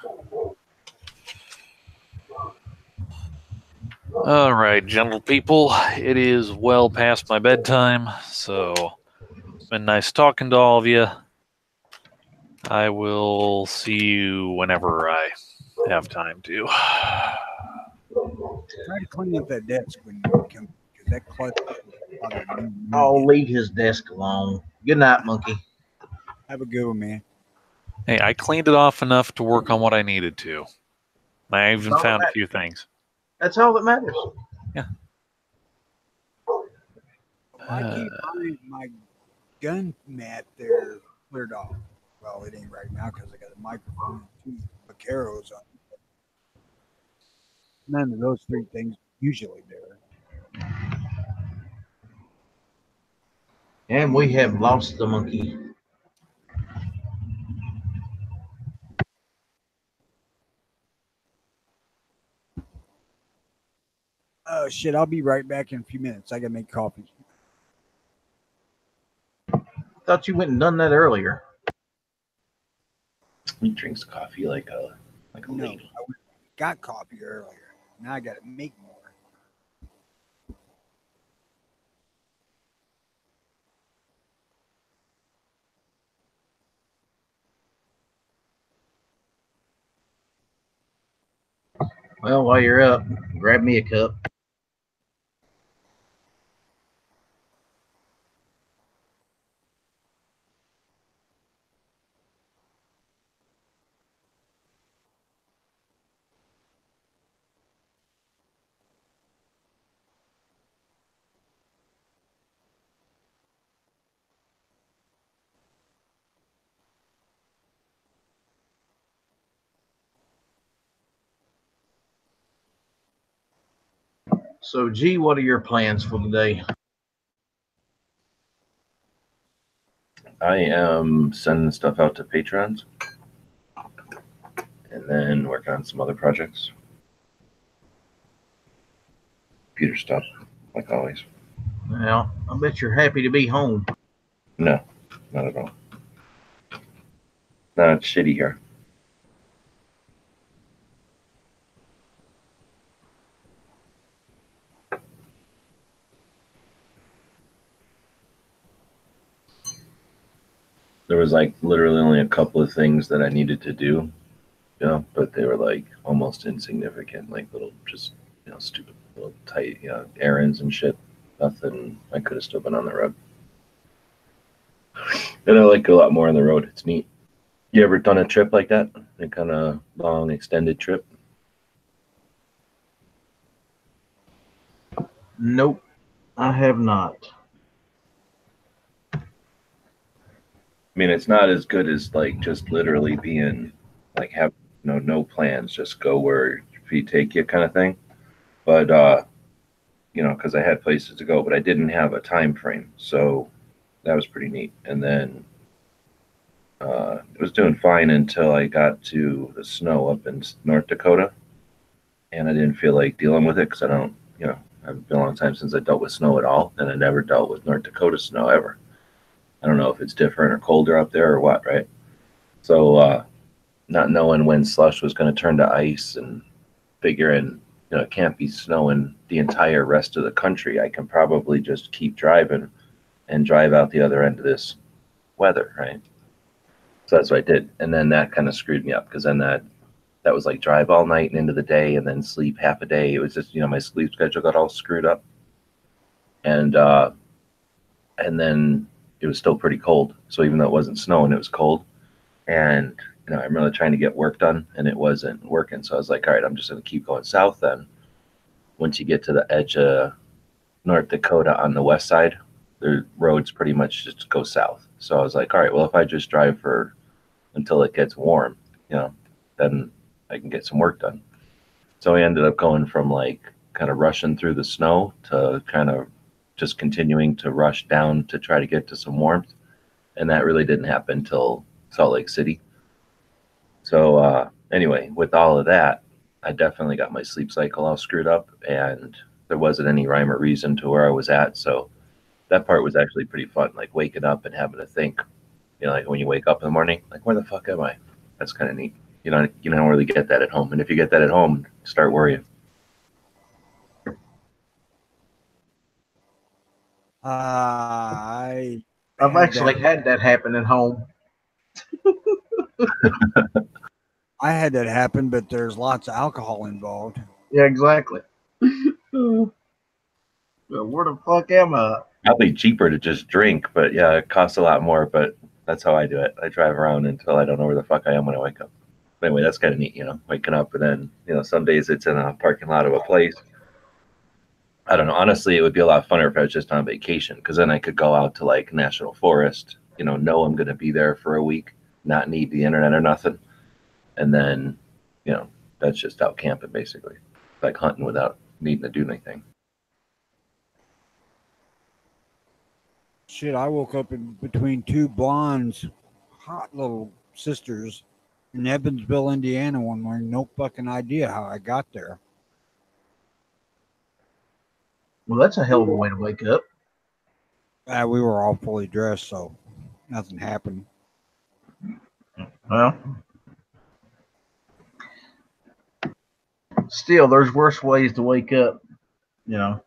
S2: All right, gentle people. It is well past my bedtime, so it's been nice talking to all of you. I will see you whenever I have time to.
S3: Try to clean up that desk when you come, because that clutter is bothering me.
S1: I'll leave his desk alone. Good night, monkey.
S3: Have a good one, man.
S2: Hey, I cleaned it off enough to work on what I needed to. I even
S1: All
S2: found a
S1: right.
S2: few things.
S1: That's all that matters.
S3: I keep my gun mat there cleared off. Well, it ain't right now because I got a microphone and 2 Vaqueros on. None of those 3 things usually there.
S1: And we have lost the monkey.
S3: Oh shit! I'll be right back in a few minutes. I gotta make coffee.
S1: Thought you went and done that earlier.
S8: He drinks coffee like a
S3: No,
S8: lady.
S3: I got coffee earlier. Now I gotta make more.
S1: Well, while you're up, grab me a cup. So, G, what are your plans for the day?
S8: I am sending stuff out to patrons and then working on some other projects. Computer stuff, like always.
S1: Well, I bet you're happy to be home.
S8: No, not at all. No, it's shitty here. There was like literally only a couple of things that I needed to do, you know, but they were like almost insignificant, like little, just, you know, stupid little tight, you know, errands and shit. Nothing. I could have still been on the road. And I like a lot more on the road. It's neat. You ever done a trip like that? A kind of long, extended trip?
S1: Nope, I have not.
S8: I mean, it's not as good as like just literally being like have no plans, just go where feet take you kind of thing. But you know, because I had places to go, but I didn't have a time frame, so that was pretty neat. And then it was doing fine until I got to the snow up in North Dakota, and I didn't feel like dealing with it because I don't, you know, it's been a long time since I dealt with snow at all, and I never dealt with North Dakota snow ever. I don't know if it's different or colder up there or what, right? So not knowing when slush was going to turn to ice and figuring, you know, it can't be snowing the entire rest of the country. I can probably just keep driving and drive out the other end of this weather, right? So that's what I did. And then that kind of screwed me up because then that was like drive all night and into the day and then sleep half a day. It was just, you know, my sleep schedule got all screwed up. And then it was still pretty cold. So even though it wasn't snowing, it was cold. And, you know, I'm really trying to get work done and it wasn't working. So I was like, all right, I'm just going to keep going south then. Once you get to the edge of North Dakota on the west side, the roads pretty much just go south. So I was like, all right, well, if I just drive until it gets warm, you know, then I can get some work done. So I ended up going from like kind of rushing through the snow to kind of just continuing to rush down to try to get to some warmth. And that really didn't happen until Salt Lake City. So anyway, with all of that, I definitely got my sleep cycle all screwed up and there wasn't any rhyme or reason to where I was at. So that part was actually pretty fun, like waking up and having to think, you know, like when you wake up in the morning, like, where the fuck am I? That's kind of neat. You don't really get that at home. And if you get that at home, start worrying.
S3: I've
S1: actually had that happen at home.
S3: I had that happen, but there's lots of alcohol involved.
S1: Yeah, exactly. Well, where the fuck am I?
S8: Probably cheaper to just drink, but yeah, it costs a lot more. But that's how I do it. I drive around until I don't know where the fuck I am when I wake up. But anyway, that's kind of neat, you know, waking up and then, you know, some days it's in a parking lot of a place. I don't know. Honestly, it would be a lot funner if I was just on vacation because then I could go out to like National Forest, you know I'm going to be there for a week, not need the internet or nothing. And then, you know, that's just out camping basically, like hunting without needing to do anything.
S3: Shit, I woke up in between two blondes, hot little sisters in Evansville, Indiana one morning. No fucking idea how I got there.
S1: Well, that's a hell of a way to wake up.
S3: We were all fully dressed, so nothing happened.
S1: Well, still, there's worse ways to wake up, you know.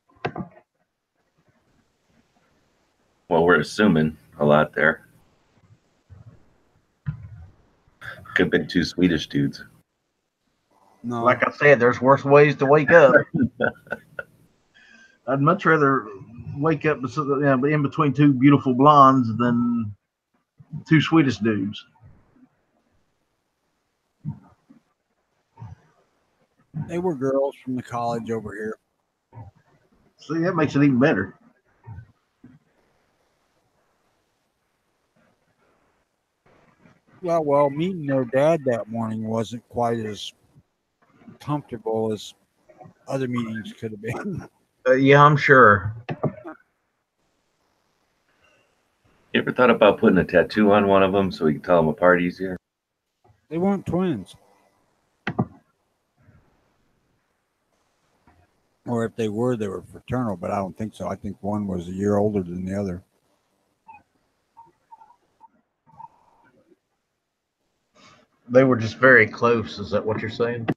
S8: Well, we're assuming a lot there. Could have been two Swedish dudes.
S3: No.
S1: Like I said, there's worse ways to wake up. I'd much rather wake up in between two beautiful blondes than two Swedish dudes.
S3: They were girls from the college over here.
S1: See, that makes it even better.
S3: Well, meeting their dad that morning wasn't quite as comfortable as other meetings could have been.
S1: Yeah, I'm sure.
S8: You ever thought about putting a tattoo on one of them so we can tell them apart easier?
S3: They weren't twins. Or if they were fraternal, but I don't think so. I think one was a year older than the other.
S1: They were just very close. Is that what you're saying?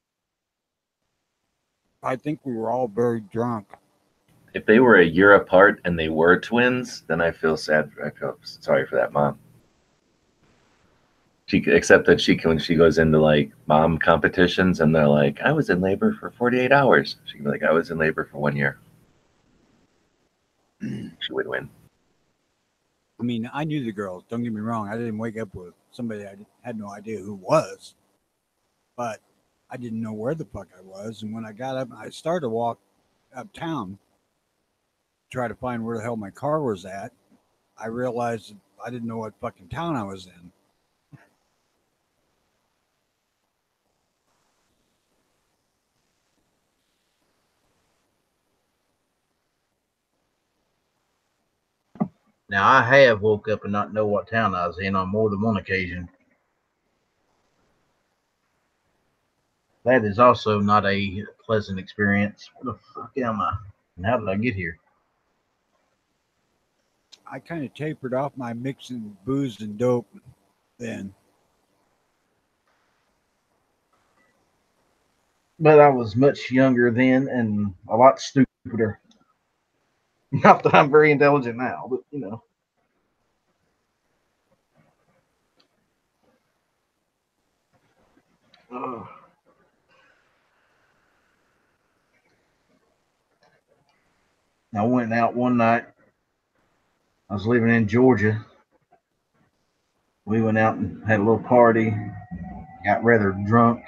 S3: I think we were all very drunk.
S8: If they were a year apart and they were twins, then I feel sad. I feel sorry for that mom. Except that when she goes into like mom competitions and they're like, I was in labor for 48 hours. She can be like, I was in labor for 1 year. She would win.
S3: I mean, I knew the girls. Don't get me wrong. I didn't wake up with somebody I had no idea who was. But I didn't know where the fuck I was. And when I got up, I started to walk uptown, try to find where the hell my car was at. I realized I didn't know what fucking town I was in.
S1: Now, I have woke up and not know what town I was in on more than one occasion. That is also not a pleasant experience. Where the fuck am I? And how did I get here?
S3: I kind of tapered off my mixing booze and dope then.
S1: But I was much younger then and a lot stupider. Not that I'm very intelligent now, but you know. Ugh. I went out one night. I was living in Georgia. We went out and had a little party, got rather drunk,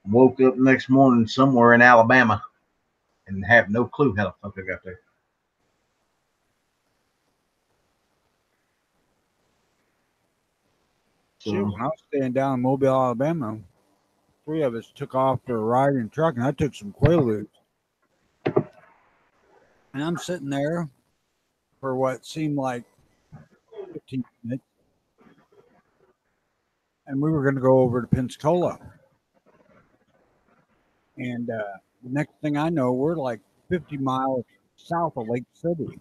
S1: woke up the next morning somewhere in Alabama and have no clue how the fuck I got there.
S3: Shit, when I was staying down in Mobile, Alabama, 3 of us took off for a ride in a truck, and I took some Quaaludes. And I'm sitting there for what seemed like 15 minutes, and we were going to go over to Pensacola. And the next thing I know, we're like 50 miles south of Lake City.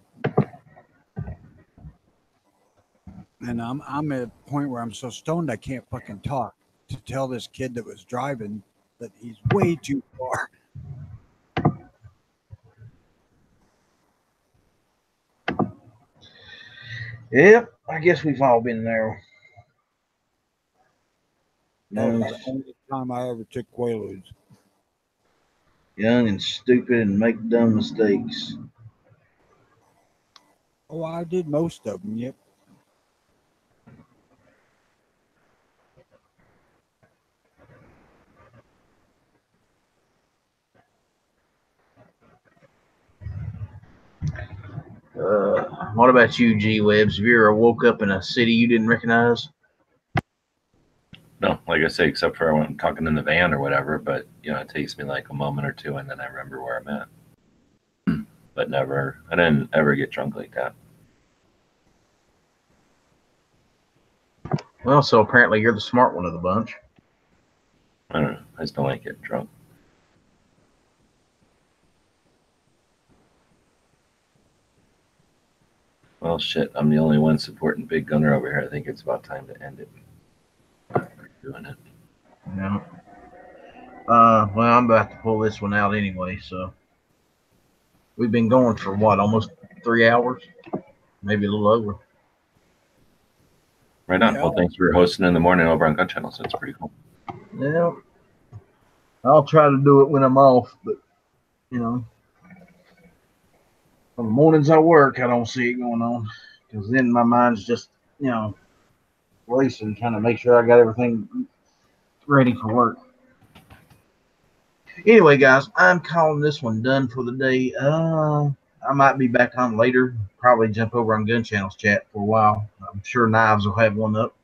S3: And I'm at a point where I'm so stoned I can't fucking talk to tell this kid that was driving that he's way too far.
S1: Yep, I guess we've all been there.
S3: That was the only time I ever took Quaaludes.
S1: Young and stupid and make dumb mistakes.
S3: Oh, I did most of them, yep.
S1: What about you, G Webs? Have you ever woke up in a city you didn't recognize?
S8: No, like I say, except for when I'm talking in the van or whatever, but it takes me like a moment or two and then I remember where I'm at. But I didn't ever get drunk like that.
S1: Well, so apparently you're the smart one of the bunch.
S8: I don't know. I just don't like getting drunk. Well, shit, I'm the only one supporting Big Gunner over here. I think it's about time to end it. Doing it.
S1: Yeah. Well, I'm about to pull this one out anyway, so we've been going for what, almost 3 hours? Maybe a little over.
S8: Right on.
S3: Yeah.
S8: Well, thanks for hosting in the morning over on Gun Channel, so it's pretty cool.
S1: Yeah. I'll try to do it when I'm off, but on the mornings I work, I don't see it going on because then my mind's just, racing, trying to make sure I got everything ready for work. Anyway, guys, I'm calling this one done for the day. I might be back on later. Probably jump over on Gun Channel's chat for a while. I'm sure Knives will have one up.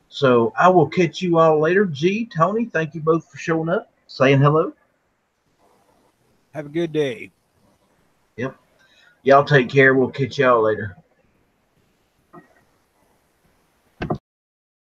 S1: So I will catch you all later. G, Tony, thank you both for showing up, saying hello.
S3: Have a good day.
S1: Y'all take care. We'll catch y'all later.